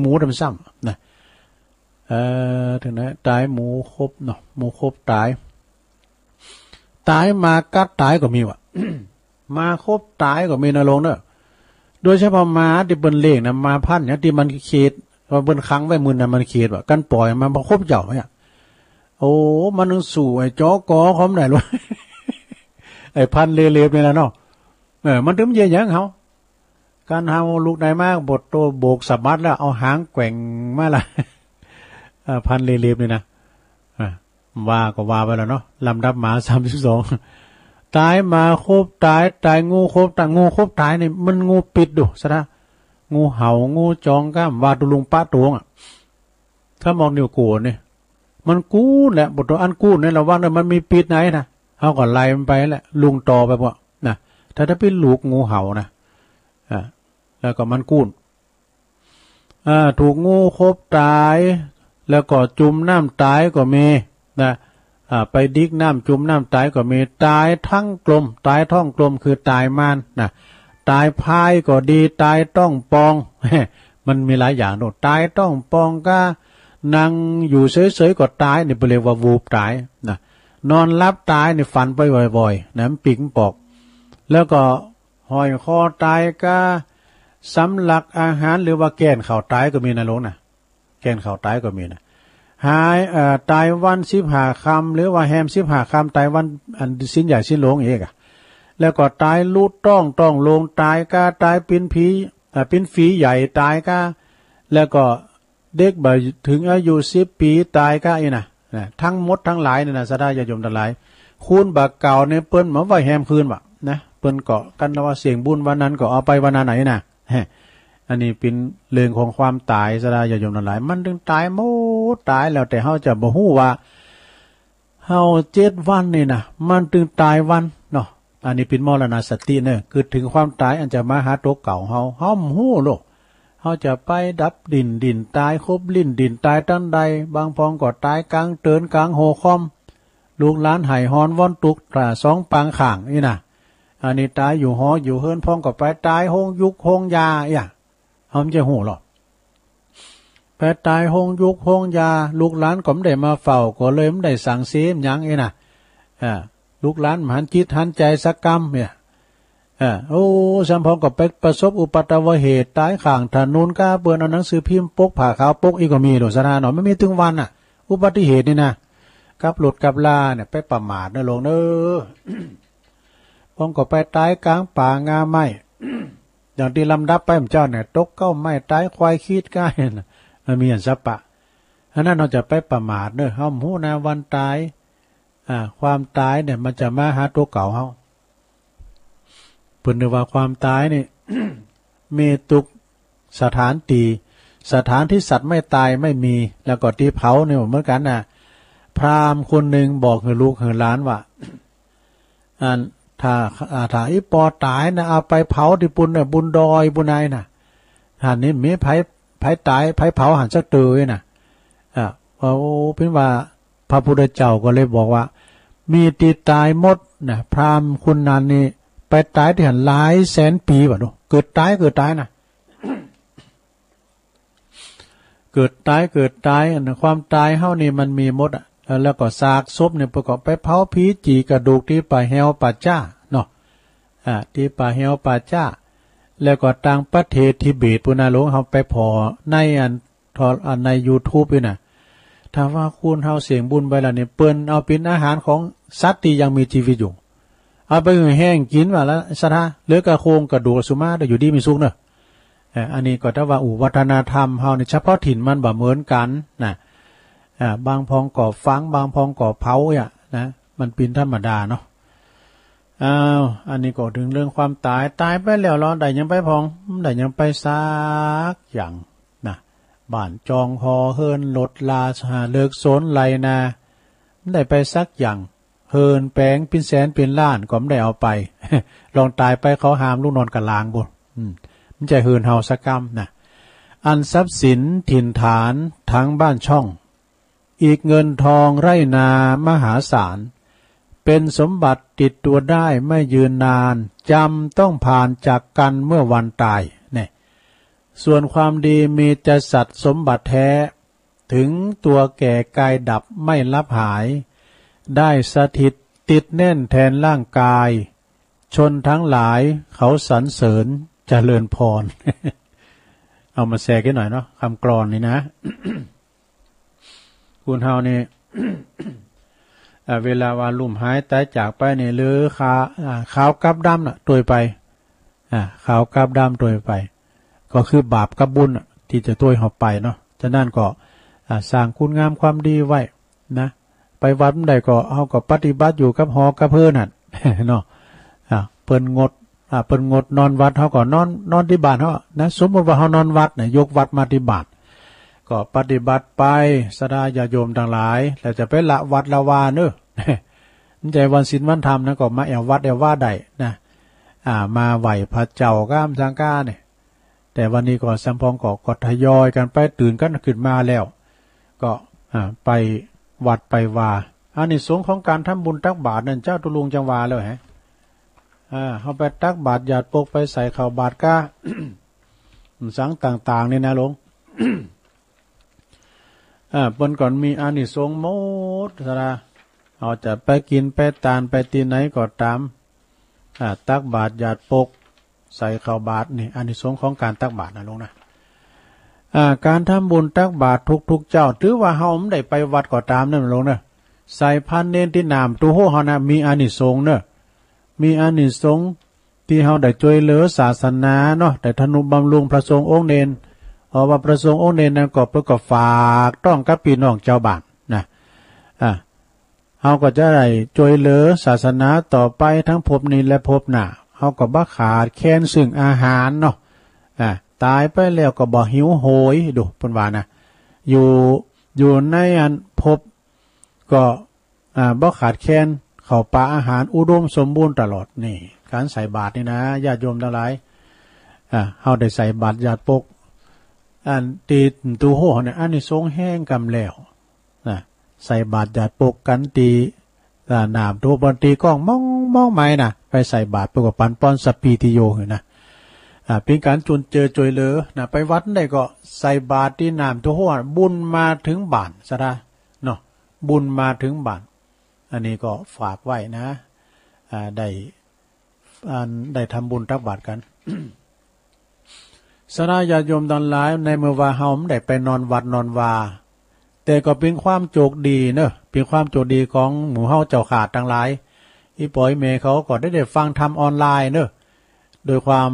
หมูทำซ้ำนะถึงนั้นตายหมูครบเนาะหมูครบตายมากัดตายก็มีวะ มาครบตายก็มีนะลงเนอะโดยเฉพาะม้าที่เบิ้นเลี้ยงนะมาพันเนี่ยที่มันเขตว่าเบิ้นค้างไว้มือนะมันเขตว่ากันปล่อยมันมาครบเจ้าเนี่ยโอ้มันนึงสู่ไอ้จอกอคอมไหนวะ ไอ้พันเรียบๆนี่นะเนาะมันถึงเยี่ยงเขาการเฮาลูกไหนมากบทโตโบกสับมัดแล้วเอาหางแกว่งมาละพันเรียบๆนี่นะว่าก็ว่าไปแล้วเนาะลำดับหมา32ตายมาครบตายงูครบตายนี่มันงูปิดดูซะนะงูเห่างูจองก้ามวาตุลุงป้าตวงถ้ามองนิ้วโกนเนี่ยมันกู้แหละบทตัวอันกู้เนี่ยเราว่าเนี่ยมันมีปิดไหนนะเอาก่อนไล่มันไปแหละลุงต่อไปพวกนะถ้าเป็นลูกงูเห่านะแล้วก็มันกู้ถูกงูครบตายแล้วก็จุ่มน้ำตายก็มีนะไปดิกน้ำจุ่มน้ำตายก็มีตายทั้งกลมตายท้องกลมคือตายมันนะตายพายก็ดีตายต้องปอง มันมีหลายอย่างโน่ตายต้องปองก็นั่งอยู่เฉยๆก็ตายนี่เรียกว่าวูบตายนะนอนรับตายนี่ฝันไปบ่อยๆนะปิ่งปอกแล้วก็หอยคอตายก็สำลักอาหารหรือว่าแกนข่าวตายก็มีนะลงนะแกนข่าวตายก็มีนะหายตายวัน15 ค่ำหรือว่าแฮม15 ค่ำตายวันอันสิ้นใหญ่สิ้นโลงเองแล้วก็ตายลูดต้องลงตายก็ตายเป็นฝีใหญ่ตายก็แล้วก็เด็กบ่ถึงอายุ10 ปีตายก็นะทั้งหมดทั้งหลายนี่นะสดาญาโยมทั้งหลายคูณบักเก่าเนี่ยเปิ้นมาไว้แฮมคืนว่ะนะเปิ้นเกาะกันว่าเสียงบุญวันนั้นก็เอาไปวันไหนนะอันนี้เป็นเรื่องของความตายสดาญาโยมทั้งหลายมันถึงตายหมดตายแล้วแต่เฮาจะบ่ฮู้ว่าเฮา7 วันนี่นะมันถึงตายวันเนาะอันนี้เป็นมรณสติเนี่ยคือถึงความตายอันจะมาหาตัวเก่าเฮาฮู้โลกเฮาจะไปดับดินตายครบลิ้นดินตายตั้งใดบางพองก็ตายกลางเตือนกลางโหคอมลูกหลานไห้ฮอนว่อนตุกตรา2 ปางข้างนี่นะอันนี้ตายอยู่หออยู่เฮิรนพองก็ไปตายโฮงยุกโฮงยาเฮาจะฮู้หรอกไปตายโฮงยุกโฮงยาลูกหลานก็ไม่ได้มาเฝ้าก็เลยไม่ได้สั่งเสียมหยังนะลูกหลานหันจิตหันใจสักกรรมเนี่ยโอ้สัมพองก็ไปประสบอุปัตตวเหตุตายข้างถนนก็เปื้อนเอาหนังสือพิมพ์ปกผ้าขาวปกอีกก็มีโดสนาหน่อยไม่มีถึงวันอุบัติเหตุนี่นะกับหลุดกับลาเนี่ยไปประมาทนะลงพองก็ไปตายกลางป่างาไม้ อย่างที่ลำดับไปผมเจ้าเนี่ยตกเก้าไม้ตายควายขีดก้ายมันมีอันสัปปะอันนั้นเราจะไปประมาทเฮาฮู้นะวันตายความตายเนี่ยมันจะมาหาตัวเก่าเฮาเพิ่นว่าความตายนี่ เมตุกสถานที่สัตว์ไม่ตายไม่มีแล้วก็ที่เผาเนี่ยเหมือนกันน่ะพราหมณ์คนหนึ่งบอกให้ลูกให้หลานว่าถ้าอีปอตายนะเอาไปเผาที่ปุ่นน่ะบุญดอยบุญนายน่ะหันนี้มีไผตายไผเผาหันสักเตยน่ะโอ้เป็นว่าพระพุทธเจ้าก็เลยบอกว่ามีตีตายหมดนะพราหมณ์คนนั้นนี่ไปตายที่หันหลายแสนปีว่ะดูเกิดตายนะ เกิดตายความตายเฮานี่มันมีหมด แล้วก็ซากศพเนี่ยประกอบไปเผาผีจีกระดูกที่ป่าแฮวป่าจ้าเนาะที่ป่าแฮวป่าจ้าแล้วก็ต่างประเทศทิเบตปุณาหลวงเฮาไปพอในใน YouTube นี่น่ะถ้าว่าคุณเฮาเสียงบุญไปแล้วเนี่ยเปิ้นเอาเป็นอาหารของสัตว์ที่ยังมีชีวิตอยู่เอาไปแห้งกินว่าแล้วซะนะเหลือกระโครงกระดูกสุมาได้อยู่ดีมีสุขเนาะอันนี้ก็ถ้าว่าวัฒนธรรมเฮานี่เฉพาะถิ่นมันบ่เหมือนกันนะบางพองก่อฟังบางพองก่อเผาอ่ะนะมันเป็นธรรมดาเนาะอันนี้ก็ถึงเรื่องความตายไปแล้วเราได้ยังไปพองได้ยังไปซักอย่างนะบ้านจองฮอเฮินรถลาหาเลิกโซนไหลนาได้ไปซักอย่างเฮินแปลงเป็นแสนเป็นล้านก็ไม่ได้เอาไป ลองตายไปเขาหามลูกนอนกันลางบ่มันจะเฮินเฮาสักกรรมนะอันทรัพย์สินถิ่นฐานทั้งบ้านช่องอีกเงินทองไร่นามหาศาลเป็นสมบัติติดตัวได้ไม่ยืนนานจำต้องผ่านจากกันเมื่อวันตายเนี่ยส่วนความดีมีจะสัตว์สมบัติแท้ถึงตัวแก่กายดับไม่ลับหายได้สถิตติดแน่นแทนร่างกายชนทั้งหลายเขาสรรเสริญเจริญพร เอามาแชร์กันหน่อยเนาะคำกลอนนี่นะ คุณเฮานี่ เวลาว่าลุ่มหายตายจากไปเนี่ยหรือขาวกับดำน่ะตัวไปขาวกับดำตัวไปก็คือบาปกับบุญที่จะตัวหอบไปเนาะฉะนั้นก็สร้างคุณงามความดีไว้นะไปวัดใดก็เฮาก็ปฏิบัติอยู่กับหอกับเพิ่นนั่น เนาะเพิ่นงดนอนวัดเฮาก็นอนที่บ้านเฮานะสมมุติว่าเฮานอนวัดเนี่ยยกวัดมาที่บ้านก็ปฏิบัติไปสดาญาโยมทั้งหลายแล้วจะไปละวัดละวาเนอะ มันใจวันศีลวันธรรมนะก็มาแอววัดแอวว่าได้นะมาไหวพระเจ้าก้ามสังกาเนี่ยแต่วันนี้ก็สัมพองก็ทยอยกันไปตื่นกันขึ้นมาแล้วก็ไปวัดไปว่าอันนี้สงของการทำบุญตักบาตรนั่นเจ้าตุลุงจังหวาแล้วฮะเขาไปตักบาตรหยาดปกไปใส่ข้าวบาตรก้า สังต่างๆนี่นะหลวง เปิ้นก่อนมีอานิสงส์หมดซะนะเอาจะไปกินไปตานไปที่ไหนก็ตามตักบาตรหยาดปกใส่ข้าวบาตรนี่อานิสงส์ของการตักบาตรนะลุงนะการทำบุญตักบาตรทุกเจ้าถือว่าเฮาไม่ได้ไปวัดก็ตามนั่นลุงนะใส่พันเนนที่นามตัวโหเฮานะมีอานิสงส์เนอะมีอานิสงส์ที่เฮาได้ช่วยเหลือศาสนาเนาะได้ทนุบำรุงพระสงฆ์องค์เนรเพราะว่าประสงค์องค์เนรนั้นก็เพื่อก็ฝากต้องกับพี่น้องเจ้าบ้านนะเฮาก็จะได้ช่วยเหลือศาสนาต่อไปทั้งภพนี้และภพหน้าเฮาก็บ่ขาดแคลนซึ่งอาหารเนาะตายไปแล้วก็บ่หิวโหยดูเพิ่นว่านะอยู่ในอันภพก็บ่ขาดแคลนข้าวปลาอาหารอุดมสมบูรณ์ตลอดนี่การใส่บาตรนี่นะญาติโยมทั้งหลายเฮาได้ใส่บาตรญาติปกอันตีตูโหเนี่ยอันนี้ทรงแห้งกำแล้วนะใส่บาตรหยาดปกกันตีนามตัวบนตีกล้องมองไม้นะไปใส่บาตรปกปันป้อนสปีติโยนะเป็นการจุนเจอจอยเหลือนะไปวัดได้ก็ใส่บาตรที่นามตัวโหบุญมาถึงบ้านซะนะเนาะบุญมาถึงบ้านอันนี้ก็ฝากไว้นะได้ทำบุญตักบาตรกัน สนาญาติโยมทั้งหลายในเมื่อว่าเฮาไม่ได้ไปนอนวัดนอนวาแต่ก็เป็นความโชคดีเนอะเป็นความโชคดีของหมู่เฮาเจ้าขาดทั้งหลายอีปอยเมเขาก็ได้ฟังธรรมออนไลน์เนอะโดยความ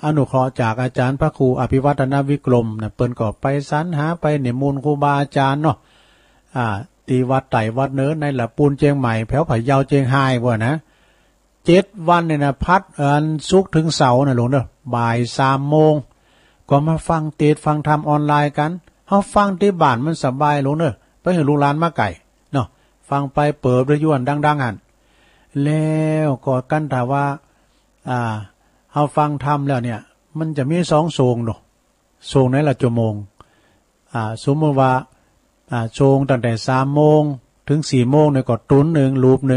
อนุเคราะห์จากอาจารย์พระครูอภิวัฒนวิกรมนะเปิ้นก็ไปสรรหาไปนิมนต์ครูบาอาจารย์เนาะตีวัดไต่วัดเนินในละปูนเจียงใหม่แถวไผ่ยาวเจียงไฮ้บ่นะ7 วันเนี่ยนะพัดศุกร์ถึงเสาร์นะหลวงเด้อบ่าย3 โมงก็มาฟังเทศฟังธรรมออนไลน์กันเฮาฟังที่บ้านมันสบายหลวงเด้อไปเห็นลูกหลานมาไก่เนาะฟังไปเปิดระยวนดังๆหั่นแล้วก็กันถ้าว่าเฮาฟังธรรมแล้วเนี่ยมันจะมี2โศงเนาะโศงในละชั่วโมงสมมุติว่าโศงตั้งแต่3 โมงถึง4 โมงเนี่ยก็ตุน1รูป1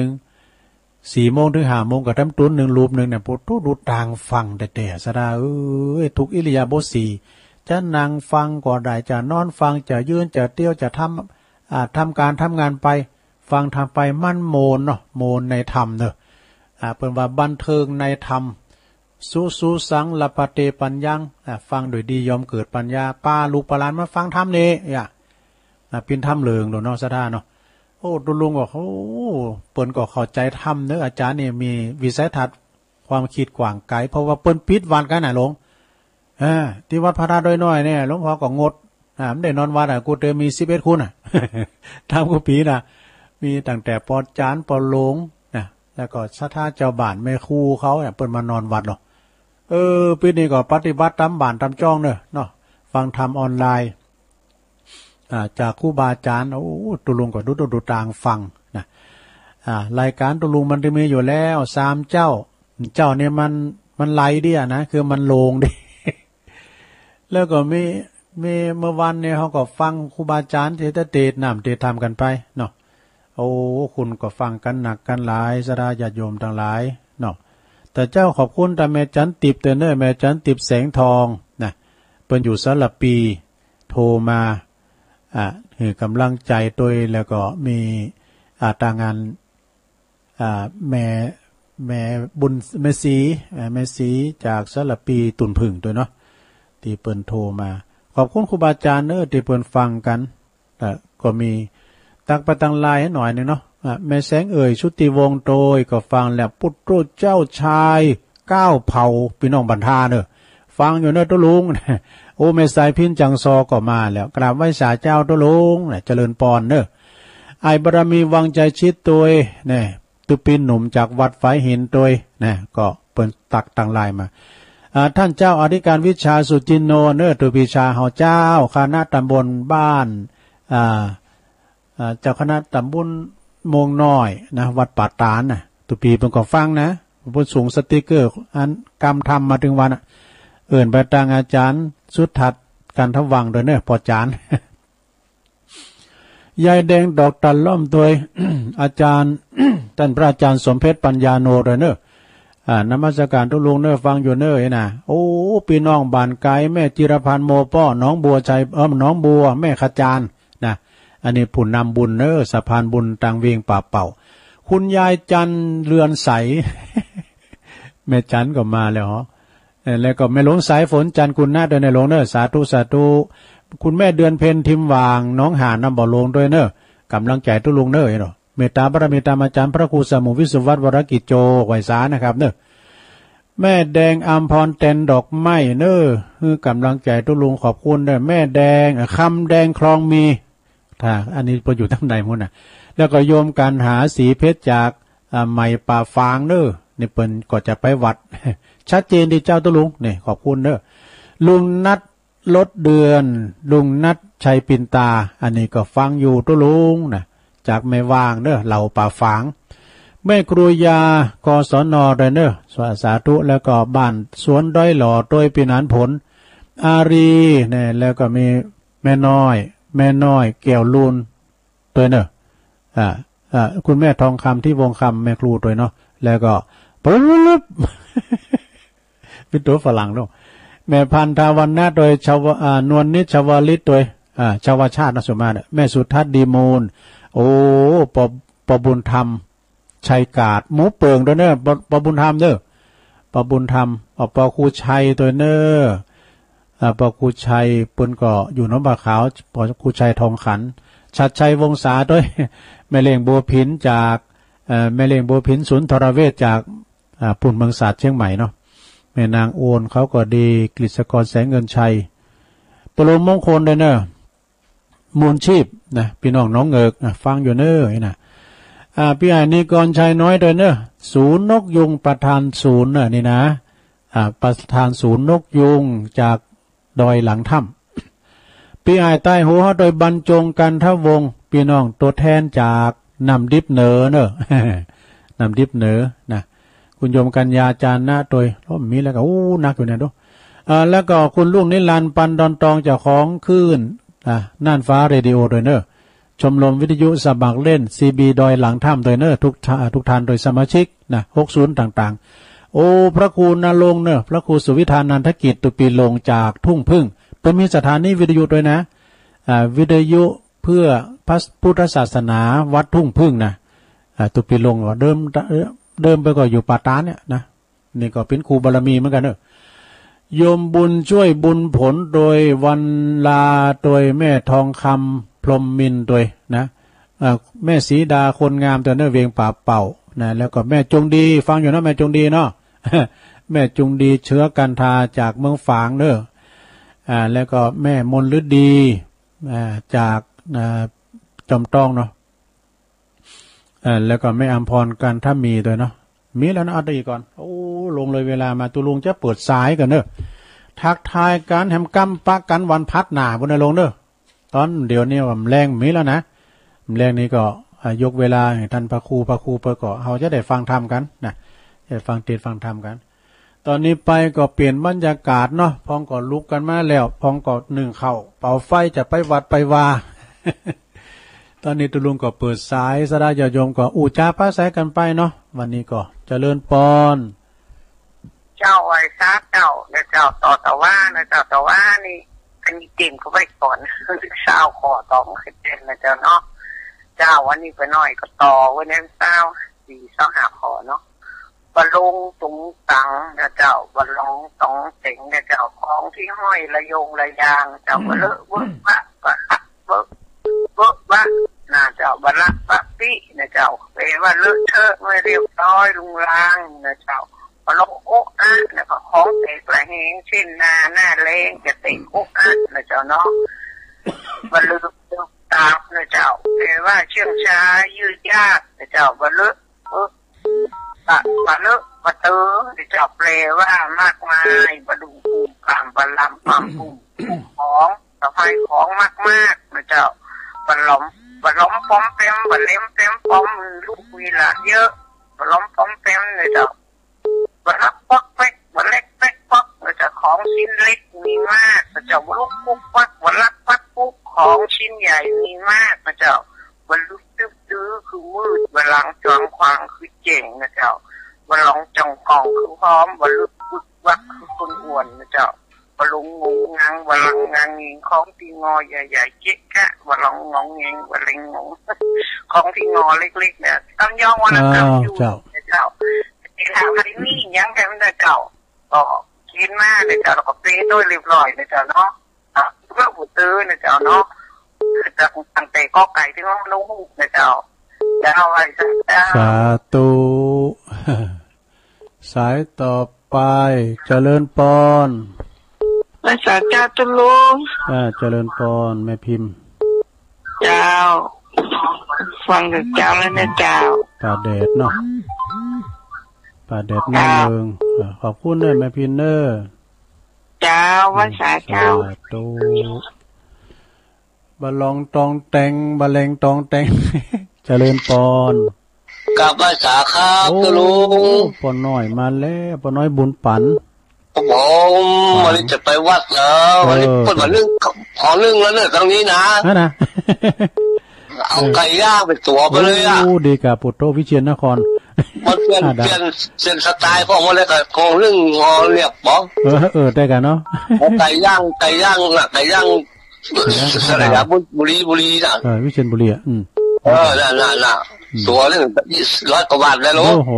4 โมงถึง5 โมงก็ทำตุน1รูป1เนี่ยพุทธดูต่างฟังแต่สะดาทุกอิริยาบถ4จะนั่งฟังก็ได้จะนอนฟังจะยืนจะเตี้ยวจะท ทำการทำงานไปฟังทำไปมั่นโมนเนาะโมนในธรรมเนอะเป็นว่าบันเทิงในธรรมสู้สังละปะเตปัญญังฟังโดยดียอมเกิดปัญญาป้าลูกปลานมาฟังธรรมนี่เป็นธรรมเหลืองเนาะซะท่าเนาะโอ้ตุลุงบอกโอ้เปิ้นก็เข้าใจธรรมเนอะอาจารย์เนี่ยมีวิสัยทัศน์ความคิดกว้างไกลเพราะว่าเปิ้นปิดวันกันน่ะหลวงที่วัดพระธาตุน้อยๆเนี่ยหลวงพ่อก็งดไม่ได้นอนวัดกูเตมี11คนทำกูปีมีตั้งแต่ปอจานปอหลงแล้วก็ชาท่าเจ้าบ้านแม่ครูเขาเปิ้นมานอนวัดเนาะปีนี้ก็ปฏิบัติตามบ้านตามจ้องเนาะฟังธรรมออนไลน์จากครูบาอาจารย์โอ้ตุลุงก็ดูต่างฟังนะรายการตุลุงมันจะมีอยู่แล้ว3เจ้าเนี่ยมันไหลดินะคือมันโลงดิ แล้วก็มีเมื่อวันเนี่ยเขาก็ฟังครูบาอาจารย์เทศนำเทศธรรมกันไปเนาะโอ้คุณก็ฟังกันหนักกันหลายสราญาติโยมทั้งหลายเนาะแต่เจ้าขอบคุณแต่แม่จันติบเตเนอร์แม่จันติบแสงทองนะเปิ้นอยู่สระปีโทรมาคือกำลังใจตัวแล้วก็มีตางานแม่บุญแม่สีจากสระปีตุนผึ่งตัวเนาะที่เปิ้นโทรมาขอบคุณครูบาอาจารย์ที่เปิ้นฟังกันก็มีตักไปตังลายให้หน่อยนึงเนาะแม่แสงชุติวงศ์โดยก็ฟังแล้วพุทธเจ้าชาย9เผ่าพี่น้องบรรทาฟังอยู่ตุลุงโอ้แม่สายพินจังซอก็มาแล้วกราบไหว้สาเจ้าตุลุงเจริญปอนไอบารมีวังใจชิดตัวตุปินหนุ่มจากวัดฝายหินตัวก็เปิ้นตักตังลายมาท่านเจ้าอธิการวิชาสุจินโนตุปิชาเฮาเจ้าคณะตำบลบ้านเจ้าคณะตำบลมงน้อยวัดป่าตาลตุปีเพิ่นก็ฟังนะเพิ่นส่งสติกเกอร์อันกรรมทำมาถึงวันไปทางอาจารย์สุทัศน์การทวังโดยปอจานยายแดงดอกตันล่อมตัว อาจารย์ ท่านพระอาจารย์สมเพชรปัญญาโนโดยนมัสการทุลุงฟังอยู่นะโอ้พี่น้องบ้านไกลแม่จิรพันธ์โมป้อน้องบัวชัยน้องบัวแม่ขจารนะอันนี้ผุนนำบุญสะพานบุญตังเวียงป่าเป่าคุณยายจันเรือนใส แม่จันก็มาแล้วเหรอแล้วก็แม่หลวงสายฝนจันคุณหน้าด้วยในหลวงสาธุคุณแม่เดือนเพ็ญทิมวางน้องหาน้ำบ่อลงด้วยกำลังใจตุลุงเนาะเมตตาบารมีตามอาจารย์พระครูสมุวิสุวัตวรกิจโจไหวสานะครับแม่แดงอัมพรเต็นดอกไม้คือกำลังใจตุลุงขอบคุณแม่แดงคำแดงคลองมีถ้าอันนี้พออยู่ทั้งใดมุ่นแล้วก็โยมการหาสีเพชรจากใหม่ป่าฟางนี่เปิ้นก็จะไปวัดชัดเจนที่เจ้าตุลุงนี่ขอบคุณลุงนัดลดเดือนลุงนัดชัยปินตาอันนี้ก็ฟังอยู่ตุลุงจากแม่วางเหล่าป่าฝางแม่ครูยากศนสาธุแล้วก็บ้านสวนด้อยหล่อโดยปีนานผลอารีแล้วก็มีแม่น้อยแก้วลูนตัวคุณแม่ทองคำที่วงคำแม่ครูตัวแล้วก็ปุ๊บเป็นตัวฝรั่งแม่พันธาวันนาโดยชาวนวลนิชวลิตโดยชาวชาติสมมาแม่สุทัศน์ดีมูลโอ้ปบุญธรรมชัยกาดหมูเปิงตัวปบุญธรรมปบุญธรรมปครูชัยตัวปครูชัยปุนก็อยู่น้องบ่าขาวปครูชัยทองขันชัดชัยวงศาด้วยแม่เลี้ยงบัวพินจากแม่เลี้ยงบัวพินศูนย์ธรเวชจากปุ่นเมืองศาสตร์เชียงใหม่แม่นางโอนเขาก็ดีกฤษกรแสงเงินชัยปรมมงคลมูลชีพพี่น้องน้องเอิกฟังอยู่นะพี่ไอ้นี่กรชัยน้อยศูนย์นกยุงประธานศูนย์นี่นะประธานศูนย์นกยุงจากดอยหลังถ้ำพี่ไอ้ใต้หัวโดยบรรจงกันทวงพี่น้องตัวแทนจากนำดิบเหนอนำดิบเหนอคุณโยมกัญญาจารย์โดยมีแล้วก็นักอยู่เนี่ยแล้วก็คุณลุงนิรันดร์ปันดอนตองเจ้าของคลื่นน่านฟ้าเรดิโอโดยชมรมวิทยุสมัครเล่น CB ดอยหลังถ้ำโดยทุกท่านโดยสมาชิก60ต่างๆโอ้พระครูนรงค์พระครูสุวิธานันทกิจตุปีลงจากทุ่งพึ่งเป็นมีสถานีวิทยุด้วยวิทยุเพื่อพ พระพุทธศาสนาวัดทุ่งพึ่งนะตุปิลงก็เดิมไปก็อยู่ป่าตานเนี่ยนะนี่ก็เป็นครูบารมีเหมือนกันเนอะโยมบุญช่วยบุญผลโดยวันลาโดยแม่ทองคำพรหมมินโดยนะแม่สีดาคนงามตัวเนื้อเวียงป่าเป่านะแล้วก็แม่จงดีฟังอยู่นะแม่จงดีเนาะ แม่จงดีเชื้อกันทาจากเมืองฝางเนอะแล้วก็แม่มนฤดีจากจอมต้องเนาะแล้วก็แม่อัมพรกันถ้ามีด้วยเนาะมีแล้วนะเอาตีก่อนโอ้ลงเลยเวลามาตุลุงจะเปิดสายกันเนอะทักทายกันแฮมกัมปักกันวันพัดหนาบนในลงเนอะตอนเดี๋ยวนี้ว่าแรงมีแล้วนะแรงนี้ก็ยกเวลาให้ท่านพระครูเปิดก็เขาจะได้ฟังธรรมกันนะได้ฟังเทศน์ฟังธรรมกันตอนนี้ไปก็เปลี่ยนบรรยากาศเนาะพองก็ลุกกันมาแล้วพองก็นึ่งเข้าเป่าไฟจะไปวัดไปวา ตอนนี้ตุลุงก็เปิดสายสดาญาโยมก็อู่จ้าป้าสายกันไปเนาะวันนี้ก็เจริญปอนเจ้าไอ้ซาเจ้าเนี่ยเจ้าต่อแต่ว่าเนี่ยเจ้าแต่ว่านี่อันนี้เต็มเขาไปก่อนเช้าขอต่อขึ้นเต็มนะเจ้าเนาะเจ้าวันนี้ไปหน่อยก็ต่อวันนี้เช้า4-5ขอเนาะบรรลงตุงตังนะเจ้าบรรลงตองเต็งเนี่ยเจ้าของที่ห้อยระยงระยางเจ้าบรรเลอะเวิร์กวะบรรลักเวิร์กวะน่าเจ้าบรรลักปะปี้นะเจ้าเปว่าเลอะเทอะไม่เรียบร้อยลุงลางนะเจ้าบรรลงโอ๊ะอ่ะแล้วก็ของเตะกระแหงเช่นหน้าเลงจะเตะโอ๊ะอ่ะนะเจ้าเนาะบรรลุตามนะเจ้าเปว่าเชื่องช้ายืดยากนะเจ้าบรรลุบรรลุบรรเตอนะเจ้าเปลว่ามากมายบรรลุกลางบรรลำความปุ่มของสะพายของมากนะเจ้าบรรล้มป้อมเต็มบรรเล็มเต็มป้อมลูกวีละเยอะบรรล้มป้อมเต็มนะเจ้าบรรลักปักเป๊กบรรเล็กเป๊กปักนะเจ้าของชิ้นเล็กมีมากนะเจ้าบรรลุปุ๊กปักบรรลักปักปุ๊กของชิ้นใหญ่มีมากนะเจ้าบรรลุตื้อคือมืดบรรลังจวงควางคือเจ๋งนะเจ้าบรรลงจงกองคือพร้อมบรรลุปุ๊กวักคือคนอ้วนนะเจ้าบรรลุงงงังบรรลังงางงิงของที่งอใหญ่ๆเจ๊กะบรรลังงงเงงบรรลังงงของที่งอเล็กๆเนี่ยต้องย่อวันละคำอยู่นะเจ้าข่าวที่นี่ยังแค่ไม่ได้เจ้าก็กินมากเลยเจ้าเราก็เป้ด้วยเรียบร้อยเลยเจ้าเนาะเพื่อบุตรตื้อนะเจ้าเนาะคือจะตั้งแต่ก็ไก่ที่ห้องนุ่งนะเจ้าจะเอาไว้สาธุสายต่อไปเจริญปอนภาษาเจ้าตุลุงเจริญปอนแม่พิมพ์เจ้าฟังกับเจ้าแล้วนะเจ้าป่าแดดเนาะป่าแดดนั่งเมืองขอบคุณเลยแม่พิมพ์เนอเจ้าภาษาเจ้าตูบะลองตองแตงบะเลงตองแตงเจริญปอนกับภาษาครับตุลุงปอนน้อยมาแล้วปอนน้อยบุญปันผมวันนี้จะไปวัดวันนี้พูดมาเรื่องของเรื่องแล้วเนี่ยตรงนี้นะเอาไก่ย่างไปตัวไปเลยอ่ะดีกับปุตโตวิเชียรนครมันเปลี่ยนสไตล์ของมันเลยกับของเรื่องงอเรียบบอกได้กันเนาะไก่ย่างน่ะไก่ย่างสระยาบุรีน่ะวิเชียรบุรีน่ะตัวเรื่อง100 กว่าบาทแล้วลูกโอ้โห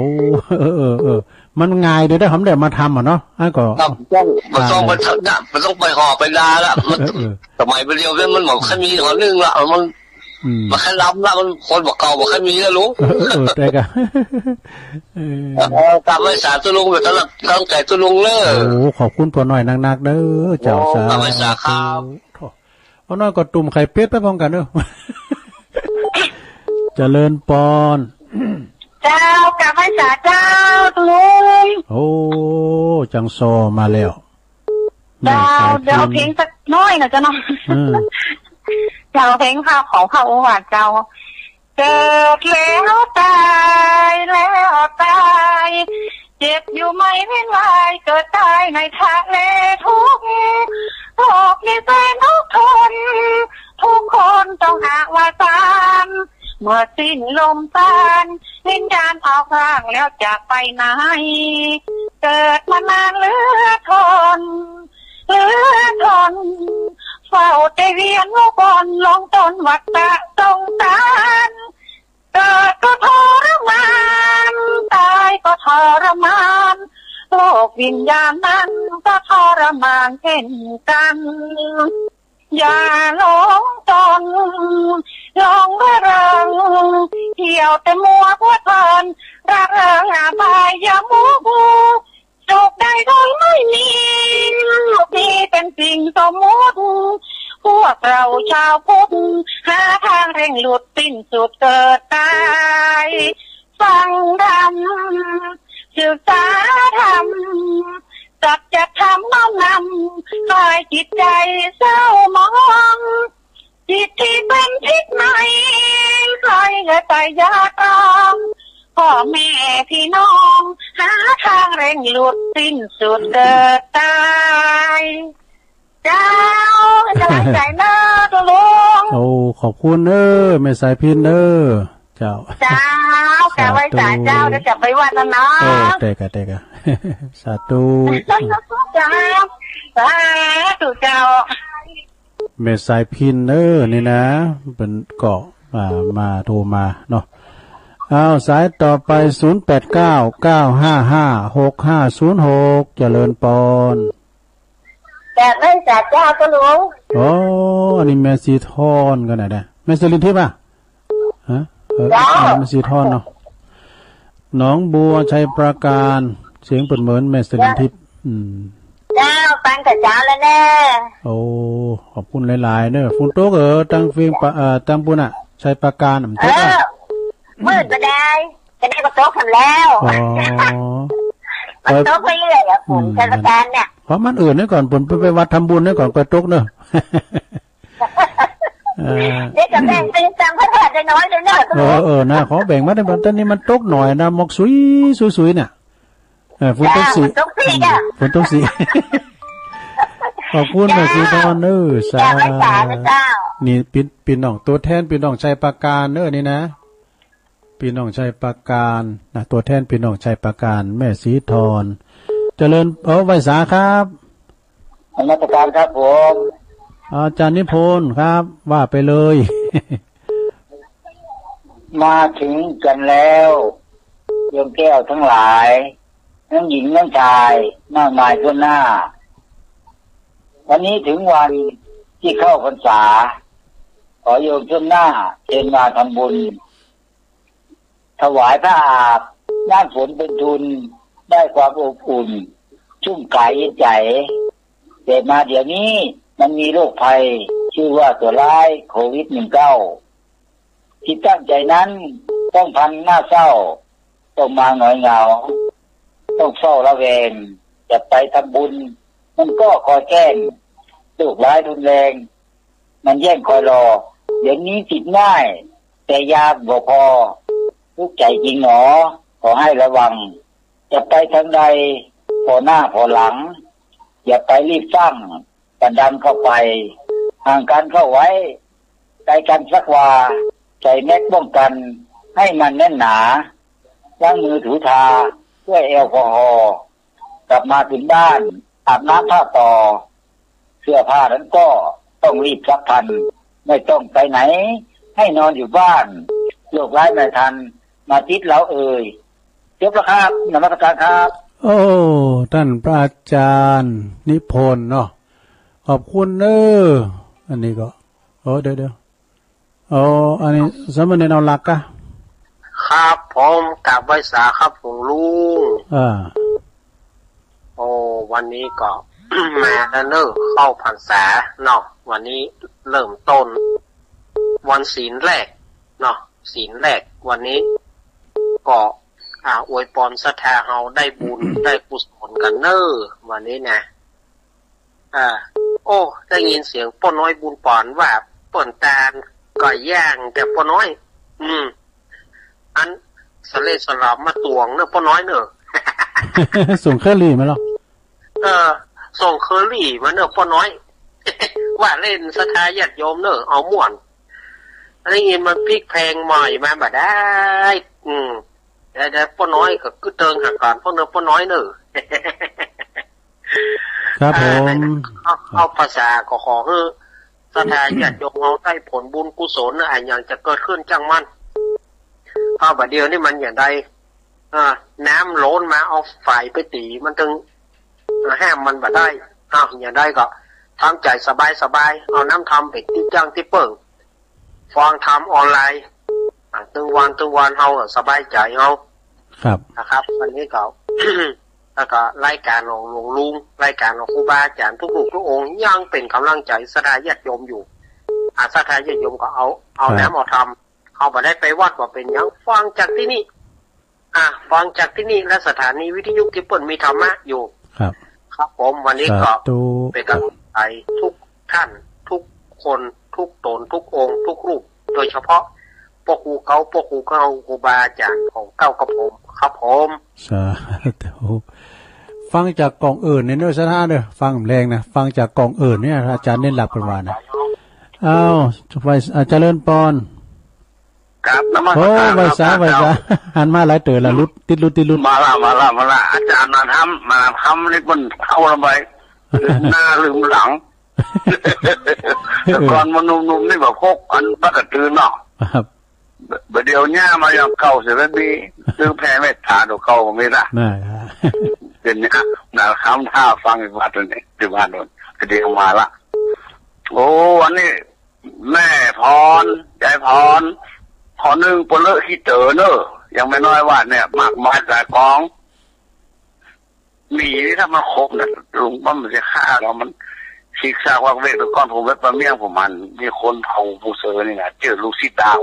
มันง่ายเลยได้ทำได้มาทำเนาะก็ต้องไปห่อไปดาละสมัยไปเรียวเนี่ยมันบอกแค่มีห่อนึงละมันแค่ล้ำละมันคนบอกเก่าบอกแค่มีแล้วลูกได้กันกลับไปสาตุลุงแบบตั้งใจตุลุงเลยโอ้ขอบคุณพอหน่อยนักๆเด้อเจ้าสากลับไปสาข้าวพอหน่อยก็ตุ่มไข่เป็ดไปพร้อมกันเด้อเจริญปอนเจ้ากับภาษาเจ้าลุงโอ้จังโซมาแล้วเจ้าเดี๋ยวเพลงสักน้อยนะเจ้าเนาะเจ้าเพลงภาพของพระโอวาทเจ้าเกิดแล้วตายแล้วตายเจ็บอยู่ไม่เว้นวายเกิดตายในทะเลทุกในใจทุกคนทุกคนต้องหาว่าตามเมื่อสิ้นลมปานวิญญาณออกร่างแล้วจะไปไหนเกิดมานานเหลือทนเฝ้าแต่เวียนลูกบอลลงต้นวัดตะตรง วิญญาณนั้นก็ทรมานเช่นกันอย่าหลงจนหลงระเริงเที่ยวแต่มัวพัวเพลินระเริงอบายอย่ามัวบูสุขใดโดยไม่มีนี่เป็นสิ่งสมมุติพวกเราชาวพุทธหาทางเร่งหลุดสิ้นสุดเกิดตายฟังธรรมศึกษาธรรมสัจธรรมน้อมนำคลายจิตใจเศร้ามองจิตที่เป็นทิศไหนใครจะไปยาตามพ่อแม่พี่น้องหาทางเร่งหลุดสิ้นสุดเกิดตายเจ้าจะรักใจเนอตัวลุงโอ้ขอบคุณแม่สายพินเจ้าแกไว้จ่าเจ้าจะจับไปวัดนะน้องเตกะสาธุเจ้าสาธุเจ้าเมสายพินนี่นะเป็นเกาะมาโทรมาเนาะเอาสายต่อไป0899556506เจริญปอนแต่ไม่จ่าเจ้าก็ลุงอ๋ออันนี้แม่สีทอนกันไหนนะแม่สิรินทิพย์ป่ะฮะแม่สีทอนเนาะน้องบัวชัยประการเสียงเปิดเหมือนแม่สิรินทิพย์เจ้าฟังกับเจ้าแล้วแน่โอ้ขอบคุณหลายๆฝุ่นโต๊กตั้งเฟียงตั้งปุ่นอ่ะชัยประการโต๊กมืดก็ได้ก็โต๊กทำแล้วโต๊กไปเรื่อยอ่ะฝุ่นชัยประการเนี่ยเพราะมันอื่นนี่ก่อนปุ่นไปวัดทำบุญนี่ก่อนไปโต๊กเนอะเด็กกับแบ่งเป็นตังค์พัฒนาน้อยเลยเนอะนะขอแบ่งมาได้บ้างตอนนี้มันตกหน่อยนะมอกสุยเนี่ยฝนตกสีฝนตกสีขอบคุณนะสีทอนสานี่ปีน้องตัวแทนปีน้องชัยประการนี่นะปีน้องชัยประการนะตัวแทนปีน้องชัยประการแม่สีทอนเจริญไวสาครับนมัสการครับผมอาจารย์นิพนธ์ครับว่าไปเลย มาถึงกันแล้วโยมแก้วทั้งหลายทั้งหญิงทั้งชายมากมายทั่วหน้าวันนี้ถึงวันที่เข้าพรรษาขอโยมทั่วหน้าเชิญมาทำบุญถวายพระอาบน้ำฝนเป็นทุนได้ความอบอุ่นชุ่มกายใจแต่มาเดี๋ยวนี้มันมีโรคภัยชื่อว่าตัวร้ายโควิด-19 ที่ตั้งใจนั้นต้องพันหน้าเศร้าต้องมาหงอยเหงาต้องเฝ้าระแวงจะไปทำบุญมันก็คอยแกล้งโรคร้ายรุนแรงมันแย่งคอยรอเดี๋ยวนี้ติดง่ายแต่ยาบ่พอทุกใจจริงหนอขอให้ระวังจะไปทางใดพอหน้าพอหลังอย่าไปรีบฟังกันดันเข้าไปห่างกันเข้าไว้ใจกันสักว่าใส่แม็กป้องกันให้มันแน่นหนาล้างมือถูทาด้วยแอลกอฮอล์กลับมาถึงบ้านอาบน้ำผ้าต่อเสื้อผ้านั้นก็ต้องรีบซักพันไม่ต้องไปไหนให้นอนอยู่บ้านโรคร้ายไม่ทันมาติดเราจบแล้วครับนมัสการครับโอ้ท่านพระอาจารย์นิพนธ์เนาะขอบคุณอันนี้ก็เดี๋ยวอันนี้สมณเณรเอาหลักกะครับผมกลับไว้สาครับหลวงลุงวันนี้ก็ มาแล้วเข้าพรรษาเนาะวันนี้เริ่มต้นวันศีลแรกเนาะศีลแรกวันนี้ก็อวยพรศรัทธาเฮาได้บุญ ได้กุศลกันวันนี้นะได้ยินเสียงป้าน้อยบุญปอนว่าป่นตาลก่อยย่างแต่ป้าน้อยอันสเลสลามมาตวงป้าน้อยส่งเคอรี่มาหรอส่งเคอรี่มาป้าน้อย ว่าเล่นศรัทธาญาติโยมเอาม่วนอันนี้มันพลิกแพงใหม่มาบ่ได้แต่ป้าน้อยก็คือเติงหักการป้าน้อยครับผมเอาภาษาก็ขอให้ศรัทธาญาติโยมเอาได้ผลบุญกุศลอย่างจะเกิดขึ้นจังมันพอบัดเดียวนี่มันอย่างใดน้ำล้นมาเอาฝ่ายไปตีมันถึง แห้มมันบ่ได้อย่าได้ก็ทำใจสบายๆเอาน้ำทำเป็นที่จ้างที่เปิ่งฟังทำออนไลน์ตึงวันเฮาสบายใจเฮาครับนะครับวันนี้ก็ แล้วก็รายการของหลวงลุงรายการของครูบาอาจารย์ทุกรูปทุกองค์ยังเป็นกำลังใจศรัทธาญาติโยมอยู่ศรัทธาญาติโยมก็เอาแนวมาทำเขาบ่ได้ไปวัดว่าเป็นยังฟังจากที่นี่ฟังจากที่นี่และสถานีวิทยุที่เปิ่นมีธรรมะอยู่ครับผมวันนี้ก็เป็นกำลังใจทุกท่านทุกคนทุกตนทุกองค์ทุกรูปโดยเฉพาะพวกครูครูบาอาจารย์ของเก้ากับผมครับผมสาธุฟังจากกล่องอื่นในเนื้อสถานเด้อฟังแรงนะฟังจากกล่องอื่นเนี่ยอาจารย์เน้นหลักเป็นว่านะไปอาจารย์เลิศปอนครับนมัสการโอ้ไว้ซะหันมาหลายเต๋อละลุดติดลุดมาละอาจารย์มาทำนี่มันเข้าลงไปหน้าลืมหลังแต่ก่อนมันนุ่มๆนี่แบบพกอันปกติเนาะครับเดี๋ยวนี้มาอย่างเก่าเสียแล้วดีซื้อแพ้ไม่ทานดูเข้าไม่ได้เป็นเนี่ยนาคำท่าฟังอีกวันนึงที่บ้านโดนเดี๋ยวมาละโอ้วันนี้แม่พรยายพรขอหนึ่งปนเลอะขี้เต๋อเนอะยังไม่น้อยว่าเนี่ยมากมายจากกองหมีนี่ถ้ามันครบนะลุงว่ามันจะฆ่าเรามันชิกซากว่าเวทก้อนผมเวทปลาเมี่ยงผมมันมีคนเผาผู้เซอร์นี่นะเจอลูกศิษย์ดาว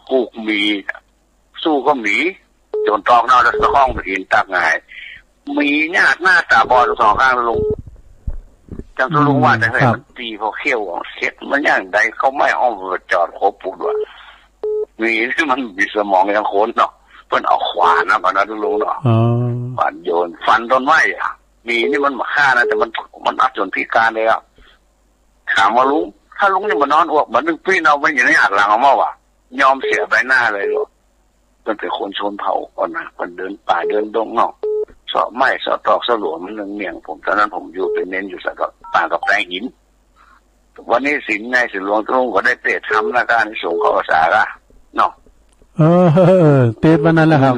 กูมีสู้ก็มีจนตอกนอกแล้วห้องไปอินตักไงมีญาติหน้าตาบอดสองข้างลุงจังจะลุงว่าแต่ไหนมันตีพอเขี้ยวเข็ดมันอย่างใดเขาไม่อ้อมจอดโคปูดว่ะมีที่มันมีสมองอย่างโคนเนาะเพิ่นเอาขวานนะก่อนนะลุงเนาะขวานโยนฟันต้นไม้มีนี่มันมาฆ่านะแต่มันอัดจนพิการเลยอ่ะถามว่าลุงถ้าลุงยังมานอนอ้วกเหมือนนึงพี่เราไม่อยู่ในอัดหลังเอามาว่ะยอมเสียใบหน้าเลยหรอเป็นคนชนเผ่าก่อนนะคนเดินป่าเดินดงเนาะสอบไม้สอบตอกสลัวมันเมียงผมตอนนั้นผมอยู่เป็นเน้นอยู่สักป่ากับแปลงหินวันนี้สินในสินหลวงตรงก็ได้เตะทำนะการส่งข้อสารเนาะเตะวันนั้นแหละครับ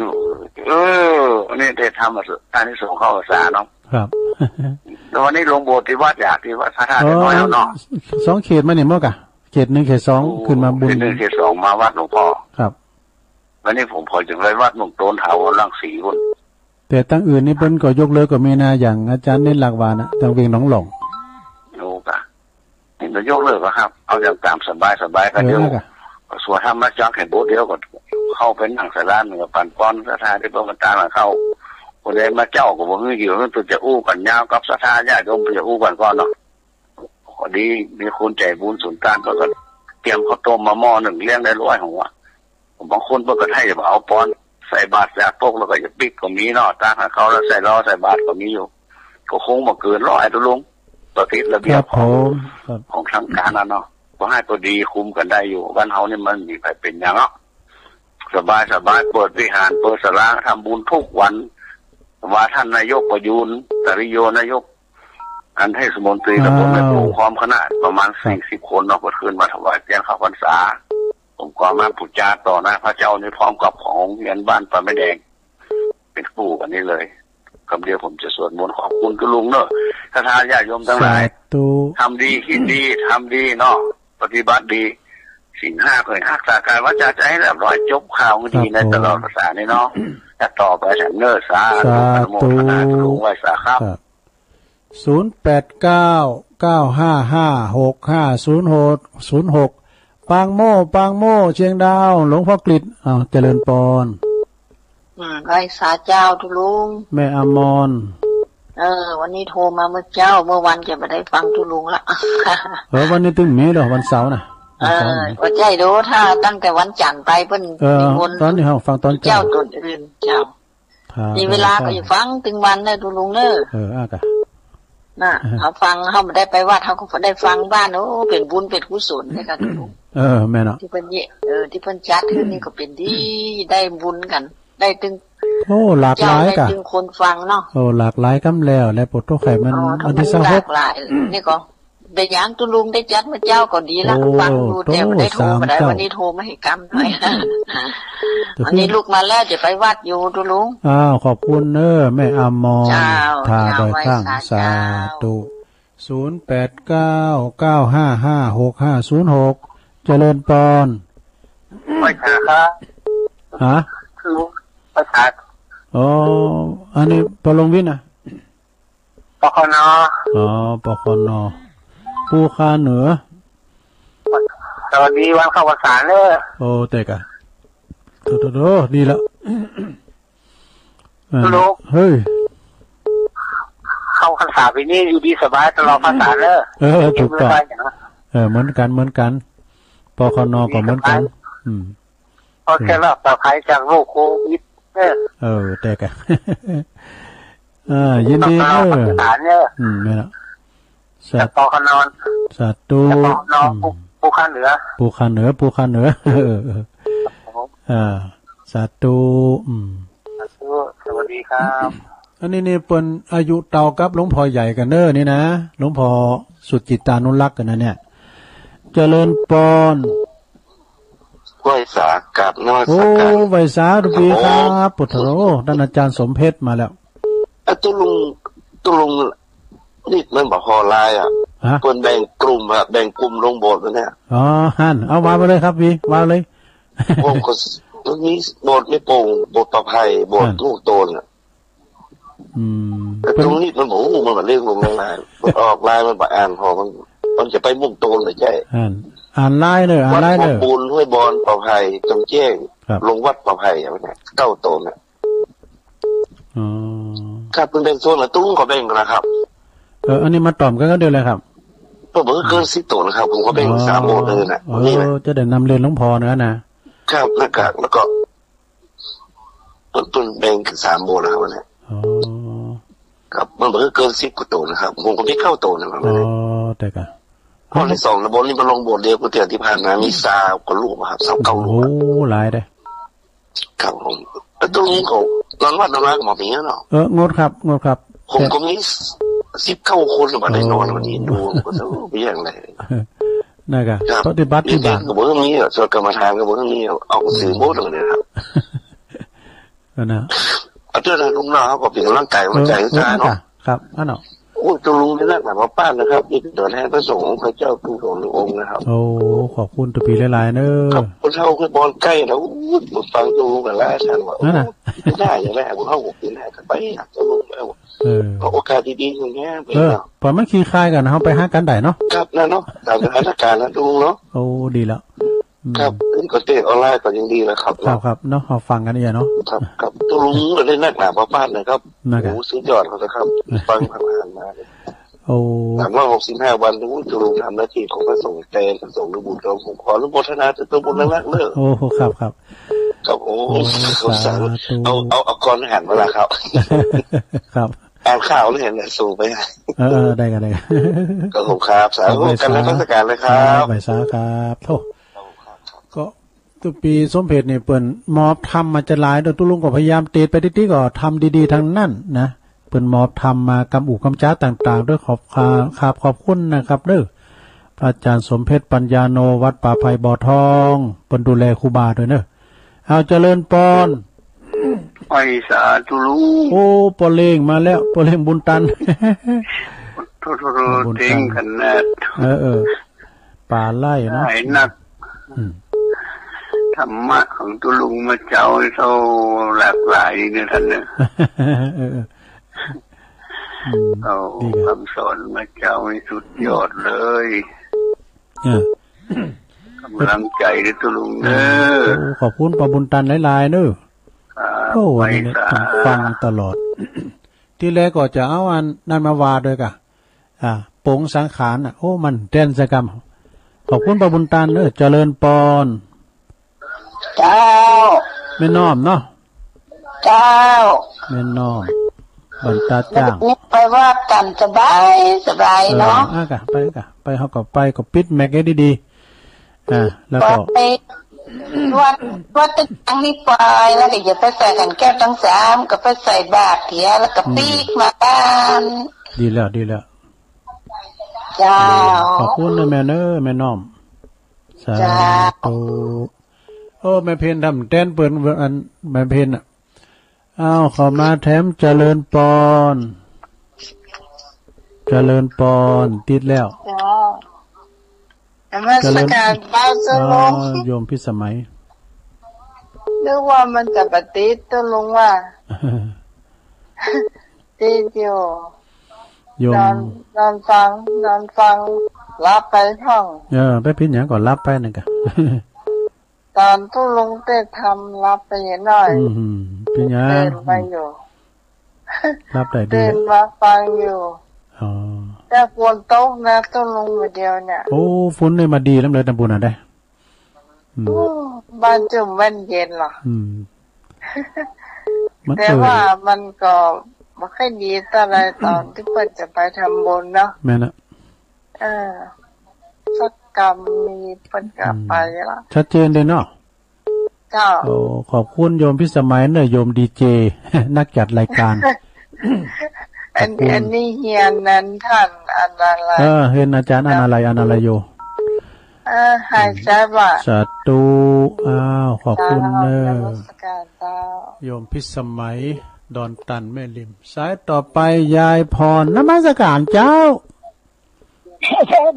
นี่เตะทำมาสุดการที่ส่งข้อสารเนาะครับแล้ววันนี้ลงโบสถ์ที่วัดอยากที่วัดพระธาตุน้อยเนาะ2 เขตมาเนี่ยมั้งกะเขต 1 เขต 2ขึ้นมาบุญ1 เขต 2มาวัดหลวงพ่อครับวันนี้ผมพอจึงเลยวัดหลวงโตนถาวรรังสีคนแต่ตั้งอื่นนี่เพิ่นก็ยกเลิกก็มีนะอย่างอาจารย์เน้นหลักวานะทางเวียงหนองหลงโอ้กะนี่ก็ยกเลิกครับเอาอย่างตามสบายกันเดียวส่วนทำมาจักเห็นโบสถ์เดียวก็เข้าเป็นหนังสารานกับปันป้อนสถานที่พระบรรดาเข้าคนใดมาเจ้าก็บอกว่าอยู่นั่นตัวจะอู้กันยาวกับสถานญาติโยมจะอู้กันก่อนเนาะพอดีมีคนใจบุญสุนทานก็เตรียมข้าวต้มมาหม้อหนึ่งเลี้ยงได้100หัวบางคนเพิ่นก็ให้จะเอาป้อนใส่บาตรจากพวกแล้วก็จะปิกก็มีเนาะตาเขาแล้วใส่ล้อใส่บาตรก็มีอยู่ก็คงบ่เกิน100ตัวลุงประเภทระเบียบของทางการนะเนาะก็ให้ตัวดีคุมกันได้อยู่บ้านเฮานี่มันมีใครเป็นอย่างเนาะสบายเปิดวิหารเปิดศาลาทำบุญทุกวันว่าท่านนายกประยุนตริโยนายกอันให้สมนตรีตำบลแม่ปูพร้อมคณะประมาณ40 คนเนาะเปิดคืนมาถวายเทียนข้าวพรรษาผมก็มาพูดจาต่อหน้าพระเจ้าในพร้อมกับของเงินบ้านป่าไม้แดงเป็นปู่กันนี้เลยคำเดียวผมจะสวดมนต์ขอบคุณคุณลุงเนาะถ้าทานญาติโยมทั้งหลายทำดีคิดดีทำดีเนาะปฏิบัติดีศีล 5เคยรักษากายวาจาใจให้เรียบร้อยจบข่าวดีในตลอดภาษานี้เนาะจะต่อไปฉันเนอร์สาธุโมทนาลุงไว้สาครับ0899556506ปางโม่เชียงดาวหลวงพ่อกฤษเจริญปอนไว้สาเจ้าทุลุงแม่อมรวันนี้โทรมาเมื่อวันจะไม่ได้ฟังทุลุงละวันนี้ตึงมีดอกวันเสาร์นะก็ใจดูถ้าตั้งแต่วันจันทร์ไปเพิ่นนิมนต์ตอนนี้ฟังตอนเจ้าตนอื่นเจ้ามีเวลาก็อยู่ฟังถึงวันได้ทุลุงเด้อกะน่ะเขาฟังเขาไม่ได้ไปวัดเขาก็ได้ฟังบ้านโอ้เป็นบุญเป็นกุศลด้วยกันทุลุงแม่เนาะที่เพิ่นที่เพิ่นจัดขึ้นนี่ก็เป็นดีได้บุญกันได้ถึงหลากหลายกะถึงคนฟังเนาะหลากหลายกำแล้วและปวดทุกไขมันอันที่26หลายนี่ก็ เป็นอย่างตุลุงได้จัดมาเจ้าก็ดีละฟังดูแต่ไม่ได้โทรมาได้วันนี้โทรมาให้กำหน่อยวันนี้ลูกมาแล้วจะไปวัดอยู่ตุลุงขอบคุณเนอแม่อมรทาดอยข้างสาธุ0899556506เจริญปอนไม่ค่ะครับคือภาษาอันนี้ปลงวินนะปคนปคนปูคาเหนือสวัสดีวันเข้าภาษาเนอะแต่กะโตดีแล้วลูกเฮ้ยเข้าภาษาปีนี้อยู่ดีสบายตลอดภาษาเนอะถูกต้องเหมือนกันปคนก็เหมือนกันพอแค่รอบต่อไปจากโรคโควิดแต่กะยินดีเนอะไม่ละสัตว์ปคนสัตว์ตูปูข้าเหนือสัตว์ตูสวัสดีครับอันนี้เปิ้นอายุเต่ากับหลวงพ่อใหญ่กันเนอนี่นะหลวงพ่อสุจิตานุรักษ์กันนะเนี่ยเจริญปอนไหวสากับนวัตการไหวสาทุกปีครับปุถุโรท่านอาจารย์สมเพชรมาแล้วตุลุงนี่มันบอกฮอลไลน์คนแบ่งกลุ่มแบ่งกลุ่มลงโบสถ์เนี่ยฮั่นเอามาไปเลยครับพี่มาเลยโอ้ก็มันมีโบสถ์ไม่โป่งโบสถ์ประภัยโบสถ์ลูกโตนแต่ตรงนี้มันบอกมันมาเรื่องลงไลน์ออกไลน์มันบอกอ่านพอมันจะไปมุ่งโตนเลยใช่อ่านไลน์เลยวัดบ่อปูนห้วยบอลประภัยจงแจ้งลงวัดประภัยอย่างนี้เก้าโตนเนี่ยครับเป็นแบ่งโซนละตุ้งก็แบ่งนะครับอันนี้มาตอบกันก็เดียวเลยครับก็เบอร์เกิน10 ตัวนะครับผมก็แบ่ง3 โบสถ์เลยนะนี่นะจะได้นำเรียนหลวงพ่อนะครับแล้วก็ต้นแบ่ง3 โบสถ์นะครับเนี่ยครับมันเบอร์เกิน10 กว่าตัวนะครับผมก็ไม่เข้าตัวนะครับแต่กันข้อที่2นะโบสถ์นี้มาลงโบสถ์เดียวกับเดือนที่ผ่านมามี20 กว่าลูกครับ29 ลูกหลายได้ครับผมแล้วตรงนี้เขานอนวัดนอนรักหมอผีเนาะงดครับผมก็มี19 คนมาได้นอนวันนี้ดูก็จะไม่อย่างไรนะครับปฏิบัติที่บ้านก็บอกว่ามีสวดกรรมฐานก็บอกว่ามีเอาสื่อโบสถ์เลยครับนะเอาเจ้าหน้าลุงเขาก็เปลี่ยนร่างกายมาใจใจเนาะครับเนาะโอ้ตัวลุงนี่นักหนามาป้านนะครับนี่เป็นตัวแทนพระสงฆ์พระเจ้าผู้ทรงองค์นะครับโอ้ขอบคุณตุปีหลายๆเนอะคนเท่าคือบอลใกล้แล้วบุดฟังตัวลุงกันแล้วท่านว่าไม่ได้อย่างแรกผมเข้าหกปีแรกไปอยากจะลุงแล้วก็โอกาสดีๆอย่างเงี้ยพอมันขี้คายกันเขาไปหากันได้เนาะครับนะเนาะตามสถานการณ์นะลุงเนาะโอ้ดีแล้วครับขึ้นก็เตะออนไลน์ก็ยังดีแล้วครับครับเนาะเขาฟังกันเนี่ยเนาะครับตัวลุงเลยนักหนาป้านเลยครับโอ้สุดยอดเขาจะครับฟังผ่านมาโอ้365 วันตัวลุงทำหน้าที่ของพระสงฆ์แทนพระสงฆ์บุตรเราผมขออนุโมทนาตัวบุญนักเลิกโอ้ครับครับโอ้เขาสั่งเอากรหันมาละครับครับอ่านข่าวเลยเห็นส่งไปได้กันก็ผมครับสาธุกันแล้วราชการเลยครับไปสาครับโทษก็ตุปีสมเพชเนี่ยเปิ่นมอบทำมาจะหลายโดยตุลุงก็พยายามเตะไปติ๊กก็ทำดีๆทางนั่นนะเปิ่นมอบทำมากำอู่กำจ้าต่างๆด้วยขอบคุณนะครับเด้อพระอาจารย์สมเพชปัญญาโนวัดป่าไผ่บ่อทองเปิ่นดูแลครูบาด้วยเนอะเอาเจริญปอนไปสาธุลูกโอ้ปอเล่งมาแล้วปอเล่งบุญตันโทษเต็งขนาดป่าไล่เนาะหนักธรรมะของตุลุงมาเจ้าโซหลากหลายเนี่ยท่านเนี่ยเอาคำสอนมาเจ้าให้สุดยอดเลยกำลังใจด้วยตุลุงเนอขอบคุณปอบุญตันหลายๆเนอะโอ้วันนี้ฟังตลอดที่แรกก็จะเอาอันนั่นมาวาด้วยกะปงสังขารโอ้มันเต้นสกรรมขอบคุณปอบุญตันเนอะเจริญปอนเจ้าไม่น้อมเนาะเจ้าไม่น้อมบรรดาจ้างไปว่ากันสบายเนาะไปเขาก็ไปก็ปิดแม็กให้ดีๆแล้วก็วัดตั้งนี้ไปแล้วก็อย่าไปใส่กันแก้วทั้ง3ก็ไปใส่บาตรเถียแล้วก็ปีกมาบ้านดีแล้ว เจ้าขอบคุณนะแม่เนอแม่น้อมสาธุโอ้แม่เพนทำแต้นเปิดอันแม่เพนอ่ะอ้าวขอมาแถมเจริญปอนเจริญปอนติดแล้วเจริญบ้านจะลงโยมพิสมัยนึกว่ามันจะปฏิติตัวลงว่าติดอยู่นอนฟังรับไปท่องไปพิจารณาก่อนรับไปนั่นกะตอนตู้ลงเต้ทำรับไปหน่อยพิจารณาเดินไปอยู่รับได้ดีเดินมาฟังอยู่แต่ฝนตกนะตู้ลงมาเดียวเนี่ยโอ้ฝนเลยมาดีแล้วเลยตำบุญอ่ะได้บ้านจุ่มวันเย็นหรอแต่ว่ามันก็ไม่ค่อยดีอะไรตอนที่เปิดจะไปทำบุญเนาะแม่นะสักกรรมมีเปิดกลับไปแล้วชัดเจนเลยเนาะเจ้าโอ้ขอบคุณโยมพิสมัยเนอะโยมดีเจนักจัดรายการอันนี้เฮียนนั้นท่านอันอะไรเห็นอาจารย์อันอะไรโยหายใจว่าสาธุขอบคุณเนอะโยมพิสมัยดอนตันแม่ริมสายต่อไปยายพรนมัสการเจ้า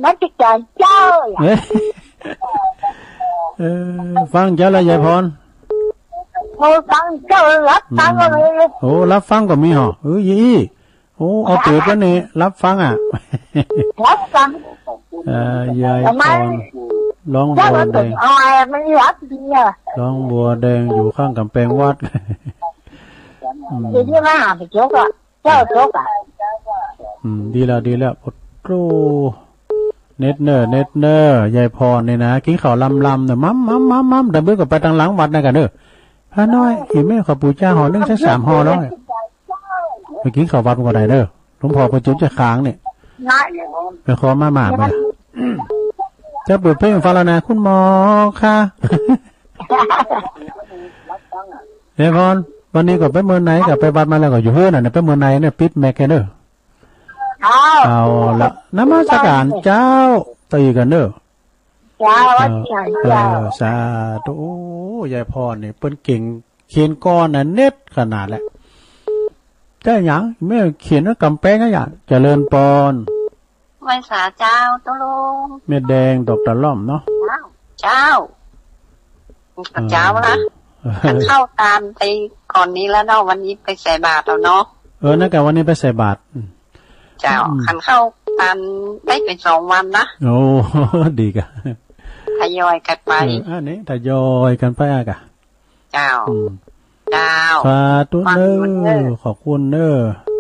นักการเจ้าฟังเจ้าละยายพรฟังเจ้ารับฟังอะไรโอ้รับฟังก็มีเหรอยี่โอ้เอาเปิดแล้วนี่รับฟังรับฟังยายพรร้องบัวแดงไม่รับดีร้องบัวแดงอยู่ข้างกำแพงวัดดีที่มาไปโจกเจ้าโจกดีแล้วพุทโธเน็ตเนอร์ยายพรเนี่ยนะกินข้าวลำเนี่ยมั่มแต่เบื่อกับไปทางหลังวัดนะกันเด้อพาน้อยอีแม่ขอปู่จ้าห่อนึงสัก3ห่อแล้วไปกินข้าววัดก็ได้เด้อหลวงพ่อประจุจะค้างเนี่ยไปขอมาหมาไปจะเปิดเพลงฟังแล้วนะคุณหมอค่ะยายพรวันนี้ก็ไปเมืองไหนกับไปวัดมาแล้วก็อยู่เฮือนน่ะไปเมืองไหนเนี่ยปิดแมกเนอร์เอาละนมัสการเจ้าตีกันเด้อเจ้าสาธุยายพรเนี่ยเปิ้นเก่งเขียนก้อนน่ะเน็ตขนาดแหละได้หยังแม่เขียนว่ากำแพงก็อย่างเจริญปอนไว้สาเจ้าตลงเม็ดแดงดอกตะล่อมเนาะเจ้าละเข้าตามไปก่อนนี้แล้วเนาะวันนี้ไปใส่บาตรแล้วเนาะนั่นกันวันนี้ไปใส่บาตรเจ้าขันเข้าตามได้เป็น2 วันนะโอ้ดีกะทยอยกันไปอันนี้ทยอยกันไปกะเจ้าสาธุเนอขอบคุณเนอ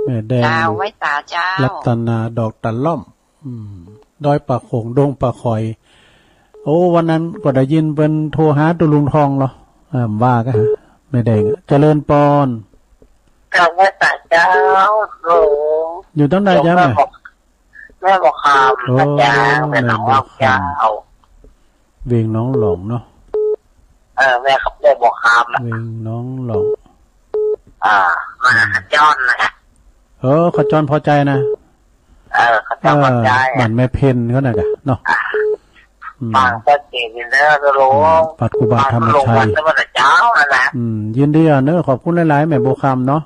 แม่แดงเจ้าไว้ตาเจ้ารัตนาดอกตะล่อมดอยปะโขงดงปะคอยโอ้วันนั้นก็ได้ยินเป็นโทรหาตุลุงทองเหรอว่าก็ฮะแม่แดงเจริญปอนไว้ตาเจ้าโหอยู่ตั้งใดจ้าแม่บอกคำนะจ๊ะเป็นน้องหลงเจ้าเวงน้องหลงเนาะแม่เขาได้บอกคำเวงน้องหลงมาขจรนะขจรพอใจนะขจรพอใจบันแม่เพนเขาหน่อยกันเนาะฟังก็เก่งเนอะจะรู้ปัดกุบาธรรมชัยเจ้านะยินดีเนอะขอบคุณหลายๆแม่โบคำเนาะ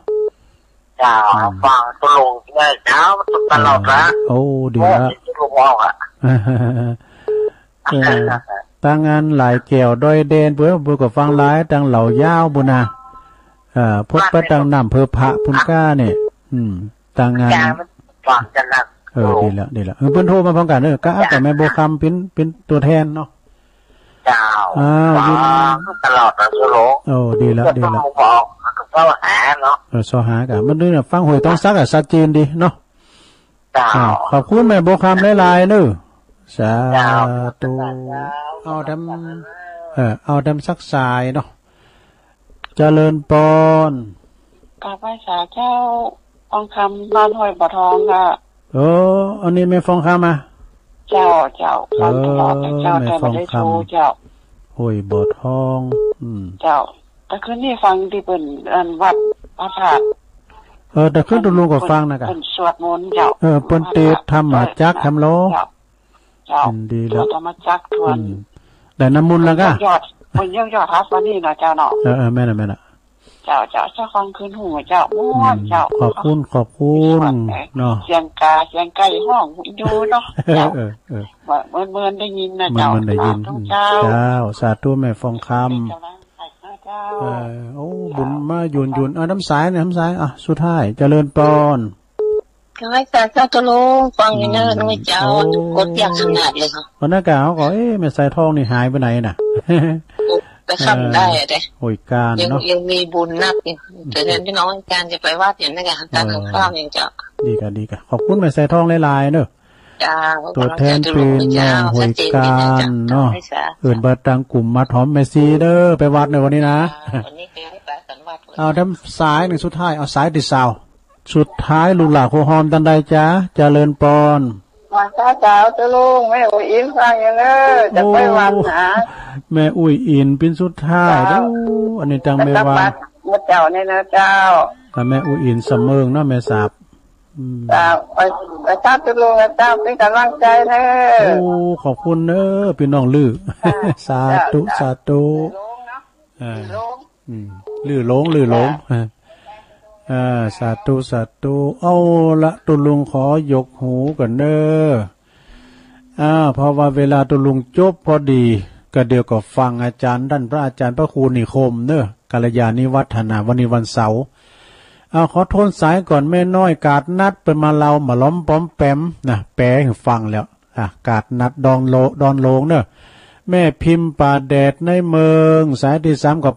เจ้าฟังตุลงแม่เจ้าตลอดละโอ้ดีละตั้งงานหลายแก้วดอยเดนเพื่อบุกับฟังหลายตั้งเหล่ายาวบุญพบประตังน้ำเพอพระพุนก้าเนี่ยตั้งงานฟังจะนักดีแล้วเพิ่นโทรมาพร้อมกันก้าแต่แม่โบคำเป็นตัวแทนเนาะเจ้าตลอดนะสุโลดีแล้วก็หาเนาะสอหากันมันด้วยฟังหวยต้องซักชัดเจนดีเนาะขอบคุณแม่โบคำหลายๆเนอะสาธุเอาดำซักสายเนาะเจริญปอนกราบไหว้สาเจ้าทองคำบ้านห้วยบ่อทองค่ะอันนี้แม่ฟองคำมาเจ้าฟังตลอดเจ้าแต่ไม่ได้โทรเจ้าห้วยบ่อทองเจ้าแต่คืนนี้ฟังที่เป็นอันวัดพระธาตุ แต่ขึ้นตุลุงก็ฟังนะกะเป็นสวดมนต์เจ้าเปิ้นเตธรรมจักทำโลเจ้าดีแล้วธรรมจักทวนแต่น้ำมุนแล้วก็ยอดมันยอดฮัสวันนี้นะเจ้าเนาะแม่น่ะเจ้าฟังคืนหูเจ้าม่วนเจ้าขอบคุณเนาะเสียงไก่ห้องอยู่เนาะเจ้าเมินได้ยินนะเจ้ามันได้ยินเจ้าสาธุแม่ฟองคำโอ้บุญมาหยุนน้ำสายสุดท้ายเจริญปอนก็ให้สาธุโลฟังอยู่เนิ่นไม่เจ้ากดอยากขนาดเลยค่ะวันนั้นกะเขาก็แม่สายทองนี่หายไปไหนน่ะไปขับได้เด้โอยการเนาะยังมีบุญนักอยู่แต่เดือนพี่น้องการจะไปวัดอย่างนั้นกะตั้งข้าวอย่างเจ้าดีกะขอบคุณแม่สายทองหลายๆเด้อตัวแทนเป็นน้องหวยการเนาะเบิดตังกลุ่มมาถอมแม่ซีเด้อไปวัดในวันนี้นะเอาทำสายหนึ่งสุดท้ายเอาสายติดสาวสุดท้ายลูกหลานโคหอมตันใดจ้าเจริญปอนวันเช้าจะลุงแม่อุ้ยอินฟังอย่างเด้อจะไปวัดหาแม่อุ้ยอินเป็นสุดท้ายเด้ออันนี้จังไม่ว่าเจ้าเนี่ยนะเจ้าแต่แม่อุ้ยอินเสมิงเนาะแม่สาบเจ้าไปเช้าจะลุงเจ้าเป็นกำลังใจเด้อขอบคุณเด้อพี่น้องลือสาธุลือหลงสาธุเอาละตุลุงขอยกหูกันเด้อเพราะว่าเวลาตุลุงจบพอดีก็เดี๋ยวก็ฟังอาจารย์ท่านพระอาจารย์พระครูนิคมเด้อกัลยาณิวัฒนาวันนี้วันเสาร์ขอโทษสายก่อนแม่น้อยกาดนัดเป็นมาเรามาล้อมป้อมแปมนะแปลให้ฟังแล้วกาดนัดดอนโลงเด้อแม่พิมพ์ป่าแดดในเมืองสายที่3กับ